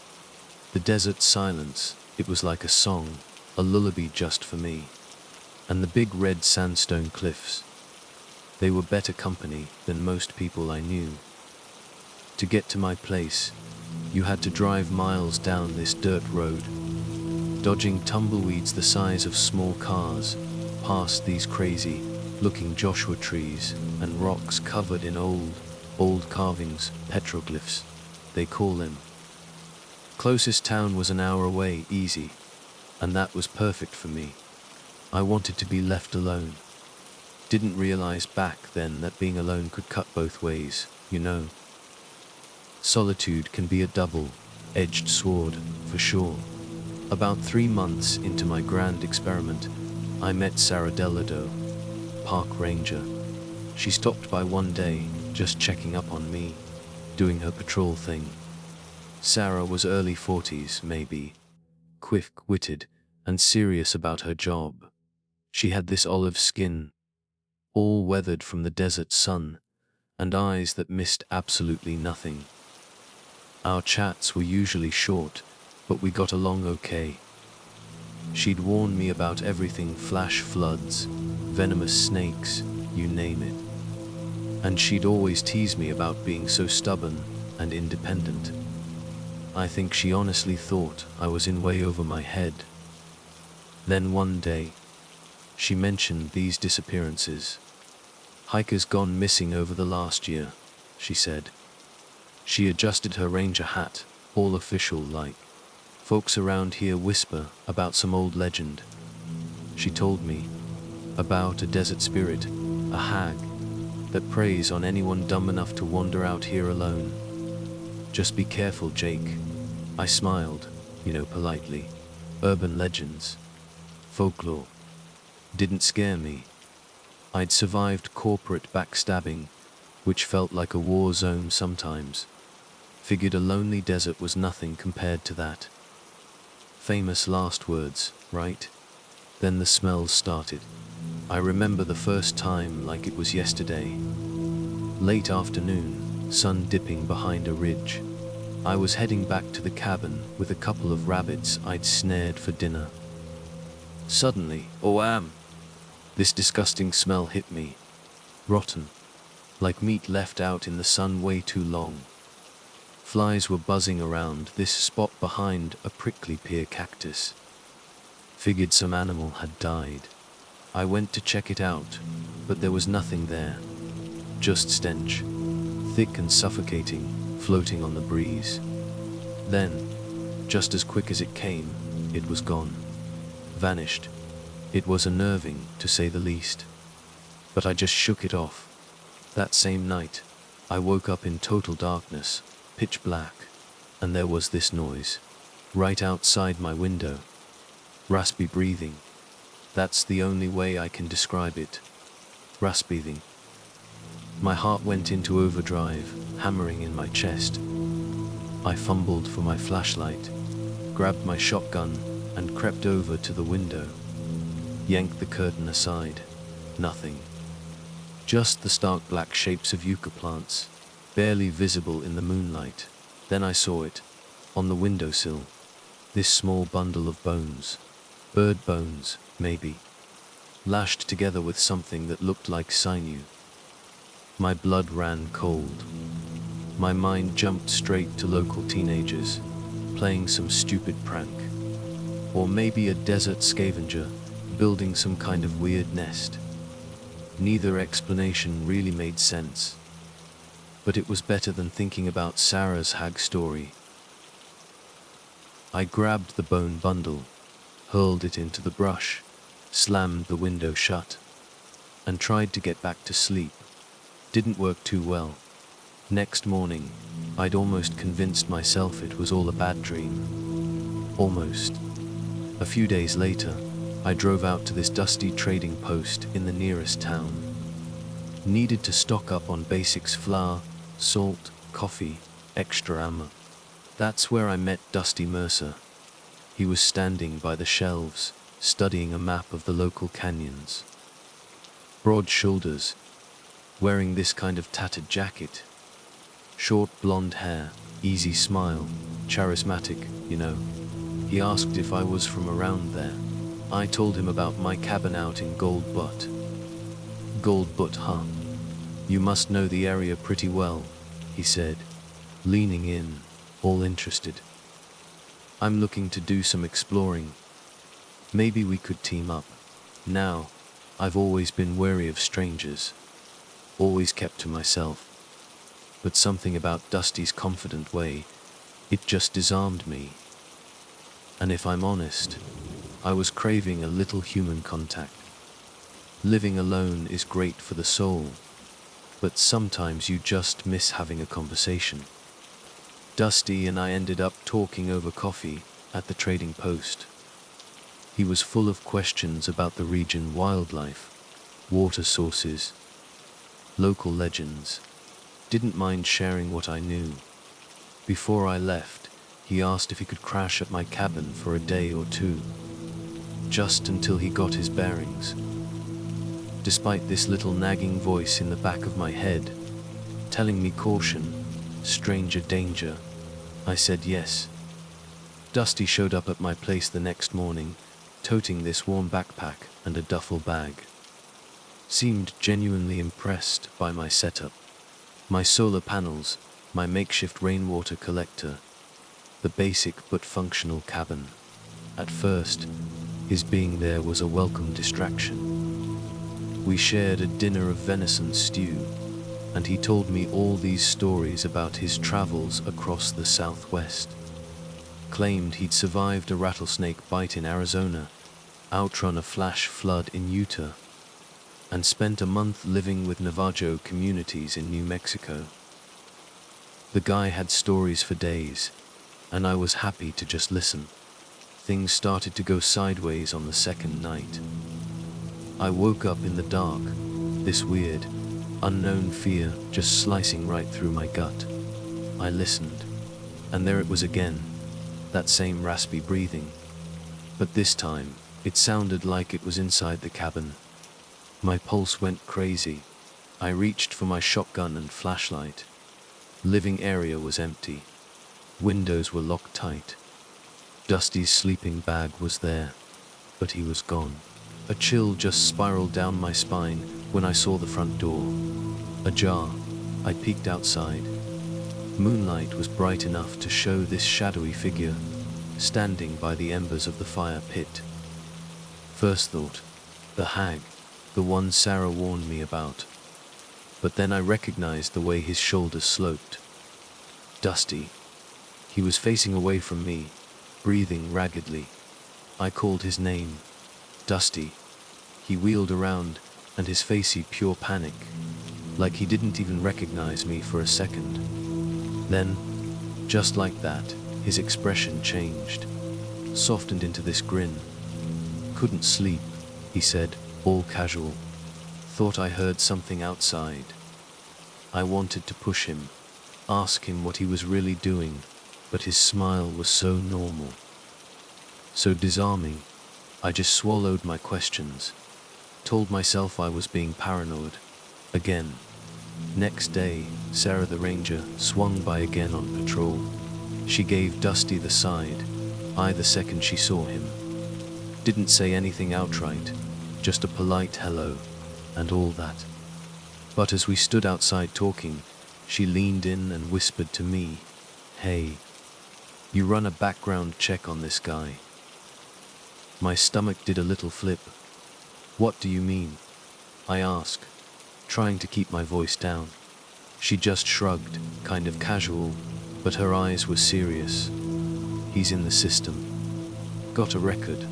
A: The desert silence, it was like a song, a lullaby just for me. And the big red sandstone cliffs. They were better company than most people I knew. To get to my place, you had to drive miles down this dirt road, dodging tumbleweeds the size of small cars, past these crazy-looking Joshua trees and rocks covered in old carvings, petroglyphs, they call them. Closest town was an hour away, easy, and that was perfect for me. I wanted to be left alone. Didn't realize back then that being alone could cut both ways, you know. Solitude can be a double-edged sword, for sure. About 3 months into my grand experiment, I met Sarah Delado, park ranger. She stopped by one day, just checking up on me, doing her patrol thing. Sarah was early 40s, maybe, quick-witted and serious about her job. She had this olive skin, all weathered from the desert sun, and eyes that missed absolutely nothing. Our chats were usually short, but we got along okay. She'd warn me about everything: flash floods, venomous snakes, you name it. And she'd always tease me about being so stubborn and independent. I think she honestly thought I was in way over my head. Then one day, she mentioned these disappearances. Hikers gone missing over the last year, she said. She adjusted her ranger hat, all official like. Folks around here whisper about some old legend. She told me about a desert spirit, a hag, that preys on anyone dumb enough to wander out here alone. Just be careful, Jake. I smiled, politely. Urban legends, folklore, didn't scare me. I'd survived corporate backstabbing, which felt like a war zone sometimes. Figured a lonely desert was nothing compared to that. Famous last words, right? Then the smells started. I remember the first time like it was yesterday. Late afternoon, sun dipping behind a ridge. I was heading back to the cabin with a couple of rabbits I'd snared for dinner. Suddenly, this disgusting smell hit me. Rotten. Like meat left out in the sun way too long. Flies were buzzing around this spot behind a prickly pear cactus. Figured some animal had died. I went to check it out, but there was nothing there. Just stench. Thick and suffocating, floating on the breeze. Then, just as quick as it came, it was gone. Vanished. It was unnerving, to say the least. But I just shook it off. That same night, I woke up in total darkness, pitch black, and there was this noise, right outside my window. Raspy breathing. That's the only way I can describe it. Raspy. My heart went into overdrive, hammering in my chest. I fumbled for my flashlight, grabbed my shotgun, and crept over to the window. Yanked the curtain aside. Nothing. Just the stark black shapes of yucca plants, barely visible in the moonlight. Then I saw it, on the windowsill. This small bundle of bones. Bird bones, maybe. Lashed together with something that looked like sinew. My blood ran cold. My mind jumped straight to local teenagers, playing some stupid prank. Or maybe a desert scavenger, building some kind of weird nest. Neither explanation really made sense. But it was better than thinking about Sarah's hag story. I grabbed the bone bundle, hurled it into the brush, slammed the window shut, and tried to get back to sleep. Didn't work too well. Next morning, I'd almost convinced myself it was all a bad dream. Almost. A few days later, I drove out to this dusty trading post in the nearest town. Needed to stock up on basics: flour, salt, coffee, extra ammo. That's where I met Dusty Mercer. He was standing by the shelves, studying a map of the local canyons. Broad shoulders, wearing this kind of tattered jacket. Short blonde hair, easy smile, charismatic, you know. He asked if I was from around there. I told him about my cabin out in Gold Butte. Gold Butte, huh? You must know the area pretty well, he said, leaning in, all interested. I'm looking to do some exploring. Maybe we could team up. Now, I've always been wary of strangers. Always kept to myself. But something about Dusty's confident way, it just disarmed me. And if I'm honest, I was craving a little human contact. Living alone is great for the soul, but sometimes you just miss having a conversation. Dusty and I ended up talking over coffee at the trading post. He was full of questions about the region, wildlife, water sources, local legends. Didn't mind sharing what I knew. Before I left, he asked if he could crash at my cabin for a day or two, just until he got his bearings. Despite this little nagging voice in the back of my head, telling me caution, stranger danger, I said yes. Dusty showed up at my place the next morning, toting this warm backpack and a duffel bag. Seemed genuinely impressed by my setup. My solar panels, my makeshift rainwater collector, the basic but functional cabin. At first, his being there was a welcome distraction. We shared a dinner of venison stew, and he told me all these stories about his travels across the Southwest. Claimed he'd survived a rattlesnake bite in Arizona, outrun a flash flood in Utah, and spent a month living with Navajo communities in New Mexico. The guy had stories for days, and I was happy to just listen. Things started to go sideways on the second night. I woke up in the dark, this weird, unknown fear just slicing right through my gut. I listened, and there it was again, that same raspy breathing. But this time, it sounded like it was inside the cabin. My pulse went crazy. I reached for my shotgun and flashlight. Living area was empty. Windows were locked tight. Dusty's sleeping bag was there, but he was gone. A chill just spiraled down my spine when I saw the front door. Ajar, I peeked outside. Moonlight was bright enough to show this shadowy figure, standing by the embers of the fire pit. First thought, the hag, the one Sarah warned me about. But then I recognized the way his shoulders sloped. Dusty. He was facing away from me, breathing raggedly. I called his name. Dusty. He wheeled around, and his facey pure panic, like he didn't even recognize me for a second. Then, just like that, his expression changed, softened into this grin. Couldn't sleep, he said, all casual. Thought I heard something outside. I wanted to push him, ask him what he was really doing, but his smile was so normal, so disarming. I just swallowed my questions, told myself I was being paranoid. Again. Next day, Sarah the ranger swung by again on patrol. She gave Dusty the side eye the second she saw him. Didn't say anything outright, just a polite hello, and all that. But as we stood outside talking, she leaned in and whispered to me, "Hey, you run a background check on this guy." My stomach did a little flip. "What do you mean?" I asked, trying to keep my voice down. She just shrugged, kind of casual, but her eyes were serious. "He's in the system. Got a record."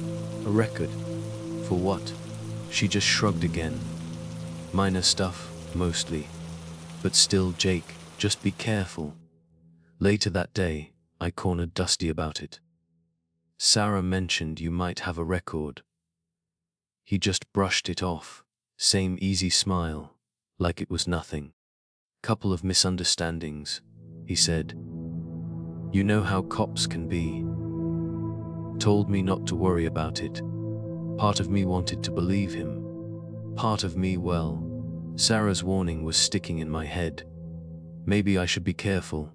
A: "A record? For what?" She just shrugged again. "Minor stuff, mostly. But still, Jake, just be careful." Later that day, I cornered Dusty about it. "Sarah mentioned you might have a record." He just brushed it off, same easy smile, like it was nothing. "Couple of misunderstandings," he said. "You know how cops can be. told me not to worry about it. Part of me wanted to believe him. Part of me, well, Sarah's warning was sticking in my head. Maybe I should be careful.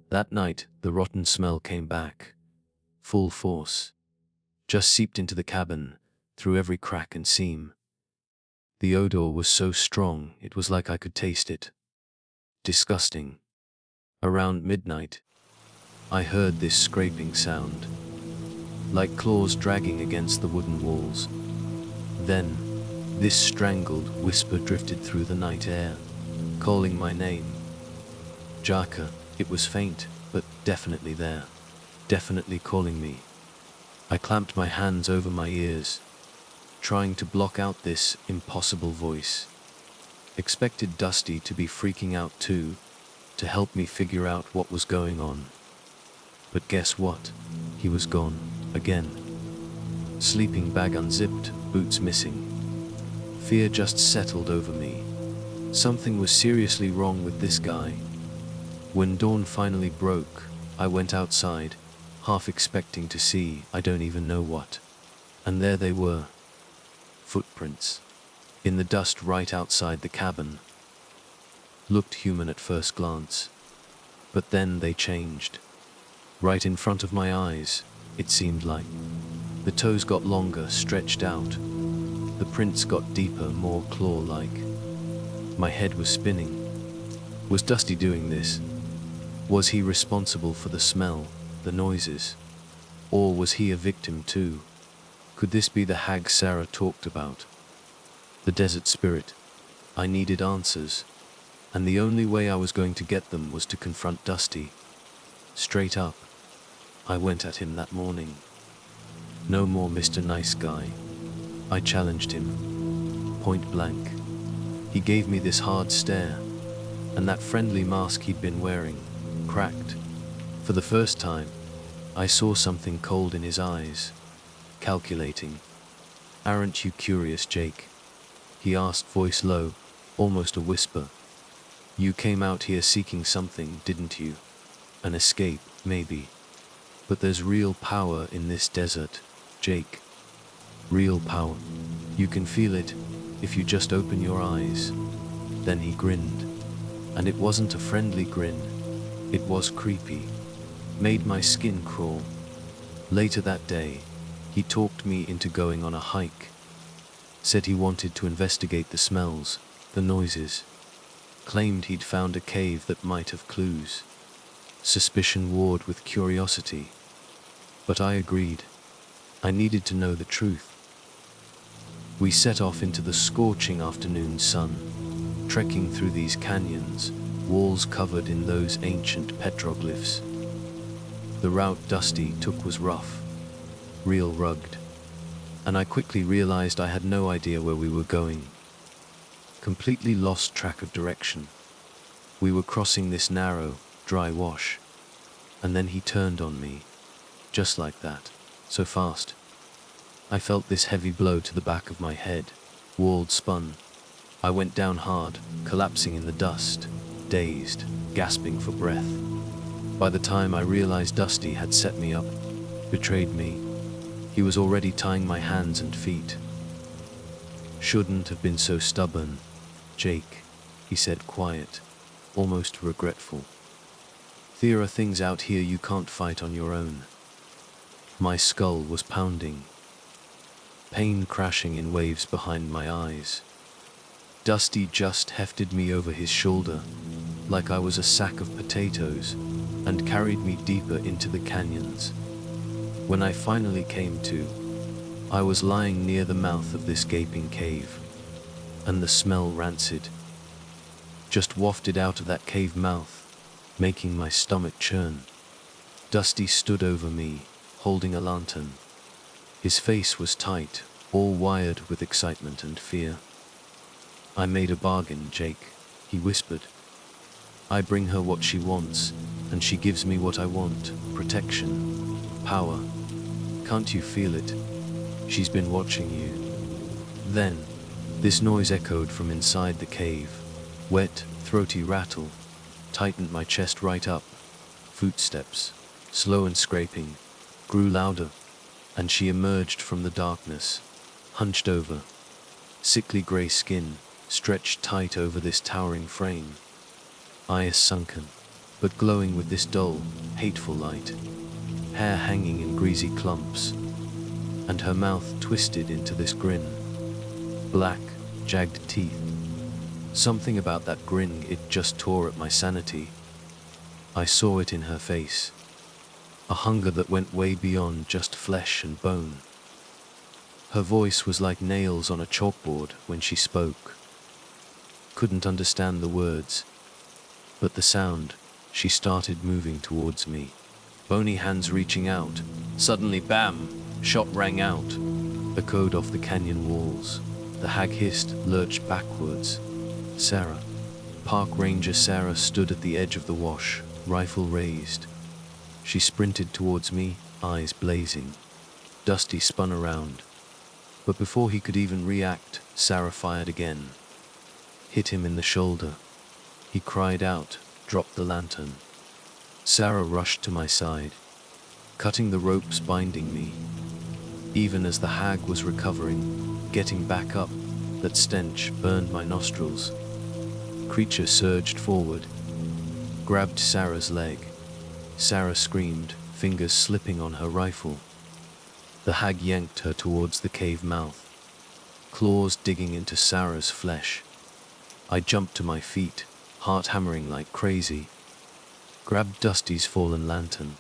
A: That night, the rotten smell came back. Full force. Just seeped into the cabin, through every crack and seam. The odor was so strong, it was like I could taste it. Disgusting. Around midnight, I heard this scraping sound, like claws dragging against the wooden walls. Then, this strangled whisper drifted through the night air, calling my name. Jaka. It was faint, but definitely there. Definitely calling me. I clamped my hands over my ears, trying to block out this impossible voice. Expected Dusty to be freaking out too, to help me figure out what was going on. But guess what? He was gone, again. Sleeping bag unzipped, boots missing. Fear just settled over me. Something was seriously wrong with this guy. When dawn finally broke, I went outside, half expecting to see I don't even know what. And there they were. Footprints. In the dust right outside the cabin. Looked human at first glance. But then they changed. Right in front of my eyes, it seemed like. The toes got longer, stretched out. The prints got deeper, more claw-like. My head was spinning. Was Dusty doing this? Was he responsible for the smell, the noises? Or was he a victim too? Could this be the hag Sarah talked about? The desert spirit. I needed answers. And the only way I was going to get them was to confront Dusty. Straight up. I went at him that morning. No more Mr. Nice Guy. I challenged him. Point blank. He gave me this hard stare, and that friendly mask he'd been wearing cracked. For the first time, I saw something cold in his eyes. Calculating. "Aren't you curious, Jake?" he asked, voice low, almost a whisper. "You came out here seeking something, didn't you? An escape, maybe. But there's real power in this desert, Jake. Real power. You can feel it, if you just open your eyes." Then he grinned. And it wasn't a friendly grin. It was creepy. Made my skin crawl. Later that day, he talked me into going on a hike. Said he wanted to investigate the smells, the noises. Claimed he'd found a cave that might have clues. Suspicion warred with curiosity. But I agreed. I needed to know the truth. We set off into the scorching afternoon sun, trekking through these canyons, walls covered in those ancient petroglyphs. The route Dusty took was rough, real rugged, and I quickly realized I had no idea where we were going. Completely lost track of direction. We were crossing this narrow, dry wash, and then he turned on me, just like that, so fast. I felt this heavy blow to the back of my head, world spun. I went down hard, collapsing in the dust, dazed, gasping for breath. By the time I realized Dusty had set me up, betrayed me, he was already tying my hands and feet. "Shouldn't have been so stubborn, Jake," he said, quiet, almost regretful. "There are things out here you can't fight on your own." My skull was pounding, pain crashing in waves behind my eyes. Dusty just hefted me over his shoulder, like I was a sack of potatoes, and carried me deeper into the canyons. When I finally came to, I was lying near the mouth of this gaping cave, and the smell rancid, just wafted out of that cave mouth, making my stomach churn. Dusty stood over me, holding a lantern. His face was tight, all wired with excitement and fear. "I made a bargain, Jake," he whispered. "I bring her what she wants, and she gives me what I want, protection, power. Can't you feel it? She's been watching you." Then, this noise echoed from inside the cave. Wet, throaty rattle, tightened my chest right up. Footsteps, slow and scraping, grew louder, and she emerged from the darkness, hunched over, sickly grey skin stretched tight over this towering frame, eyes sunken, but glowing with this dull, hateful light, hair hanging in greasy clumps, and her mouth twisted into this grin, black, jagged teeth. Something about that grin, it just tore at my sanity. I saw it in her face, a hunger that went way beyond just flesh and bone. Her voice was like nails on a chalkboard when she spoke. Couldn't understand the words, but the sound. She started moving towards me, bony hands reaching out. Suddenly, bam! Shot rang out, echoed off the canyon walls. The hag hissed, lurched backwards. Sarah. Park Ranger Sarah stood at the edge of the wash, rifle raised. She sprinted towards me, eyes blazing. Dusty spun around, but before he could even react, Sarah fired again. Hit him in the shoulder. He cried out, dropped the lantern. Sarah rushed to my side, cutting the ropes binding me. Even as the hag was recovering, getting back up, that stench burned my nostrils. Creature surged forward, grabbed Sarah's leg. Sarah screamed, fingers slipping on her rifle. The hag yanked her towards the cave mouth, claws digging into Sarah's flesh. I jumped to my feet, heart hammering like crazy, grabbed Dusty's fallen lantern,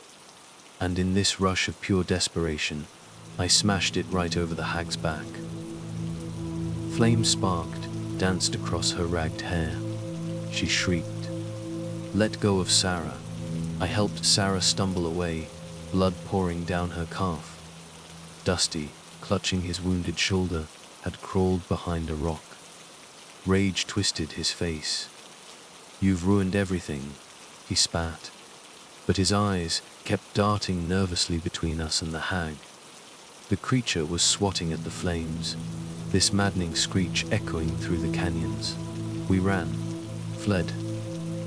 A: and in this rush of pure desperation, I smashed it right over the hag's back. Flames sparked, danced across her ragged hair. She shrieked. Let go of Sarah. I helped Sarah stumble away, blood pouring down her calf. Dusty, clutching his wounded shoulder, had crawled behind a rock. Rage twisted his face. You've ruined everything, he spat. But his eyes kept darting nervously between us and the hag. The creature was swatting at the flames, this maddening screech echoing through the canyons. We ran, fled.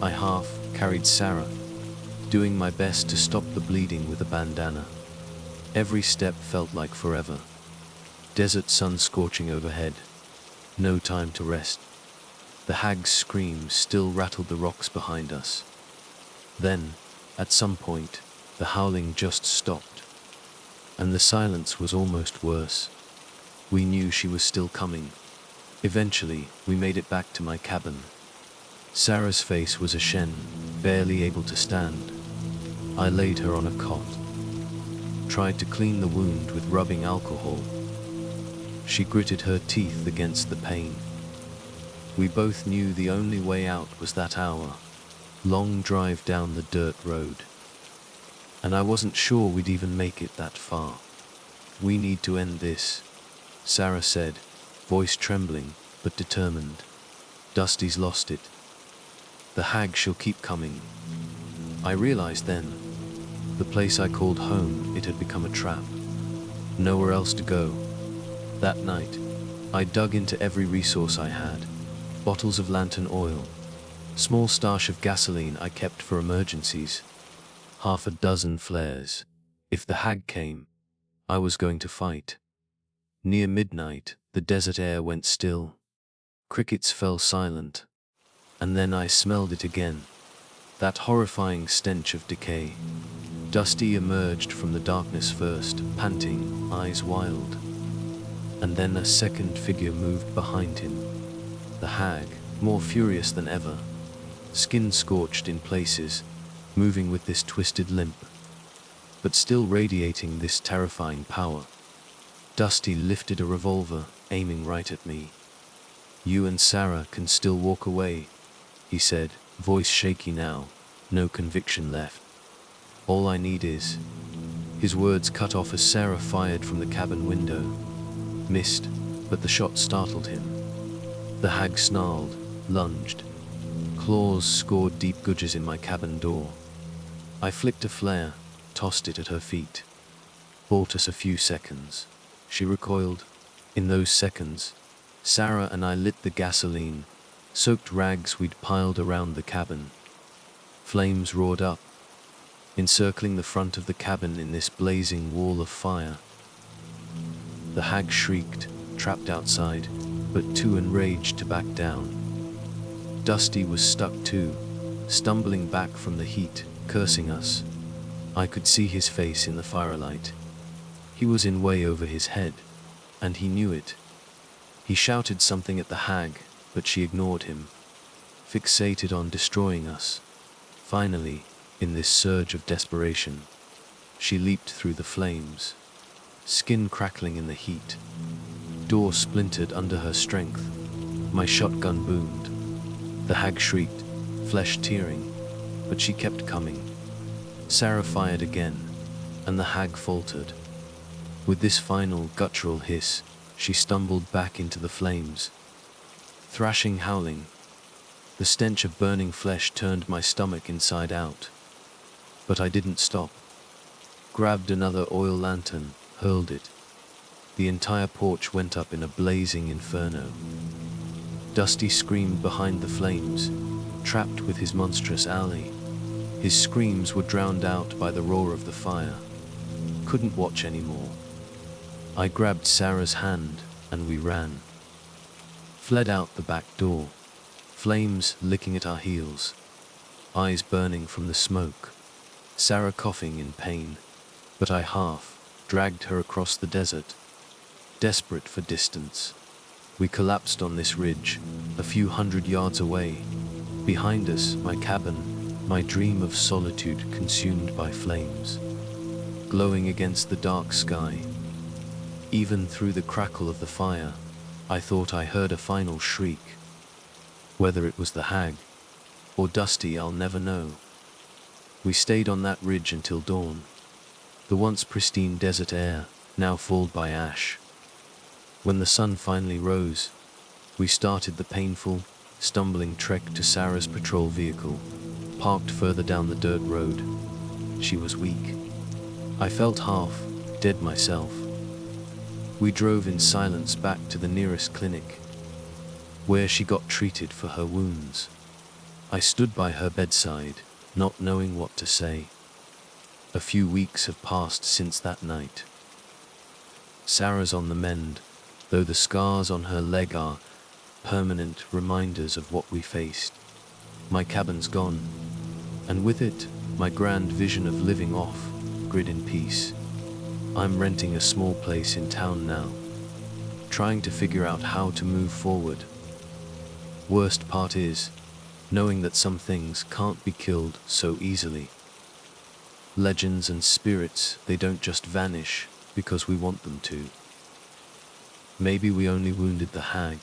A: I half-carried Sarah, doing my best to stop the bleeding with a bandana. Every step felt like forever. Desert sun scorching overhead. No time to rest. The hag's screams still rattled the rocks behind us. Then, at some point, the howling just stopped, and the silence was almost worse. We knew she was still coming. Eventually, we made it back to my cabin. Sarah's face was ashen, barely able to stand. I laid her on a cot, tried to clean the wound with rubbing alcohol. She gritted her teeth against the pain. We both knew the only way out was that hour, long drive down the dirt road. And I wasn't sure we'd even make it that far. We need to end this, Sarah said, voice trembling, but determined. Dusty's lost it. The hag shall keep coming. I realized then, the place I called home, it had become a trap. Nowhere else to go. That night, I dug into every resource I had. Bottles of lantern oil, small stash of gasoline I kept for emergencies, half a dozen flares. If the hag came, I was going to fight. Near midnight, the desert air went still. Crickets fell silent. And then I smelled it again. That horrifying stench of decay. Dusty emerged from the darkness first, panting, eyes wild. And then a second figure moved behind him. The hag, more furious than ever. Skin scorched in places, moving with this twisted limp, but still radiating this terrifying power. Dusty lifted a revolver, aiming right at me. You and Sarah can still walk away, he said, voice shaky now, no conviction left. All I need is... His words cut off as Sarah fired from the cabin window. Missed, but the shot startled him. The hag snarled, lunged. Claws scored deep gouges in my cabin door. I flicked a flare, tossed it at her feet. Bought us a few seconds. She recoiled. In those seconds, Sarah and I lit the gasoline, soaked rags we'd piled around the cabin. Flames roared up. encircling the front of the cabin in this blazing wall of fire. The hag shrieked, trapped outside, but too enraged to back down. Dusty was stuck too, stumbling back from the heat, cursing us. I could see his face in the firelight. He was in way over his head, and he knew it. He shouted something at the hag, but she ignored him, fixated on destroying us. Finally, in this surge of desperation, she leaped through the flames, skin crackling in the heat. Door splintered under her strength. My shotgun boomed. The hag shrieked, flesh tearing, but she kept coming. Sarah fired again, and the hag faltered. With this final guttural hiss, she stumbled back into the flames, thrashing, howling. The stench of burning flesh turned my stomach inside out. But I didn't stop. Grabbed another oil lantern, hurled it. The entire porch went up in a blazing inferno. Dusty screamed behind the flames, trapped with his monstrous ally. His screams were drowned out by the roar of the fire. Couldn't watch anymore. I grabbed Sarah's hand, and we ran. Fled out the back door, flames licking at our heels, eyes burning from the smoke. Sarah coughing in pain, but I dragged her across the desert, desperate for distance. We collapsed on this ridge, a few hundred yards away. Behind us, my cabin, my dream of solitude consumed by flames, glowing against the dark sky. Even through the crackle of the fire, I thought I heard a final shriek. Whether it was the hag or Dusty, I'll never know. We stayed on that ridge until dawn. The once pristine desert air, now fooled by ash. When the sun finally rose, we started the painful, stumbling trek to Sarah's patrol vehicle, parked further down the dirt road. She was weak. I felt half dead myself. We drove in silence back to the nearest clinic, where she got treated for her wounds. I stood by her bedside, not knowing what to say. A few weeks have passed since that night. Sarah's on the mend, though the scars on her leg are permanent reminders of what we faced. My cabin's gone, and with it, my grand vision of living off-grid in peace. I'm renting a small place in town now, trying to figure out how to move forward. Worst part is, knowing that some things can't be killed so easily. Legends and spirits, they don't just vanish because we want them to. Maybe we only wounded the hag.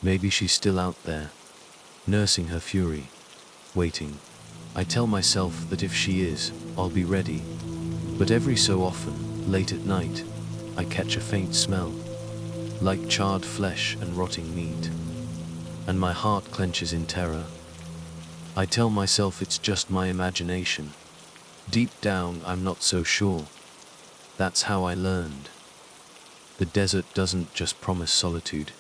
A: Maybe she's still out there, nursing her fury, waiting. I tell myself that if she is, I'll be ready. But every so often, late at night, I catch a faint smell, like charred flesh and rotting meat, and my heart clenches in terror. I tell myself it's just my imagination. Deep down, I'm not so sure. That's how I learned. The desert doesn't just promise solitude.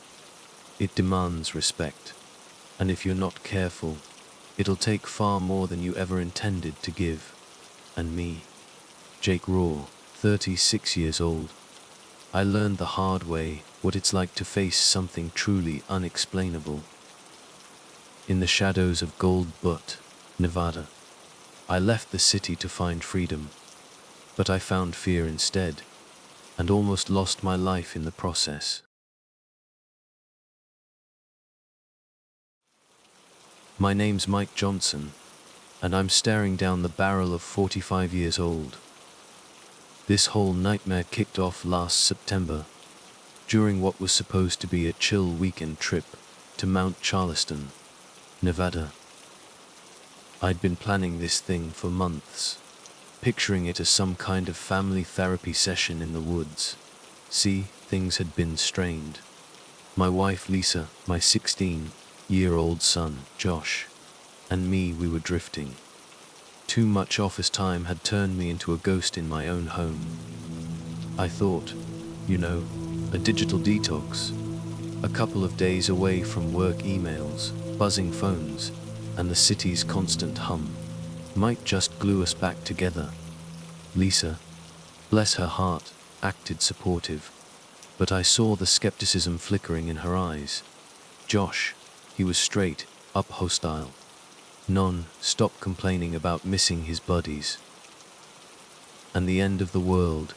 A: It demands respect. And if you're not careful, it'll take far more than you ever intended to give. And me, Jake Raw, 36 years old, I learned the hard way what it's like to face something truly unexplainable. In the shadows of Gold Butte, Nevada, I left the city to find freedom, but I found fear instead, and almost lost my life in the process. My name's Mike Johnson, and I'm staring down the barrel of 45 years old. This whole nightmare kicked off last September, during what was supposed to be a chill weekend trip to Mount Charleston, Nevada. I'd been planning this thing for months, picturing it as some kind of family therapy session in the woods. See, things had been strained. My wife Lisa, my 16-year-old son Josh, and me, we were drifting. Too much office time had turned me into a ghost in my own home. I thought, a digital detox. A couple of days away from work emails, buzzing phones, and the city's constant hum. might just glue us back together. Lisa, bless her heart, acted supportive, but I saw the skepticism flickering in her eyes. Josh, he was straight up hostile. Non-stop complaining about missing his buddies and the end of the world,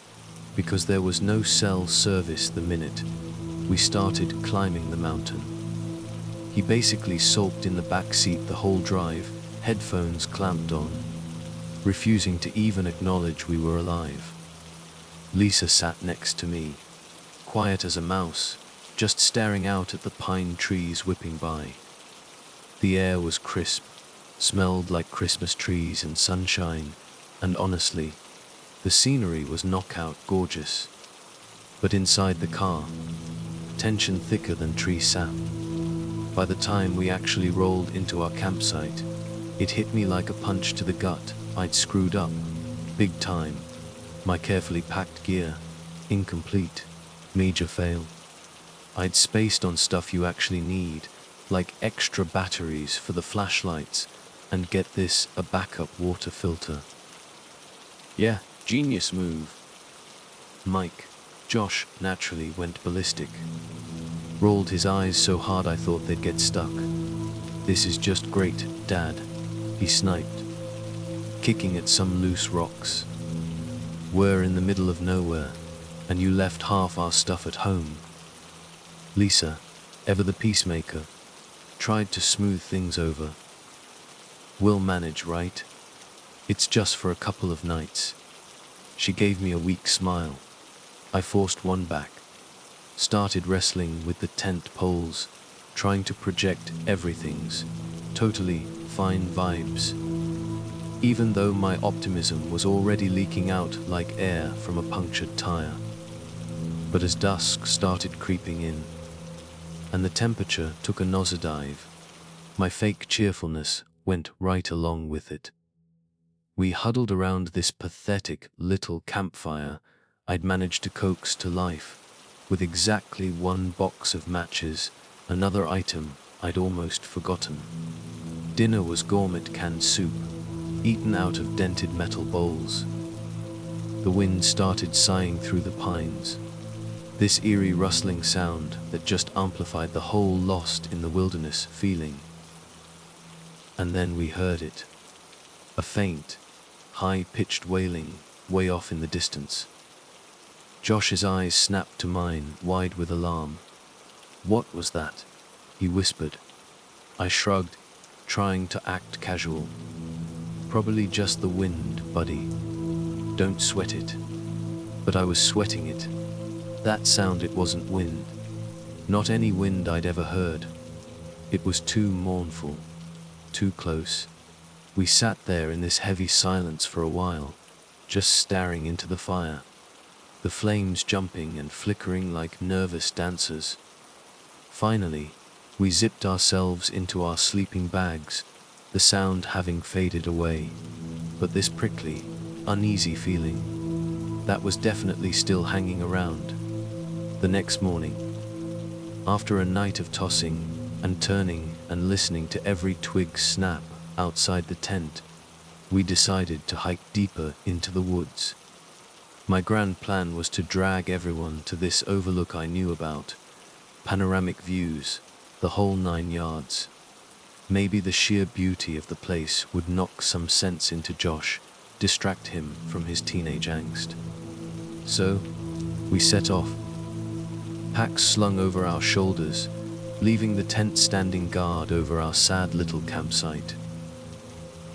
A: because there was no cell service the minute we started climbing the mountain. He basically sulked in the back seat the whole drive, headphones clamped on, refusing to even acknowledge we were alive. Lisa sat next to me, quiet as a mouse, just staring out at the pine trees whipping by. The air was crisp, smelled like Christmas trees and sunshine, and honestly, the scenery was knockout gorgeous. But inside the car, tension thicker than tree sap. By the time we actually rolled into our campsite, it hit me like a punch to the gut. I'd screwed up, big time. My carefully packed gear, incomplete, major fail. I'd spaced on stuff you actually need, like extra batteries for the flashlights, and get this, a backup water filter. Yeah, genius move. Mike, Josh, naturally went ballistic. Rolled his eyes so hard I thought they'd get stuck. This is just great, Dad, he sniped, kicking at some loose rocks. We're in the middle of nowhere, and you left half our stuff at home. Lisa, ever the peacemaker, tried to smooth things over. We'll manage, right? It's just for a couple of nights. She gave me a weak smile. I forced one back, started wrestling with the tent poles, trying to project everything's totally fine vibes, even though my optimism was already leaking out like air from a punctured tire. But as dusk started creeping in, and the temperature took a nosedive, my fake cheerfulness went right along with it. We huddled around this pathetic little campfire I'd managed to coax to life, with exactly one box of matches, another item I'd almost forgotten. Dinner was gourmet canned soup, eaten out of dented metal bowls. The wind started sighing through the pines, this eerie rustling sound that just amplified the whole lost in the wilderness feeling. And then we heard it, a faint, high-pitched wailing way off in the distance. Josh's eyes snapped to mine, wide with alarm. "What was that?" he whispered. I shrugged, trying to act casual. "Probably just the wind, buddy. Don't sweat it." But I was sweating it. That sound, it wasn't wind. Not any wind I'd ever heard. It was too mournful, too close. We sat there in this heavy silence for a while, just staring into the fire, the flames jumping and flickering like nervous dancers. Finally, we zipped ourselves into our sleeping bags, the sound having faded away, but this prickly, uneasy feeling, that was definitely still hanging around. The next morning, after a night of tossing and turning and listening to every twig snap outside the tent, we decided to hike deeper into the woods. My grand plan was to drag everyone to this overlook I knew about, panoramic views, the whole 9 yards. Maybe the sheer beauty of the place would knock some sense into Josh, distract him from his teenage angst. So, we set off, packs slung over our shoulders, leaving the tent standing guard over our sad little campsite.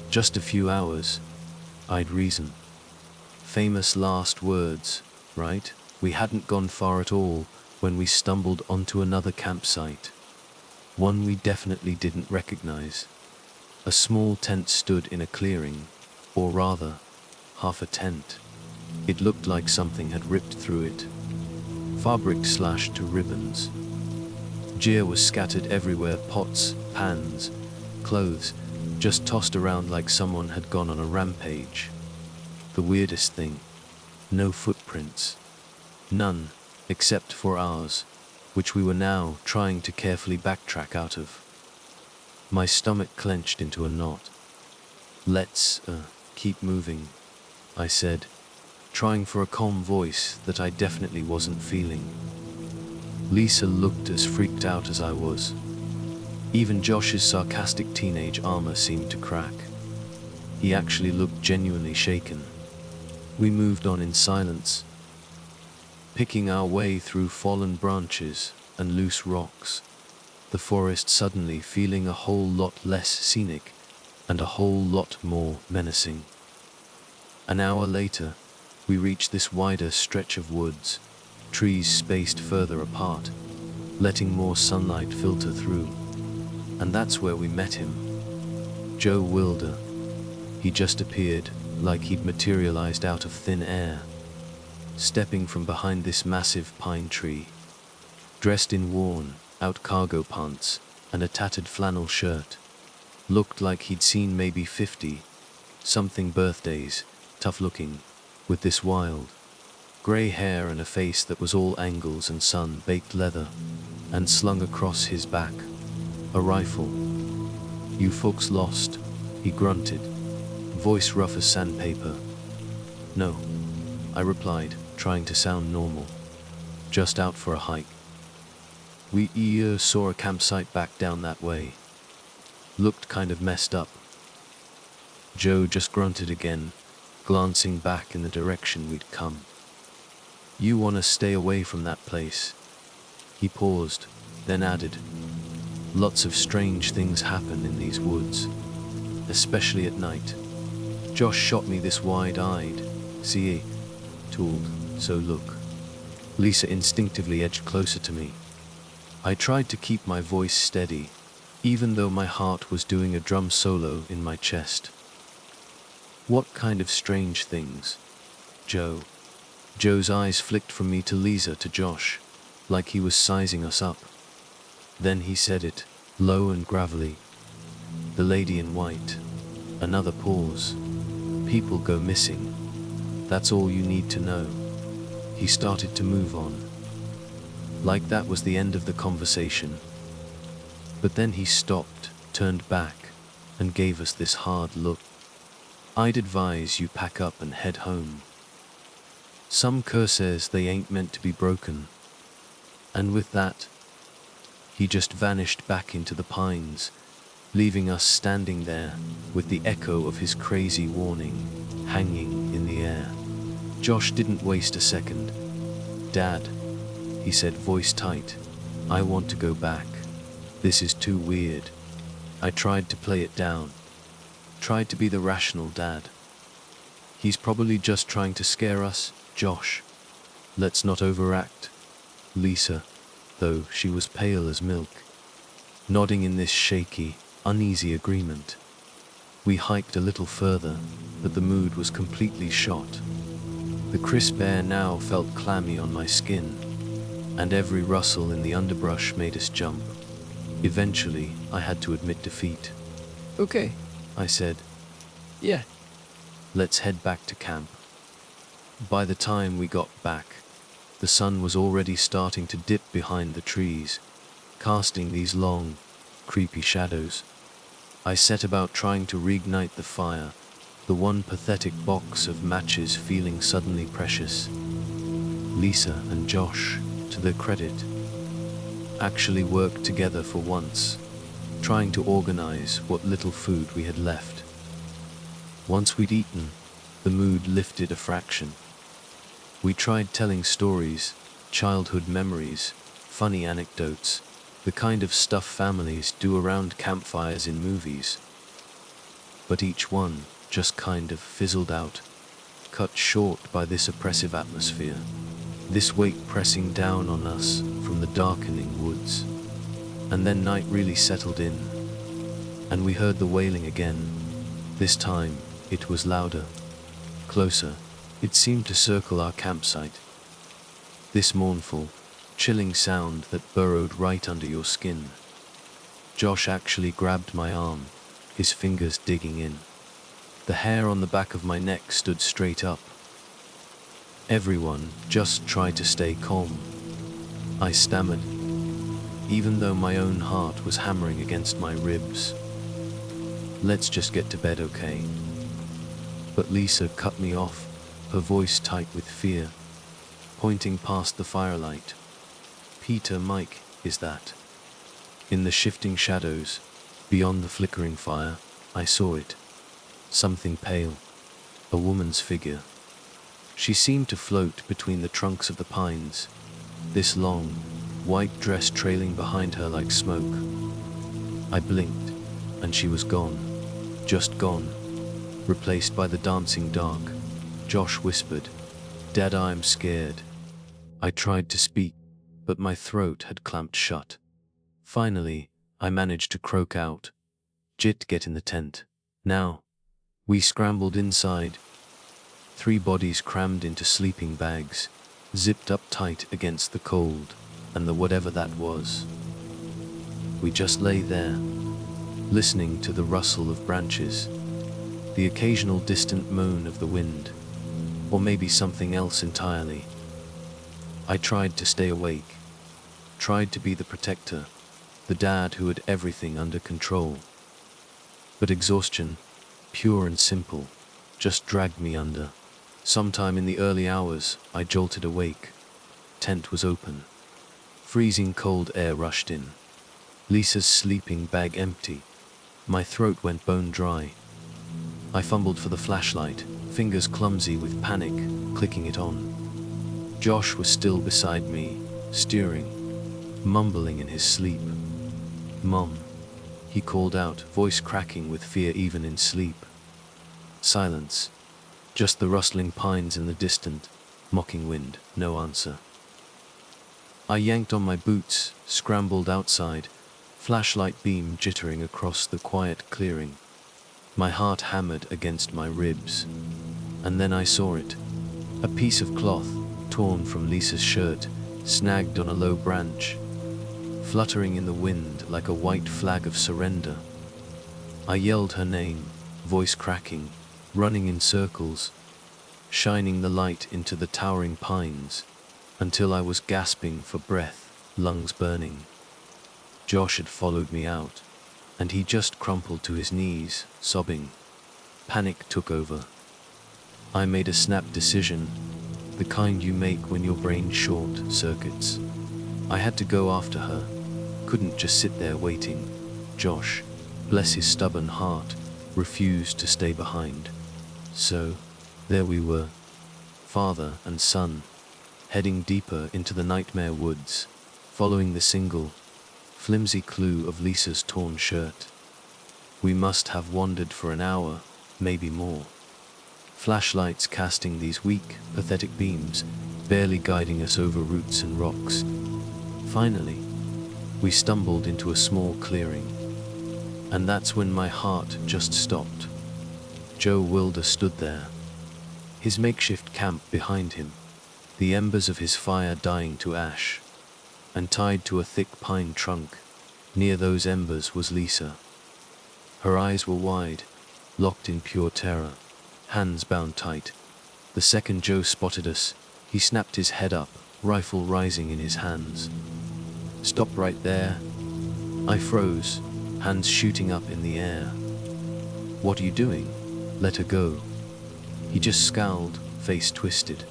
A: Just a few hours, I'd reason. Famous last words, right? We hadn't gone far at all when we stumbled onto another campsite. One we definitely didn't recognize. A small tent stood in a clearing, or rather, half a tent. It looked like something had ripped through it. Fabric slashed to ribbons. Gear was scattered everywhere, pots, pans, clothes, just tossed around like someone had gone on a rampage. The weirdest thing, no footprints. None, except for ours, which we were now trying to carefully backtrack out of. My stomach clenched into a knot. Let's keep moving, I said, trying for a calm voice that I definitely wasn't feeling. Lisa looked as freaked out as I was. Even Josh's sarcastic teenage armor seemed to crack. He actually looked genuinely shaken. We moved on in silence, picking our way through fallen branches and loose rocks, the forest suddenly feeling a whole lot less scenic and a whole lot more menacing. An hour later, we reached this wider stretch of woods, trees spaced further apart, letting more sunlight filter through. And that's where we met him. Joe Wilder. He just appeared, like he'd materialized out of thin air, stepping from behind this massive pine tree, dressed in worn-out cargo pants and a tattered flannel shirt. Looked like he'd seen maybe 50-something birthdays, tough-looking, with this wild, grey hair and a face that was all angles and sun-baked leather, and slung across his back, a rifle. "You folks lost?" he grunted, voice rough as sandpaper. "No," I replied, trying to sound normal. "Just out for a hike. We saw a campsite back down that way. Looked kind of messed up." Joe just grunted again, glancing back in the direction we'd come. "You want to stay away from that place." He paused, then added, "Lots of strange things happen in these woods, especially at night." Josh shot me this wide-eyed, "See?" tooled, "So look." Lisa instinctively edged closer to me. I tried to keep my voice steady, even though my heart was doing a drum solo in my chest. "What kind of strange things, Joe?" Joe's eyes flicked from me to Lisa to Josh, like he was sizing us up. Then he said it, low and gravelly. "The lady in white." Another pause. "People go missing. That's all you need to know." He started to move on, like that was the end of the conversation. But then he stopped, turned back, and gave us this hard look. "I'd advise you pack up and head home. Some curses they ain't meant to be broken." And with that, he just vanished back into the pines, leaving us standing there with the echo of his crazy warning hanging in the air. Josh didn't waste a second. "Dad," he said, voice tight, "I want to go back. This is too weird." I tried to play it down, tried to be the rational dad. "He's probably just trying to scare us, Josh. Let's not overact." Lisa, though she was pale as milk, nodding in this shaky, uneasy agreement. We hiked a little further, but the mood was completely shot. The crisp air now felt clammy on my skin, and every rustle in the underbrush made us jump. Eventually, I had to admit defeat. "Okay," I said. "Yeah. Let's head back to camp." By the time we got back, the sun was already starting to dip behind the trees, casting these long, creepy shadows. I set about trying to reignite the fire, the one pathetic box of matches feeling suddenly precious. Lisa and Josh, to their credit, actually worked together for once, trying to organize what little food we had left. Once we'd eaten, the mood lifted a fraction. We tried telling stories, childhood memories, funny anecdotes, the kind of stuff families do around campfires in movies. But each one just kind of fizzled out, cut short by this oppressive atmosphere, this weight pressing down on us from the darkening woods. And then night really settled in, and we heard the wailing again. This time, it was louder, closer. It seemed to circle our campsite. This mournful, chilling sound that burrowed right under your skin. Josh actually grabbed my arm, his fingers digging in. The hair on the back of my neck stood straight up. "Everyone just try to stay calm," I stammered, even though my own heart was hammering against my ribs. Let's just get to bed, okay? But Lisa cut me off, her voice tight with fear, pointing past the firelight. Peter, Mike, is that? In the shifting shadows, beyond the flickering fire, I saw it. Something pale. A woman's figure. She seemed to float between the trunks of the pines, this long, white dress trailing behind her like smoke. I blinked, and she was gone. Just gone. Replaced by the dancing dark. Josh whispered, "Dad, I'm scared." I tried to speak, but my throat had clamped shut. Finally, I managed to croak out, "Jit, get in the tent. Now." We scrambled inside. 3 bodies crammed into sleeping bags, zipped up tight against the cold, and the whatever that was. We just lay there, listening to the rustle of branches, the occasional distant moan of the wind, or maybe something else entirely. I tried to stay awake, tried to be the protector, the dad who had everything under control. But exhaustion, pure and simple, just dragged me under. Sometime in the early hours, I jolted awake. Tent was open. Freezing cold air rushed in. Lisa's sleeping bag empty. My throat went bone dry. I fumbled for the flashlight, fingers clumsy with panic, clicking it on. Josh was still beside me, steering, mumbling in his sleep. "Mom," he called out, voice cracking with fear even in sleep. Silence. Just the rustling pines in the distant, mocking wind, no answer. I yanked on my boots, scrambled outside, flashlight beam jittering across the quiet clearing. My heart hammered against my ribs. And then I saw it. A piece of cloth, torn from Lisa's shirt, snagged on a low branch, fluttering in the wind like a white flag of surrender. I yelled her name, voice cracking, running in circles, shining the light into the towering pines, until I was gasping for breath, lungs burning. Josh had followed me out, and he just crumpled to his knees, sobbing. Panic took over. I made a snap decision, the kind you make when your brain short circuits. I had to go after her, couldn't just sit there waiting. Josh, bless his stubborn heart, refused to stay behind. So, there we were, father and son, heading deeper into the nightmare woods, following the single, flimsy clue of Lisa's torn shirt. We must have wandered for an hour, maybe more. Flashlights casting these weak, pathetic beams, barely guiding us over roots and rocks. Finally, we stumbled into a small clearing. And that's when my heart just stopped. Joe Wilder stood there, his makeshift camp behind him, the embers of his fire dying to ash. And tied to a thick pine trunk, near those embers was Lisa. Her eyes were wide, locked in pure terror, hands bound tight. The second Joe spotted us, he snapped his head up, rifle rising in his hands. "Stop right there." I froze, hands shooting up in the air. "What are you doing? Let her go." He just scowled, face twisted.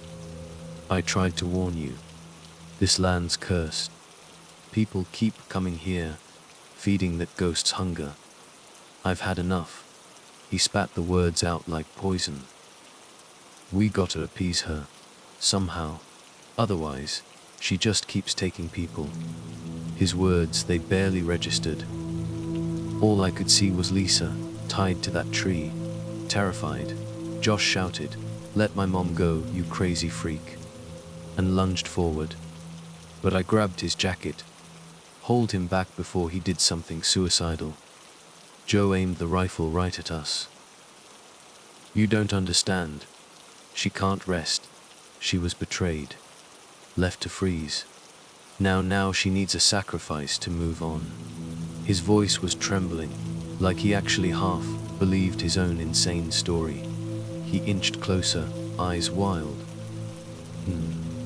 A: "I tried to warn you. This land's cursed. People keep coming here, feeding that ghost's hunger. I've had enough." He spat the words out like poison. "We gotta appease her, somehow. Otherwise, she just keeps taking people." His words, they barely registered. All I could see was Lisa, tied to that tree, terrified. Josh shouted, "Let my mom go, you crazy freak," and lunged forward. But I grabbed his jacket, hauled him back before he did something suicidal. Joe aimed the rifle right at us. "You don't understand. She can't rest. She was betrayed, left to freeze. Now she needs a sacrifice to move on." His voice was trembling, like he actually half believed his own insane story. He inched closer, eyes wild.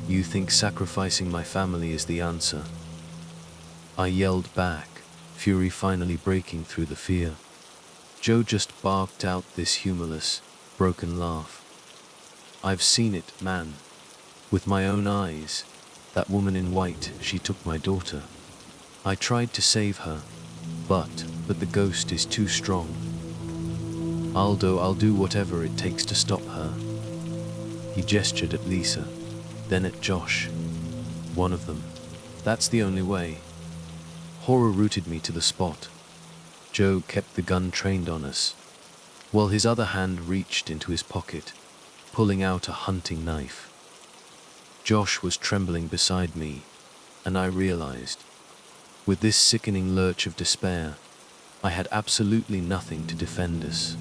A: You think sacrificing my family is the answer?" I yelled back, fury finally breaking through the fear. Joe just barked out this humorless, broken laugh. I've seen it, man. With my own eyes. That woman in white, she took my daughter. I tried to save her, but the ghost is too strong. I'll do whatever it takes to stop her. He gestured at Lisa, then at Josh. One of them. That's the only way. Horror rooted me to the spot. Joe kept the gun trained on us, while his other hand reached into his pocket, pulling out a hunting knife. Josh was trembling beside me, and I realized, with this sickening lurch of despair, I had absolutely nothing to defend us.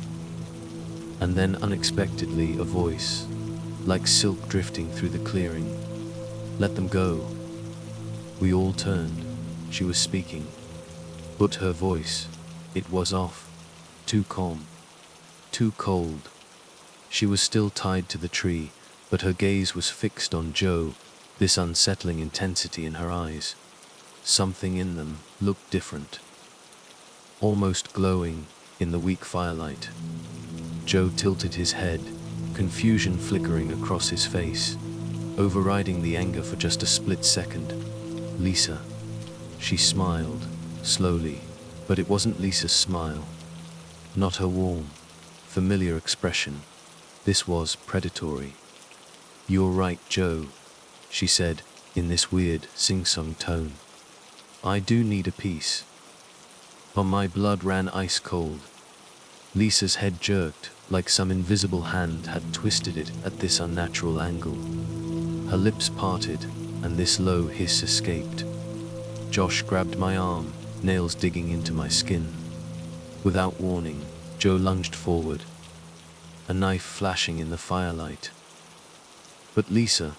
A: And then unexpectedly a voice, like silk drifting through the clearing. Let them go. We all turned. She was speaking. But her voice, it was off. Too calm. Too cold. She was still tied to the tree, but her gaze was fixed on Joe, this unsettling intensity in her eyes. Something in them looked different. Almost glowing in the weak firelight. Joe tilted his head, confusion flickering across his face, overriding the anger for just a split second. Lisa. She smiled, slowly, but it wasn't Lisa's smile. Not her warm, familiar expression. This was predatory. You're right, Joe, she said, in this weird, sing-song tone. I do need a piece. But my blood ran ice cold. Lisa's head jerked, like some invisible hand had twisted it at this unnatural angle. Her lips parted, and this low hiss escaped. Josh grabbed my arm, nails digging into my skin. Without warning, Joe lunged forward, a knife flashing in the firelight. But Lisa,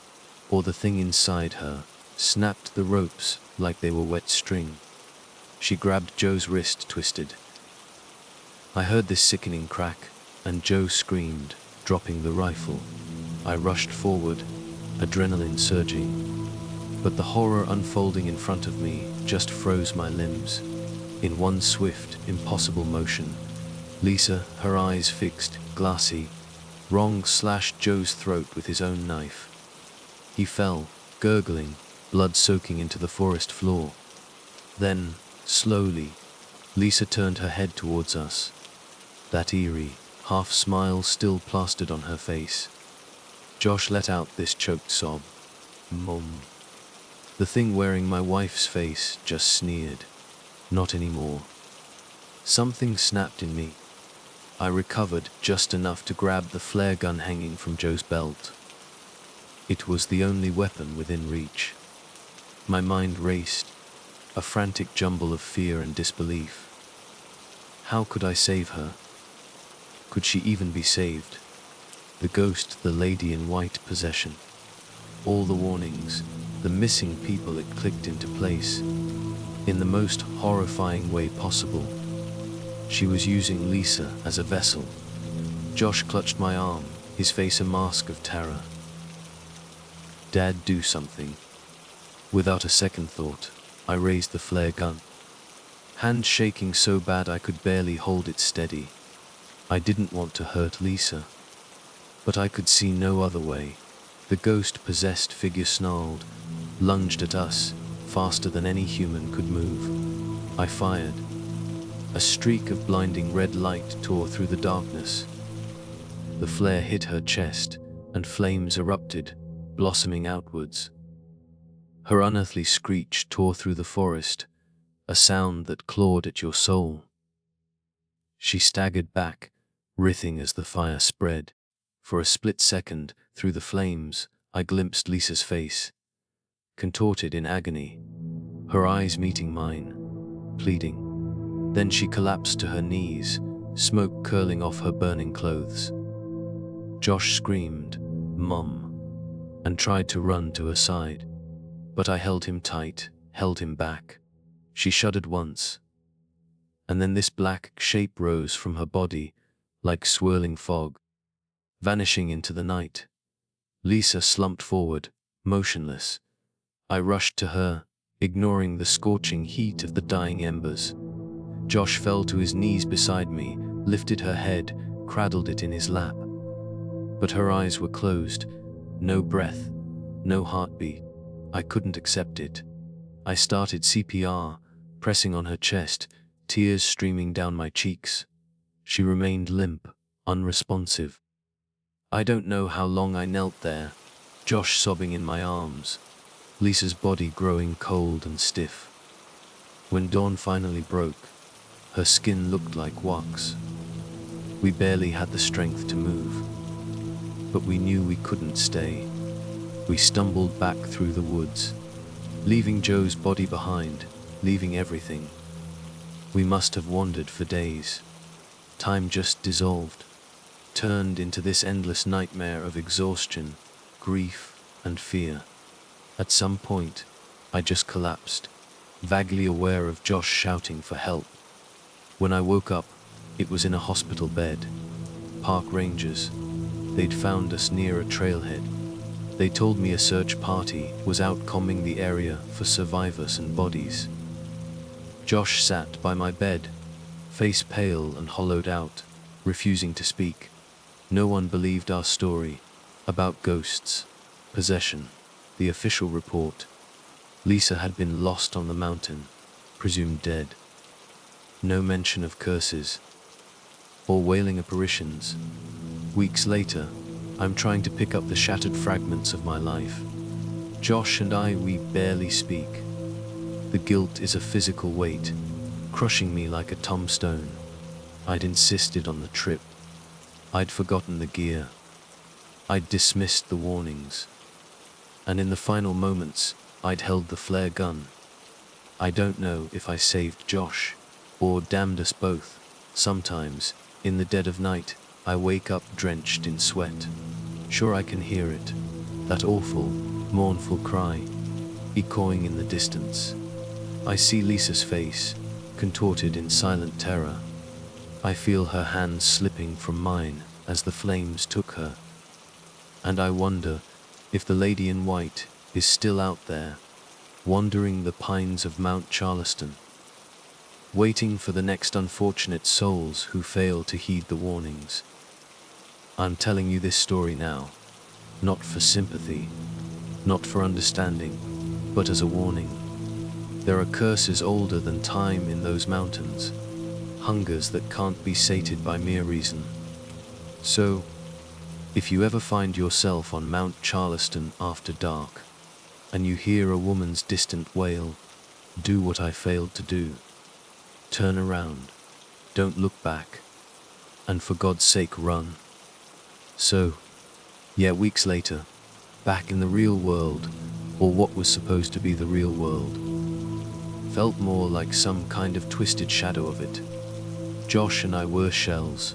A: or the thing inside her, snapped the ropes like they were wet string. She grabbed Joe's wrist, twisted. I heard this sickening crack, and Joe screamed, dropping the rifle. I rushed forward, adrenaline surging. But the horror unfolding in front of me just froze my limbs. In one swift, impossible motion, Lisa, her eyes fixed, glassy, slashed Joe's throat with his own knife. He fell, gurgling, blood soaking into the forest floor. Then, slowly, Lisa turned her head towards us, that eerie, half-smile still plastered on her face. Josh let out this choked sob. Mum. The thing wearing my wife's face just sneered. Not anymore. Something snapped in me. I recovered just enough to grab the flare gun hanging from Joe's belt. It was the only weapon within reach. My mind raced, a frantic jumble of fear and disbelief. How could I save her? Could she even be saved? The ghost, the lady in white possession. All the warnings, the missing people, it clicked into place. In the most horrifying way possible. She was using Lisa as a vessel. Josh clutched my arm, his face a mask of terror. Dad, do something. Without a second thought, I raised the flare gun. Hand shaking so bad I could barely hold it steady. I didn't want to hurt Lisa. But I could see no other way. The ghost-possessed figure snarled, lunged at us, faster than any human could move. I fired. A streak of blinding red light tore through the darkness. The flare hit her chest, and flames erupted, blossoming outwards. Her unearthly screech tore through the forest, a sound that clawed at your soul. She staggered back, writhing as the fire spread. For a split second, through the flames, I glimpsed Lisa's face, contorted in agony, her eyes meeting mine, pleading. Then she collapsed to her knees, smoke curling off her burning clothes. Josh screamed, "Mum," and tried to run to her side. But I held him tight, held him back. She shuddered once. And then this black shape rose from her body, like swirling fog, vanishing into the night. Lisa slumped forward, motionless. I rushed to her, ignoring the scorching heat of the dying embers. Josh fell to his knees beside me, lifted her head, cradled it in his lap. But her eyes were closed, no breath, no heartbeat. I couldn't accept it. I started CPR, pressing on her chest, tears streaming down my cheeks. She remained limp, unresponsive. I don't know how long I knelt there, Josh sobbing in my arms, Lisa's body growing cold and stiff. When dawn finally broke, her skin looked like wax. We barely had the strength to move, but we knew we couldn't stay. We stumbled back through the woods, leaving Joe's body behind, leaving everything. We must have wandered for days. Time just dissolved, turned into this endless nightmare of exhaustion, grief, and fear. At some point, I just collapsed, vaguely aware of Josh shouting for help. When I woke up, it was in a hospital bed. Park rangers. They'd found us near a trailhead. They told me a search party was out combing the area for survivors and bodies. Josh sat by my bed, face pale and hollowed out, refusing to speak. No one believed our story about ghosts, possession, the official report. Lisa had been lost on the mountain, presumed dead. No mention of curses or wailing apparitions. Weeks later, I'm trying to pick up the shattered fragments of my life. Josh and I, we barely speak. The guilt is a physical weight, crushing me like a tombstone. I'd insisted on the trip. I'd forgotten the gear. I'd dismissed the warnings. And in the final moments, I'd held the flare gun. I don't know if I saved Josh or damned us both. Sometimes, in the dead of night, I wake up drenched in sweat. Sure, I can hear it, that awful, mournful cry, echoing in the distance. I see Lisa's face, contorted in silent terror. I feel her hands slipping from mine as the flames took her. And I wonder if the lady in white is still out there, wandering the pines of Mount Charleston, waiting for the next unfortunate souls who fail to heed the warnings. I'm telling you this story now, not for sympathy, not for understanding, but as a warning. There are curses older than time in those mountains, hungers that can't be sated by mere reason. So, if you ever find yourself on Mount Charleston after dark, and you hear a woman's distant wail, do what I failed to do. Turn around, don't look back, and for God's sake run. So, yeah, weeks later, back in the real world, or what was supposed to be the real world, felt more like some kind of twisted shadow of it. Josh and I were shells,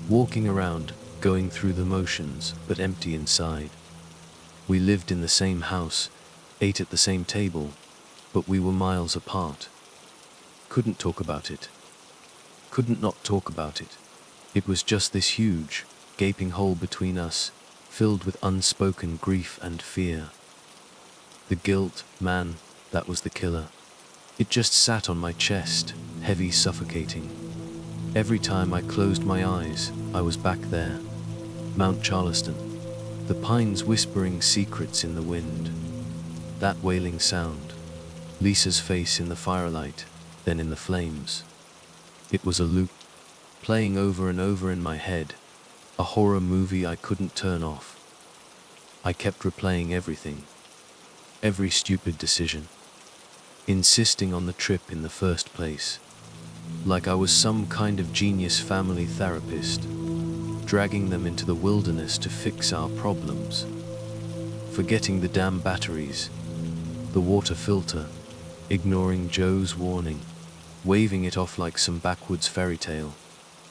A: walking around, going through the motions, but empty inside. We lived in the same house, ate at the same table, but we were miles apart. Couldn't talk about it. Couldn't not talk about it. It was just this huge, gaping hole between us, filled with unspoken grief and fear. The guilt, man, that was the killer. It just sat on my chest, heavy, suffocating. Every time I closed my eyes, I was back there. Mount Charleston. The pines whispering secrets in the wind. That wailing sound. Lisa's face in the firelight, then in the flames. It was a loop, playing over and over in my head, a horror movie I couldn't turn off. I kept replaying everything, every stupid decision, insisting on the trip in the first place, like I was some kind of genius family therapist, dragging them into the wilderness to fix our problems, forgetting the damn batteries, the water filter, ignoring Joe's warning, waving it off like some backwoods fairy tale,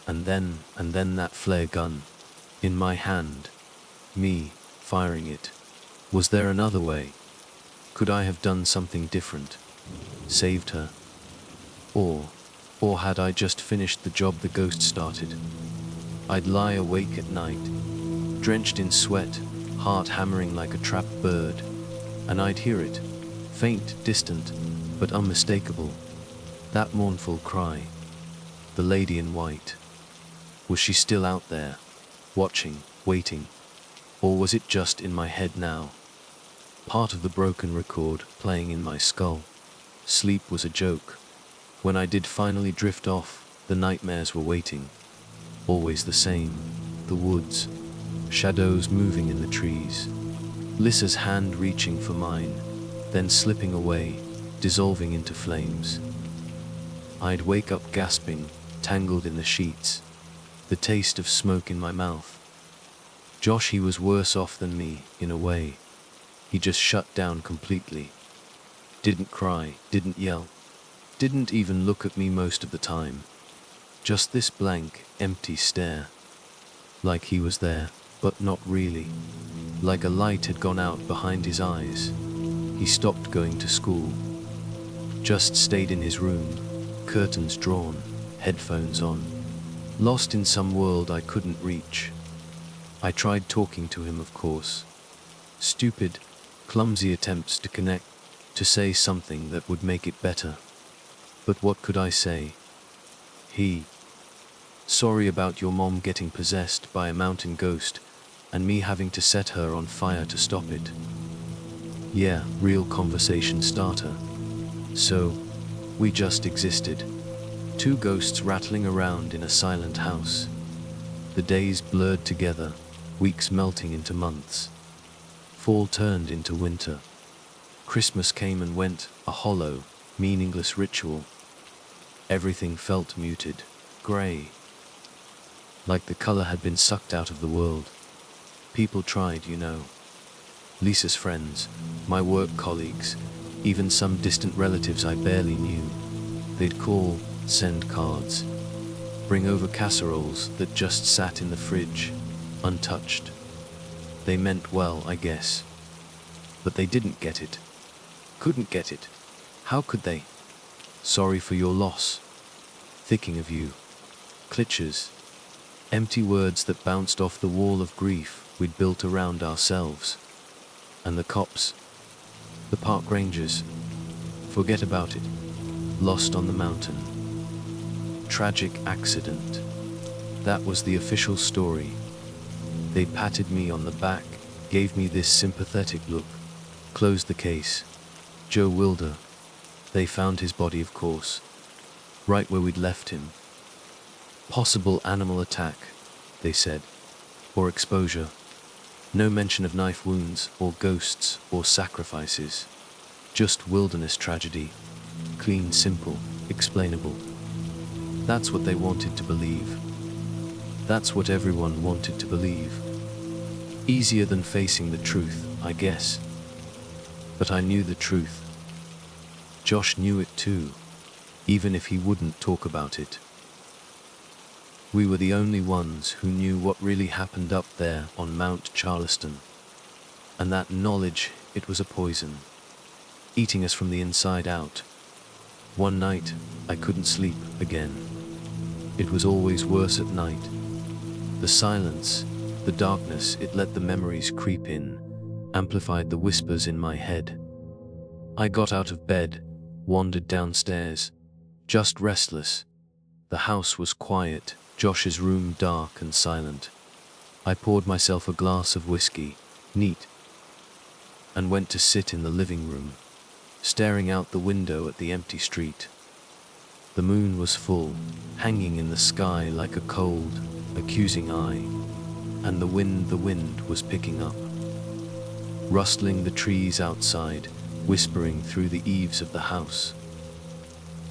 A: and then that flare gun in my hand, me firing it. Was there another way? Could I have done something different? Saved her? Or had I just finished the job the ghost started? I'd lie awake at night, drenched in sweat, heart hammering like a trapped bird, and I'd hear it, faint, distant, but unmistakable, that mournful cry. The lady in white. Was she still out there, watching, waiting? Or was it just in my head now? Part of the broken record playing in my skull. Sleep was a joke. When I did finally drift off, the nightmares were waiting. Always the same. The woods. Shadows moving in the trees. Lissa's hand reaching for mine, then slipping away, dissolving into flames. I'd wake up gasping, tangled in the sheets. The taste of smoke in my mouth. Josh, he was worse off than me, in a way. He just shut down completely. Didn't cry, didn't yell. Didn't even look at me most of the time. Just this blank, empty stare. Like he was there, but not really. Like a light had gone out behind his eyes. He stopped going to school. Just stayed in his room, curtains drawn, headphones on. Lost in some world I couldn't reach. I tried talking to him, of course. Stupid, clumsy attempts to connect, to say something that would make it better. But what could I say? Sorry about your mom getting possessed by a mountain ghost and me having to set her on fire to stop it. Yeah, real conversation starter. So, we just existed. Two ghosts rattling around in a silent house. The days blurred together, weeks melting into months. Fall turned into winter. Christmas came and went, a hollow, meaningless ritual. Everything felt muted, grey. Like the color had been sucked out of the world. People tried, you know. Lisa's friends, my work colleagues, even some distant relatives I barely knew. They'd call, send cards, bring over casseroles that just sat in the fridge, untouched. They meant well, I guess. But they didn't get it. Couldn't get it. How could they? Sorry for your loss. Thinking of you. Clichés. Empty words that bounced off the wall of grief we'd built around ourselves. And the cops. The park rangers. Forget about it. Lost on the mountain. Tragic accident. That was the official story. They patted me on the back, gave me this sympathetic look. Closed the case. Joe Wilder. They found his body, of course. Right where we'd left him. Possible animal attack, they said. Or exposure. No mention of knife wounds, or ghosts, or sacrifices. Just wilderness tragedy. Clean, simple, explainable. That's what they wanted to believe. That's what everyone wanted to believe. Easier than facing the truth, I guess. But I knew the truth. Josh knew it too, even if he wouldn't talk about it. We were the only ones who knew what really happened up there on Mount Charleston. And that knowledge, it was a poison, eating us from the inside out. One night, I couldn't sleep again. It was always worse at night. The silence, the darkness, it let the memories creep in, amplified the whispers in my head. I got out of bed, wandered downstairs, just restless. The house was quiet, Josh's room dark and silent. I poured myself a glass of whiskey, neat, and went to sit in the living room, staring out the window at the empty street. The moon was full, hanging in the sky like a cold, accusing eye, and the wind was picking up, rustling the trees outside, whispering through the eaves of the house.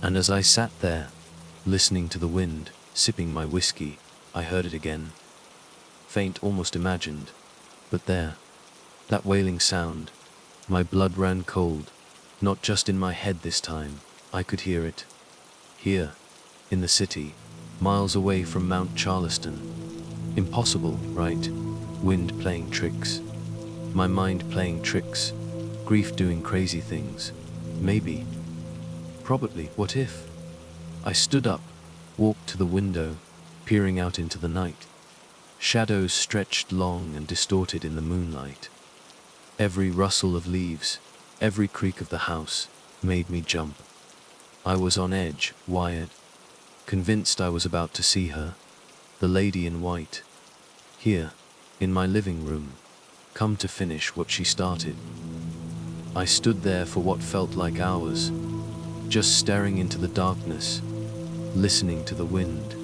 A: And as I sat there, listening to the wind, sipping my whiskey, I heard it again. Faint, almost imagined, but there, that wailing sound. My blood ran cold, not just in my head this time, I could hear it. Here, in the city, miles away from Mount Charleston. Impossible, right? Wind playing tricks. My mind playing tricks. Grief doing crazy things. Maybe. Probably. What if? I stood up, walked to the window, peering out into the night. Shadows stretched long and distorted in the moonlight. Every rustle of leaves, every creak of the house, made me jump. I was on edge, wired. convinced I was about to see her, the lady in white, here, in my living room, come to finish what she started. I stood there for what felt like hours, just staring into the darkness, listening to the wind,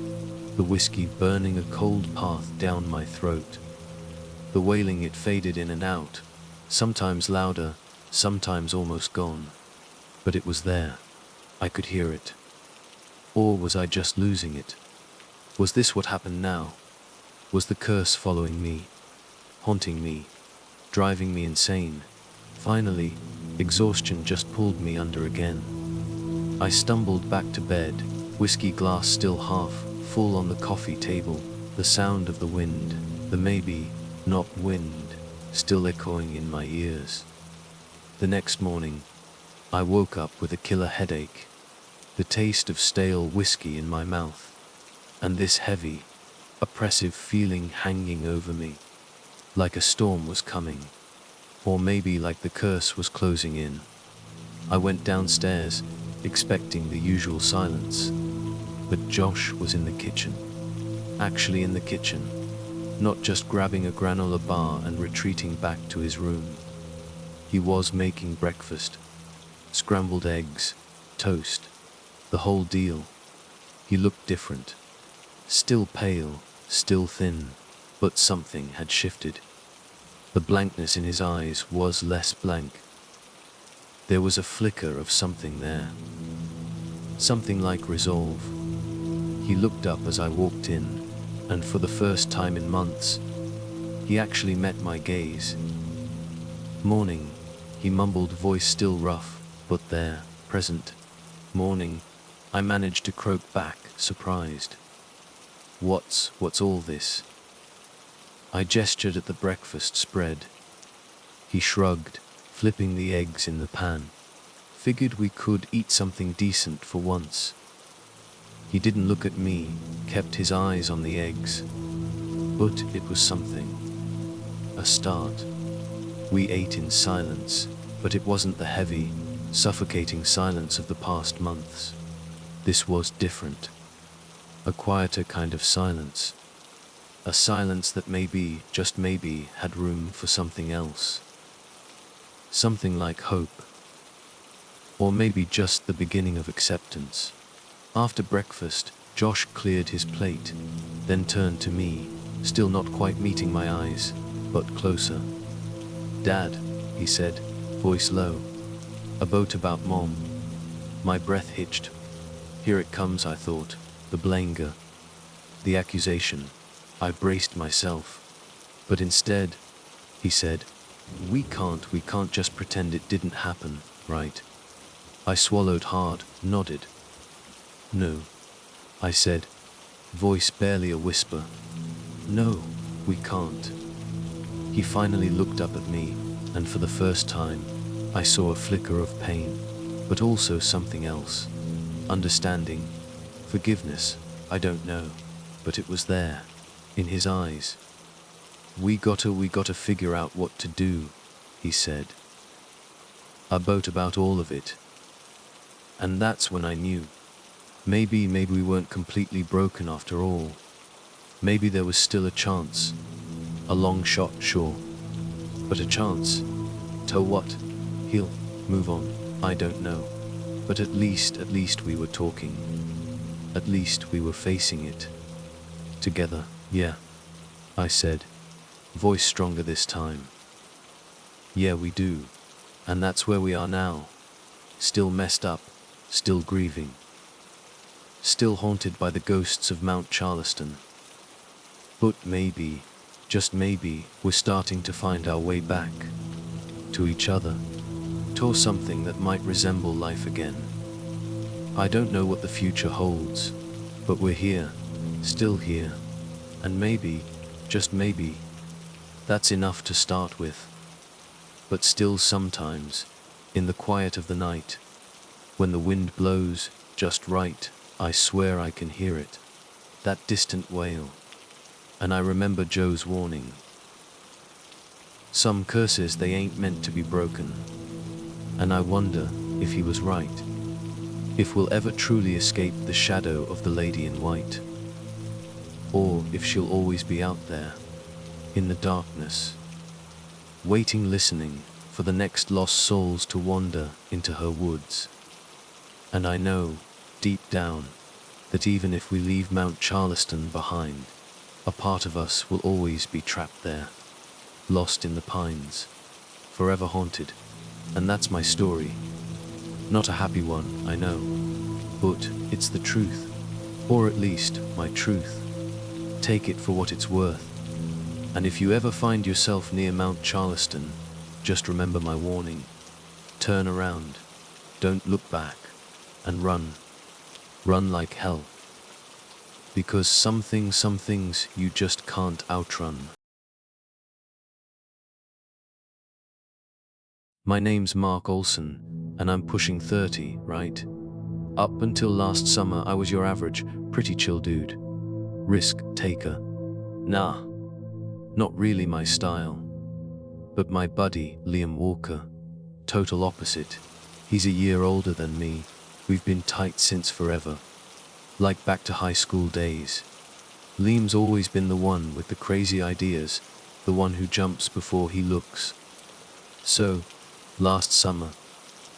A: the whiskey burning a cold path down my throat. The wailing, it faded in and out, sometimes louder, sometimes almost gone. But it was there. I could hear it. Or was I just losing it? Was this what happened now? Was the curse following me, haunting me, driving me insane? Finally, exhaustion just pulled me under again. I stumbled back to bed, whiskey glass still half full on the coffee table, the sound of the wind, the maybe not wind, still echoing in my ears. The next morning, I woke up with a killer headache, the taste of stale whiskey in my mouth, and this heavy, oppressive feeling hanging over me, like a storm was coming, or maybe like the curse was closing in. I went downstairs, expecting the usual silence, but Josh was in the kitchen. Actually in the kitchen, not just grabbing a granola bar and retreating back to his room. He was making breakfast, scrambled eggs, toast, the whole deal. He looked different, still pale, still thin, but something had shifted. The blankness in his eyes was less blank. There was a flicker of something there, something like resolve. He looked up as I walked in, and for the first time in months, he actually met my gaze. "Morning," he mumbled, voice still rough, but there, present. "Morning," I managed to croak back, surprised. What's all this?" I gestured at the breakfast spread. He shrugged, flipping the eggs in the pan. "Figured we could eat something decent for once." He didn't look at me, kept his eyes on the eggs. But it was something. A start. We ate in silence, but it wasn't the heavy, suffocating silence of the past months. This was different. A quieter kind of silence. A silence that maybe, just maybe, had room for something else. Something like hope. Or maybe just the beginning of acceptance. After breakfast, Josh cleared his plate, then turned to me, still not quite meeting my eyes, but closer. "Dad," he said, voice low. "A boat about Mom." My breath hitched. Here it comes, I thought, the blanger, the accusation. I braced myself. But instead, he said, we can't just pretend it didn't happen, right?" I swallowed hard, nodded. "No," I said, voice barely a whisper. "No, we can't." He finally looked up at me, and for the first time, I saw a flicker of pain, but also something else. Understanding, forgiveness, I don't know, but it was there, in his eyes. We gotta figure out what to do," he said. "A boat about all of it." And that's when I knew. Maybe we weren't completely broken after all. Maybe there was still a chance. A long shot, sure. But a chance. To what? He'll move on, I don't know. But at least we were talking. At least we were facing it. Together, yeah, I said, voice stronger this time. "Yeah, we do. And that's where we are now. Still messed up, still grieving. Still haunted by the ghosts of Mount Charleston. But maybe, just maybe, we're starting to find our way back. To each other. To something that might resemble life again. I don't know what the future holds, but we're here, still here. And maybe, just maybe, that's enough to start with. But still sometimes, in the quiet of the night, when the wind blows just right, I swear I can hear it. That distant wail. And I remember Joe's warning. Some curses, they ain't meant to be broken. And I wonder if he was right. if we'll ever truly escape the shadow of the lady in white, or if she'll always be out there, in the darkness, waiting, listening for the next lost souls to wander into her woods. And I know, deep down, that even if we leave Mount Charleston behind, a part of us will always be trapped there, lost in the pines, forever haunted. And that's my story. Not a happy one, I know, but it's the truth, or at least my truth. Take it for what it's worth. And if you ever find yourself near Mount Charleston, just remember my warning. Turn around, don't look back, and run. Run like hell. Because some things you just can't outrun. My name's Mark Olson, and I'm pushing 30, right? Up until last summer, I was your average, pretty chill dude. Risk taker. Nah, not really my style. But my buddy, Liam Walker, total opposite. He's a year older than me. We've been tight since forever. Like back to high school days. Liam's always been the one with the crazy ideas, the one who jumps before he looks. So, last summer,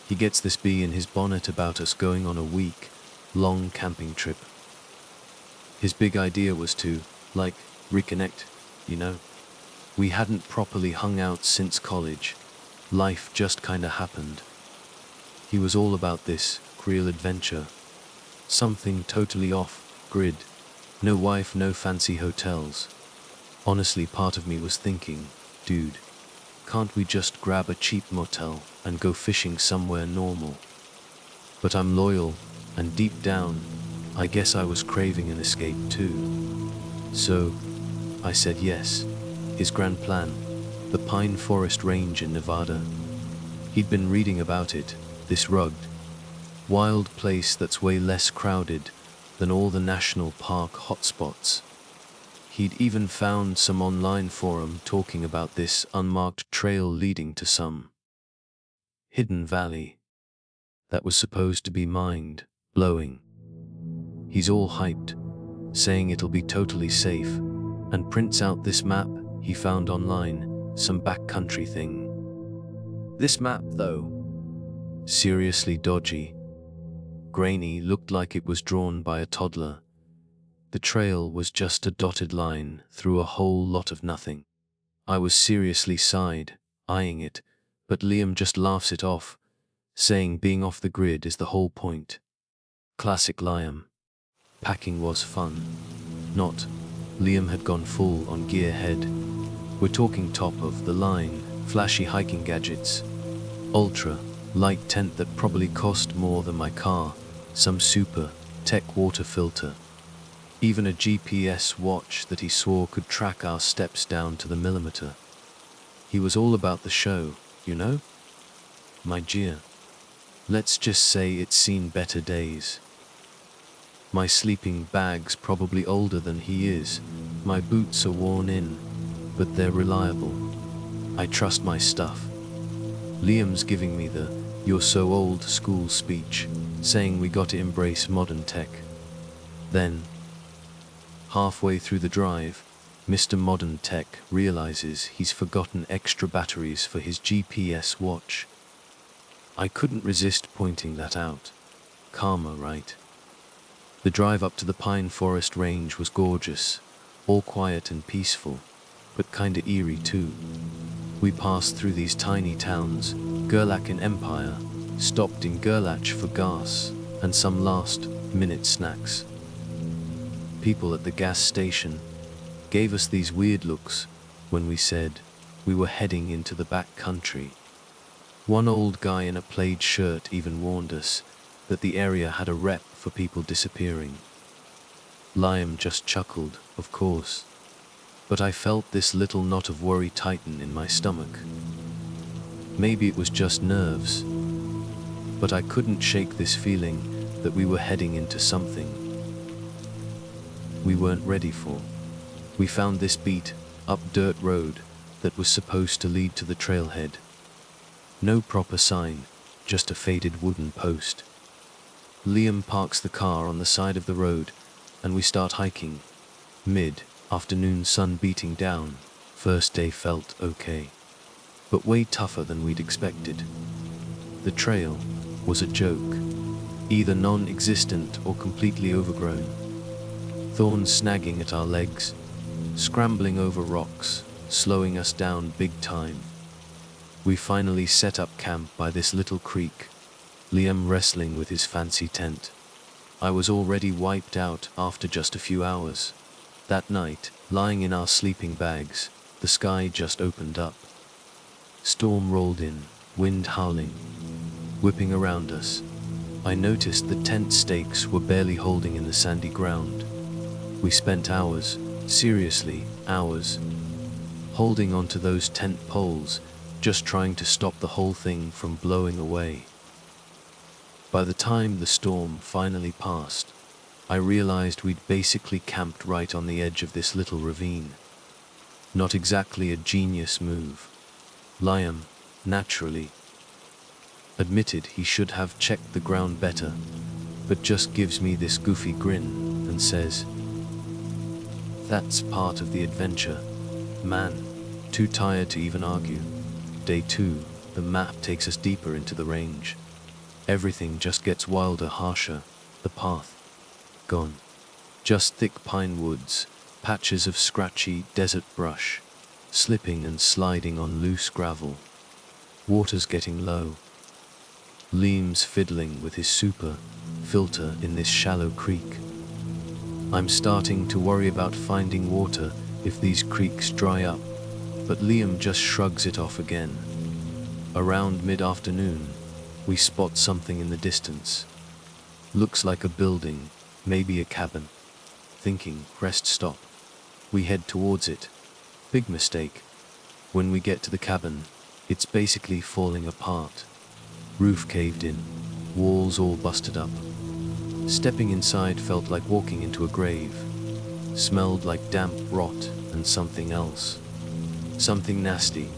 A: he gets this bee in his bonnet about us going on a week-long camping trip. His big idea was to, reconnect, you know. We hadn't properly hung out since college. Life just kinda happened. He was all about this real adventure. Something totally off-grid. No wife, no fancy hotels. Honestly, part of me was thinking, dude, can't we just grab a cheap motel and go fishing somewhere normal? But I'm loyal, and deep down, I guess I was craving an escape too. So, I said yes. His grand plan, the Pine Forest Range in Nevada. He'd been reading about it, this rugged, wild place that's way less crowded than all the national park hotspots. He'd even found some online forum talking about this unmarked trail leading to some hidden valley that was supposed to be mind-blowing. He's all hyped, saying it'll be totally safe, and prints out this map he found online, some backcountry thing. This map, though, seriously dodgy. Grainy, looked like it was drawn by a toddler. The trail was just a dotted line through a whole lot of nothing. I was seriously eyeing it, but Liam just laughs it off, saying being off the grid is the whole point. Classic Liam. Packing was fun. Not. Liam had gone full on gearhead. We're talking top of the line, flashy hiking gadgets, ultra light tent that probably cost more than my car, some super tech water filter, even a GPS watch that he swore could track our steps down to the millimeter. He was all about the show, you know? My dear, let's just say it's seen better days. My sleeping bag's probably older than he is. My boots are worn in, but they're reliable. I trust my stuff. Liam's giving me the "you're so old" school speech, saying we got to embrace modern tech. Then, halfway through the drive, Mr. Modern Tech realizes he's forgotten extra batteries for his GPS watch. I couldn't resist pointing that out. Karma, right? The drive up to the Pine Forest Range was gorgeous, all quiet and peaceful, but kinda eerie too. We passed through these tiny towns, Gerlach and Empire, stopped in Gerlach for gas and some last-minute snacks. People at the gas station gave us these weird looks when we said we were heading into the back country. One old guy in a plaid shirt even warned us that the area had a rep for people disappearing. Liam just chuckled, of course, but I felt this little knot of worry tighten in my stomach. Maybe it was just nerves, but I couldn't shake this feeling that we were heading into something we weren't ready for. We found this beat-up dirt road that was supposed to lead to the trailhead. No proper sign, just a faded wooden post. Liam parks the car on the side of the road, and we start hiking. Mid-afternoon sun beating down. First day felt okay, but way tougher than we'd expected. The trail was a joke, either non-existent or completely overgrown. Thorns snagging at our legs, scrambling over rocks, slowing us down big time. We finally set up camp by this little creek, Liam wrestling with his fancy tent. I was already wiped out after just a few hours. That night, lying in our sleeping bags, the sky just opened up. Storm rolled in, wind howling, whipping around us. I noticed the tent stakes were barely holding in the sandy ground. We spent hours, seriously, hours, holding onto those tent poles, just trying to stop the whole thing from blowing away. By the time the storm finally passed, I realized we'd basically camped right on the edge of this little ravine. Not exactly a genius move. Liam, naturally, admitted he should have checked the ground better, but just gives me this goofy grin and says, "That's part of the adventure, man." Too tired to even argue. Day 2, the map takes us deeper into the range. Everything just gets wilder, harsher. The path, gone. Just thick pine woods, patches of scratchy desert brush, slipping and sliding on loose gravel. Water's getting low. Liam's fiddling with his super filter in this shallow creek. I'm starting to worry about finding water if these creeks dry up, but Liam just shrugs it off again. Around mid-afternoon, we spot something in the distance. Looks like a building, maybe a cabin. Thinking, rest stop. We head towards it. Big mistake. When we get to the cabin, it's basically falling apart. Roof caved in, walls all busted up. Stepping inside felt like walking into a grave. Smelled like damp rot and something else. Something nasty.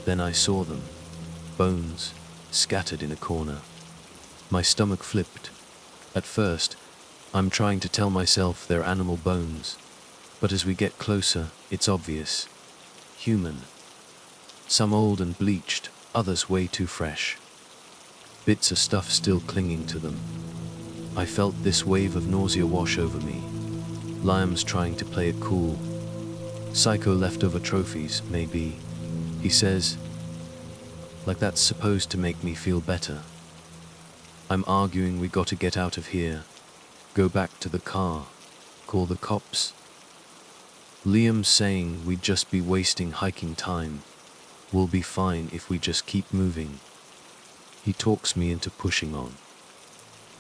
A: Then I saw them. Bones, scattered in a corner. My stomach flipped. At first, I'm trying to tell myself they're animal bones, but as we get closer, it's obvious. Human. Some old and bleached, others way too fresh. Bits of stuff still clinging to them. I felt this wave of nausea wash over me. Liam's trying to play it cool. Psycho leftover trophies, maybe, he says. Like that's supposed to make me feel better. I'm arguing we gotta get out of here. Go back to the car. Call the cops. Liam's saying we'd just be wasting hiking time. We'll be fine if we just keep moving. He talks me into pushing on.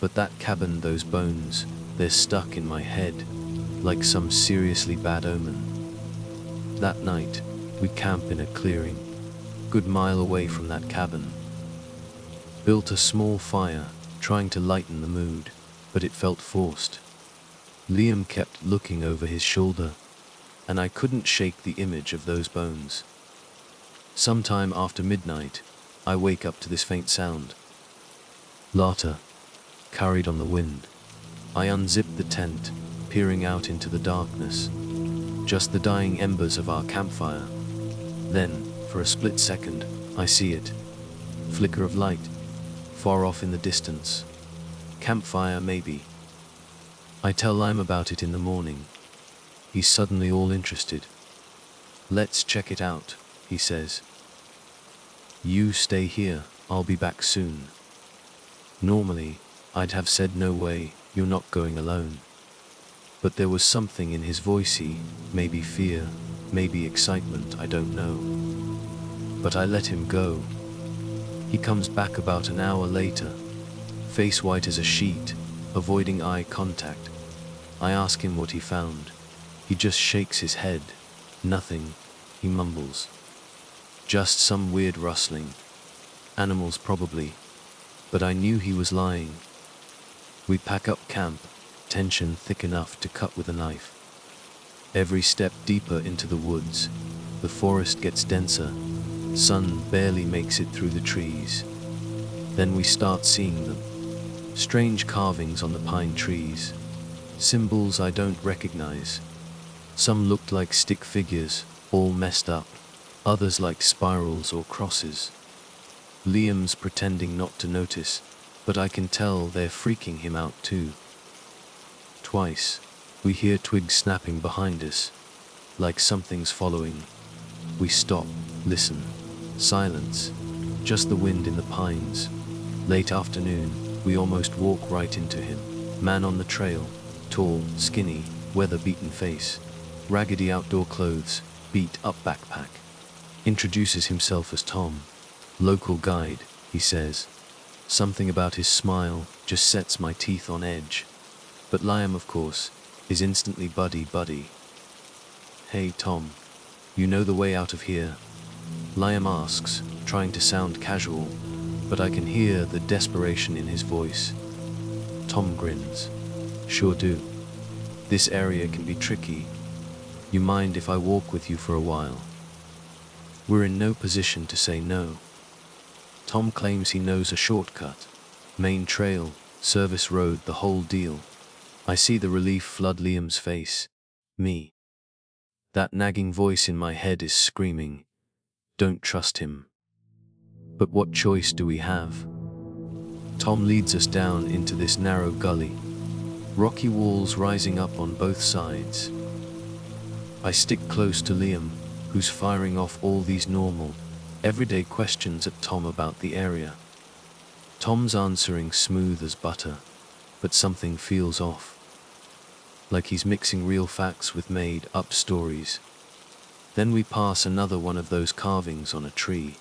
A: But that cabin, those bones, they're stuck in my head, like some seriously bad omen. That night, we camp in a clearing, good mile away from that cabin. Built a small fire, trying to lighten the mood, but it felt forced. Liam kept looking over his shoulder, and I couldn't shake the image of those bones. Sometime after midnight, I wake up to this faint sound. Laughter, carried on the wind. I unzip the tent, peering out into the darkness. Just the dying embers of our campfire. Then, for a split second, I see it. Flicker of light, far off in the distance. Campfire, maybe. I tell Lime about it in the morning. He's suddenly all interested. "Let's check it out," he says. "You stay here, I'll be back soon." Normally, I'd have said no way, you're not going alone. But there was something in his voice, maybe fear, maybe excitement, I don't know. But I let him go. He comes back about an hour later, face white as a sheet, avoiding eye contact. I ask him what he found. He just shakes his head. "Nothing," he mumbles. "Just some weird rustling. Animals probably." But I knew he was lying. We pack up camp, tension thick enough to cut with a knife. Every step deeper into the woods, the forest gets denser, sun barely makes it through the trees. Then we start seeing them. Strange carvings on the pine trees, symbols I don't recognize. Some looked like stick figures, all messed up, others like spirals or crosses. Liam's pretending not to notice, but I can tell they're freaking him out too. Twice, we hear twigs snapping behind us, like something's following. We stop, listen. Silence, just the wind in the pines. Late afternoon, we almost walk right into him. Man on the trail, tall, skinny, weather-beaten face, raggedy outdoor clothes, beat-up backpack. Introduces himself as Tom. Local guide, he says. Something about his smile just sets my teeth on edge. But Liam, of course, is instantly buddy-buddy. Hey Tom, you know the way out of here? Liam asks, trying to sound casual, but I can hear the desperation in his voice. Tom grins. Sure do. This area can be tricky. You mind if I walk with you for a while? We're in no position to say no. Tom claims he knows a shortcut. Main trail, service road, the whole deal. I see the relief flood Liam's face. Me. That nagging voice in my head is screaming, don't trust him. But what choice do we have? Tom leads us down into this narrow gully, rocky walls rising up on both sides. I stick close to Liam, who's firing off all these normal, everyday questions at Tom about the area. Tom's answering smooth as butter, but something feels off. Like he's mixing real facts with made-up stories. Then we pass another one of those carvings on a tree.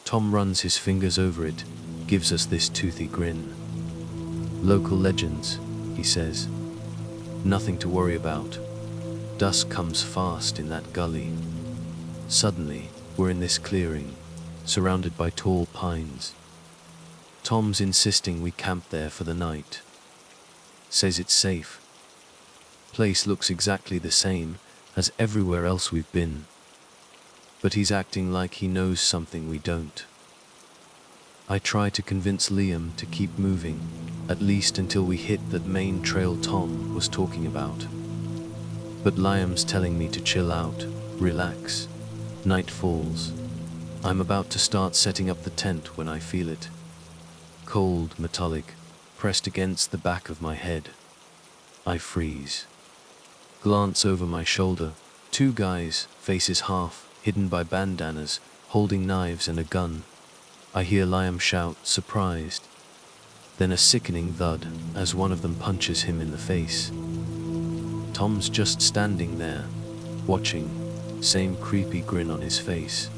A: Tom runs his fingers over it, gives us this toothy grin. Local legends, he says. Nothing to worry about. Dusk comes fast in that gully. Suddenly, we're in this clearing, surrounded by tall pines. Tom's insisting we camp there for the night. Says it's safe. Place looks exactly the same as everywhere else we've been. But he's acting like he knows something we don't. I try to convince Liam to keep moving, at least until we hit that main trail Tom was talking about. But Liam's telling me to chill out, relax. Night falls. I'm about to start setting up the tent when I feel it. Cold, metallic, pressed against the back of my head. I freeze. Glance over my shoulder. Two guys, faces half hidden by bandanas, holding knives and a gun. I hear Liam shout, surprised. Then a sickening thud as one of them punches him in the face. Tom's just standing there, watching, same creepy grin on his face.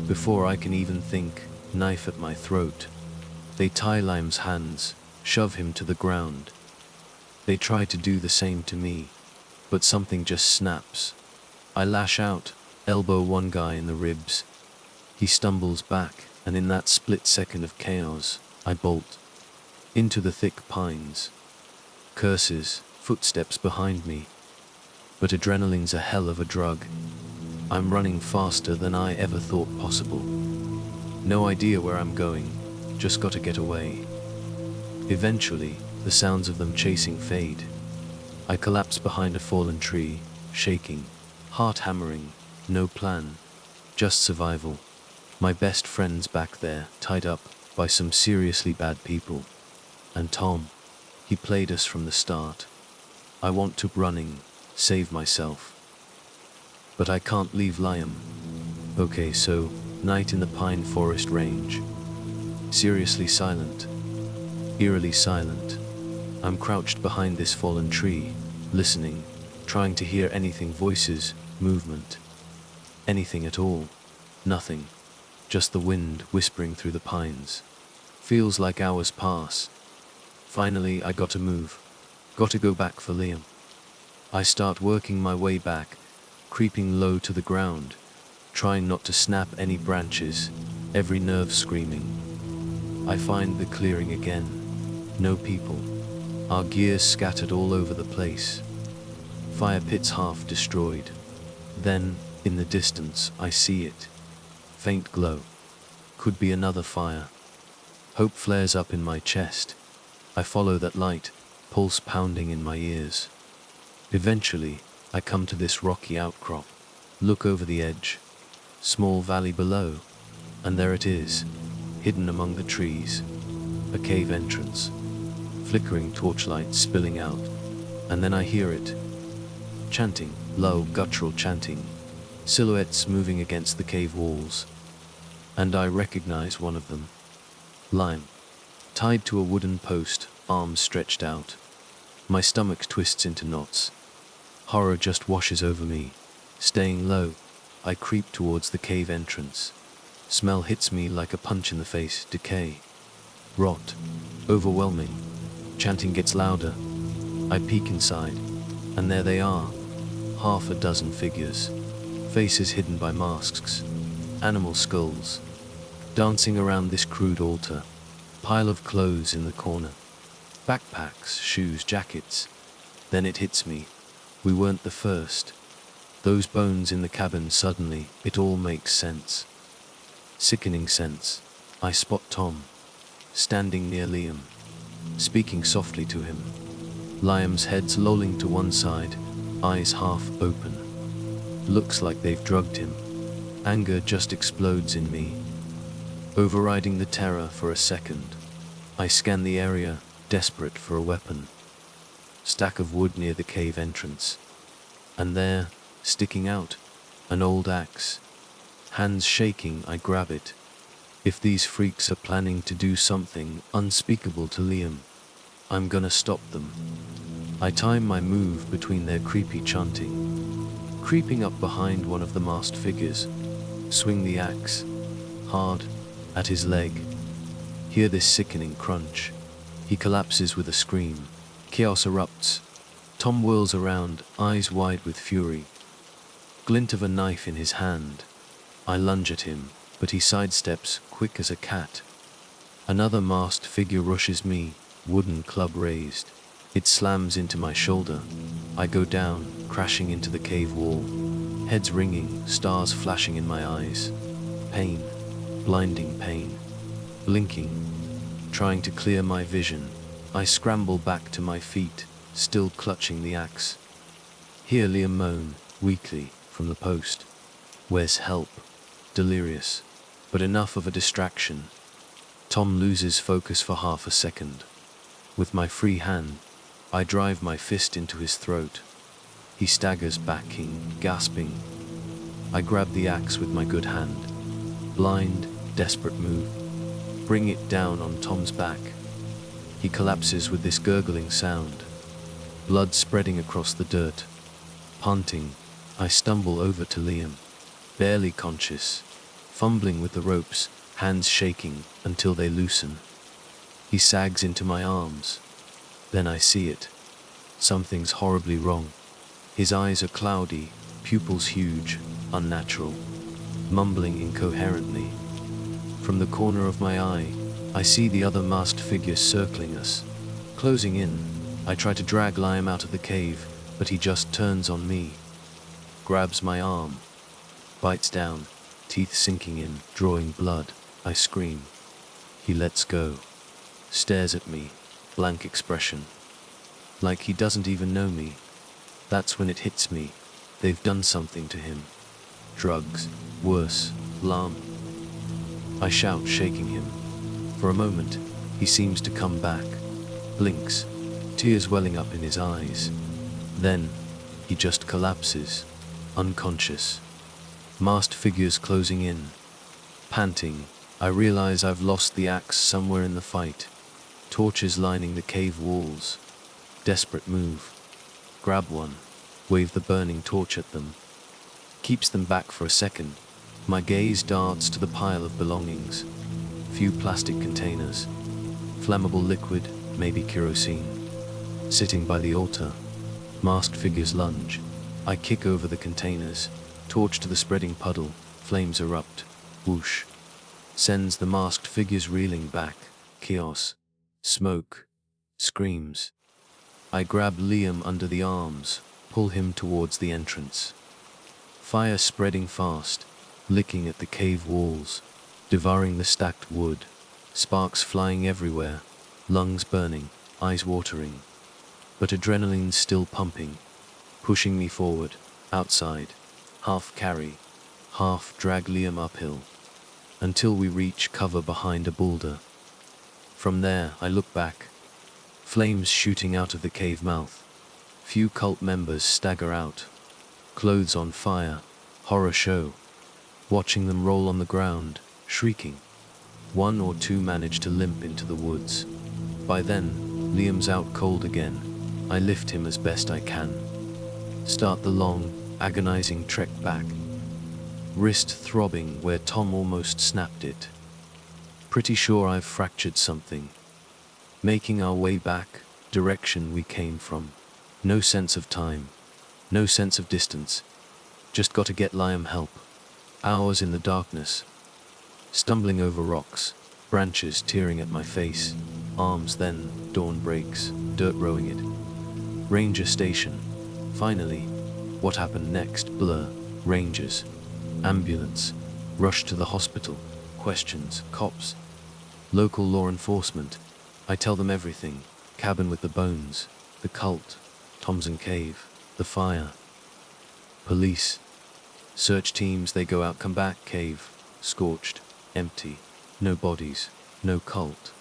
A: Before I can even think, knife at my throat. They tie Liam's hands, shove him to the ground. They try to do the same to me, but something just snaps. I lash out, elbow one guy in the ribs. He stumbles back, and in that split second of chaos, I bolt into the thick pines. Curses, footsteps behind me. But adrenaline's a hell of a drug. I'm running faster than I ever thought possible. No idea where I'm going, just gotta get away. Eventually, the sounds of them chasing fade. I collapse behind a fallen tree, shaking, heart hammering, no plan, just survival. My best friend's back there, tied up by some seriously bad people. And Tom, he played us from the start. I want to running, save myself. But I can't leave Liam. Okay, so, night in the pine forest range. Seriously silent. Eerily silent. I'm crouched behind this fallen tree, listening, trying to hear anything, voices, movement. Anything at all. Nothing. Just the wind whispering through the pines. Feels like hours pass. Finally, I gotta move. Gotta go back for Liam. I start working my way back, creeping low to the ground, trying not to snap any branches, every nerve screaming. I find the clearing again. No people. Our gears scattered all over the place. Fire pits half destroyed. Then, in the distance, I see it. Faint glow. Could be another fire. Hope flares up in my chest. I follow that light, pulse pounding in my ears. Eventually, I come to this rocky outcrop. Look over the edge. Small valley below. And there it is, hidden among the trees. A cave entrance. Flickering torchlight spilling out. And then I hear it. Chanting, low, guttural chanting. Silhouettes moving against the cave walls. And I recognize one of them. Lime. Tied to a wooden post, arms stretched out. My stomach twists into knots. Horror just washes over me. Staying low, I creep towards the cave entrance. Smell hits me like a punch in the face. Decay. Rot. Overwhelming. Chanting gets louder. I peek inside. And there they are. Half a dozen figures. Faces hidden by masks. Animal skulls. Dancing around this crude altar. Pile of clothes in the corner. Backpacks, shoes, jackets. Then it hits me. We weren't the first. Those bones in the cabin, suddenly, it all makes sense. Sickening sense. I spot Tom. Standing near Liam. Speaking softly to him. Liam's head's lolling to one side, eyes half open. Looks like they've drugged him. Anger just explodes in me. Overriding the terror for a second. I scan the area, desperate for a weapon. Stack of wood near the cave entrance. And there, sticking out, an old axe. Hands shaking, I grab it. If these freaks are planning to do something unspeakable to Liam, I'm gonna stop them. I time my move between their creepy chanting. Creeping up behind one of the masked figures. Swing the axe. Hard. At his leg. Hear this sickening crunch. He collapses with a scream. Chaos erupts. Tom whirls around, eyes wide with fury. Glint of a knife in his hand. I lunge at him, but he sidesteps, quick as a cat. Another masked figure rushes me, wooden club raised. It slams into my shoulder. I go down, crashing into the cave wall. Heads ringing, stars flashing in my eyes. Pain. Blinding pain. Blinking. Trying to clear my vision. I scramble back to my feet, still clutching the axe. Hear Liam moan, weakly, from the post. Where's help? Delirious. But enough of a distraction. Tom loses focus for half a second. With my free hand, I drive my fist into his throat. He staggers backing, gasping. I grab the axe with my good hand. Blind, desperate move. Bring it down on Tom's back. He collapses with this gurgling sound. Blood spreading across the dirt. Panting, I stumble over to Liam. Barely conscious. Fumbling with the ropes, hands shaking until they loosen. He sags into my arms. Then I see it. Something's horribly wrong. His eyes are cloudy, pupils huge, unnatural. Mumbling incoherently. From the corner of my eye, I see the other masked figures circling us. Closing in, I try to drag Liam out of the cave, but he just turns on me. Grabs my arm. Bites down, teeth sinking in, drawing blood. I scream. He lets go. Stares at me, blank expression. Like he doesn't even know me. That's when it hits me. They've done something to him. Drugs. Worse. Lam. I shout, shaking him. For a moment, he seems to come back. Blinks. Tears welling up in his eyes. Then, he just collapses. Unconscious. Masked figures closing in. Panting, I realize I've lost the axe somewhere in the fight. Torches lining the cave walls. Desperate move. Grab one. Wave the burning torch at them. Keeps them back for a second. My gaze darts to the pile of belongings. Few plastic containers. Flammable liquid, maybe kerosene. Sitting by the altar. Masked figures lunge. I kick over the containers. Torch to the spreading puddle. Flames erupt. Whoosh. Sends the masked figures reeling back. Chaos. Smoke. Screams. I grab Liam under the arms. Pull him towards the entrance. Fire spreading fast. Licking at the cave walls. Devouring the stacked wood. Sparks flying everywhere, lungs burning, eyes watering. But adrenaline's still pumping, pushing me forward, outside, half carry, half drag Liam uphill, until we reach cover behind a boulder. From there, I look back, flames shooting out of the cave mouth. Few cult members stagger out, clothes on fire, horror show. Watching them roll on the ground, shrieking. One or two manage to limp into the woods. By then, Liam's out cold again. I lift him as best I can. Start the long, agonizing trek back. Wrist throbbing where Tom almost snapped it. Pretty sure I've fractured something. Making our way back, direction we came from. No sense of time. No sense of distance. Just gotta get Liam help. Hours in the darkness. Stumbling over rocks, branches tearing at my face. Arms then, dawn breaks, dirt rowing it. Ranger station. Finally, what happened next? Blur. Rangers. Ambulance. Rush to the hospital. Questions. Cops. Local law enforcement. I tell them everything. Cabin with the bones. The cult. Thompson Cave. The fire. Police. Search teams, they go out, come back. Cave. Scorched. Empty. No bodies. No cult.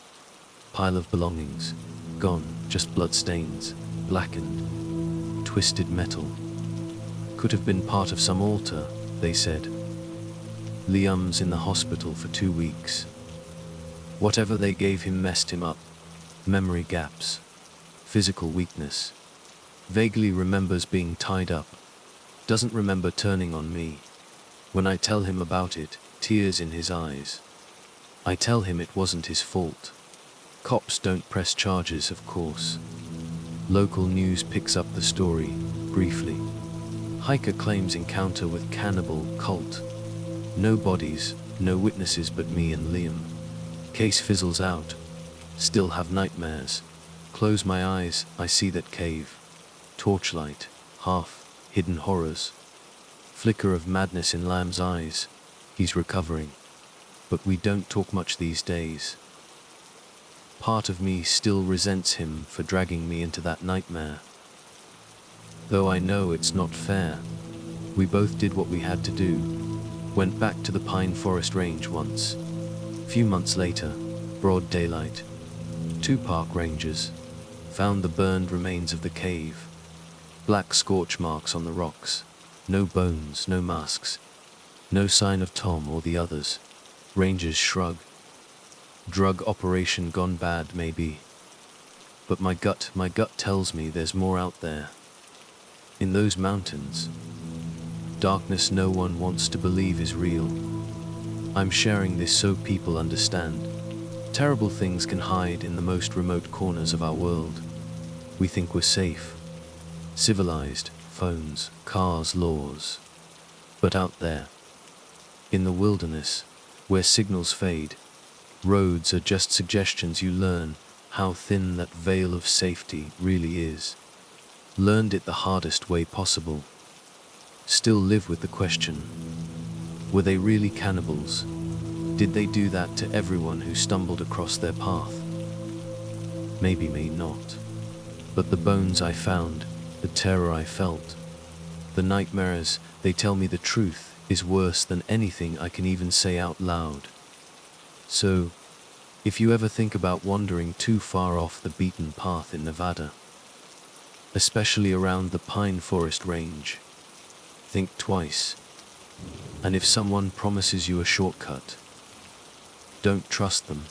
A: Pile of belongings. Gone. Just bloodstains. Blackened. Twisted metal. Could have been part of some altar, they said. Liam's in the hospital for 2 weeks. Whatever they gave him messed him up. Memory gaps. Physical weakness. Vaguely remembers being tied up. Doesn't remember turning on me. When I tell him about it, tears in his eyes. I tell him it wasn't his fault. Cops don't press charges, of course. Local news picks up the story, briefly. Hiker claims encounter with cannibal cult. No bodies, no witnesses but me and Liam. Case fizzles out. Still have nightmares. Close my eyes, I see that cave. Torchlight, half, hidden horrors. Flicker of madness in Liam's eyes. He's recovering. But we don't talk much these days. Part of me still resents him for dragging me into that nightmare. Though I know it's not fair. We both did what we had to do. Went back to the Pine Forest Range once. Few months later, broad daylight. 2 park rangers found the burned remains of the cave. Black scorch marks on the rocks. No bones, no masks. No sign of Tom or the others. Rangers shrug. Drug operation gone bad, maybe. But my gut tells me there's more out there. In those mountains. Darkness no one wants to believe is real. I'm sharing this so people understand. Terrible things can hide in the most remote corners of our world. We think we're safe. Civilized, phones, cars, laws. But out there, in the wilderness, where signals fade, roads are just suggestions. You learn how thin that veil of safety really is. Learned it the hardest way possible. Still live with the question, were they really cannibals? Did they do that to everyone who stumbled across their path? Maybe, may not. But the bones I found, the terror I felt, the nightmares, they tell me the truth is worse than anything I can even say out loud. So, if you ever think about wandering too far off the beaten path in Nevada, especially around the Pine Forest Range, think twice. And if someone promises you a shortcut, don't trust them.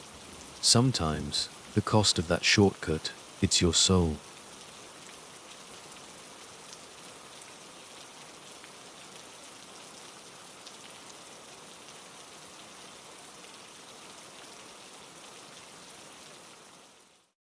A: Sometimes, the cost of that shortcut, it's your soul.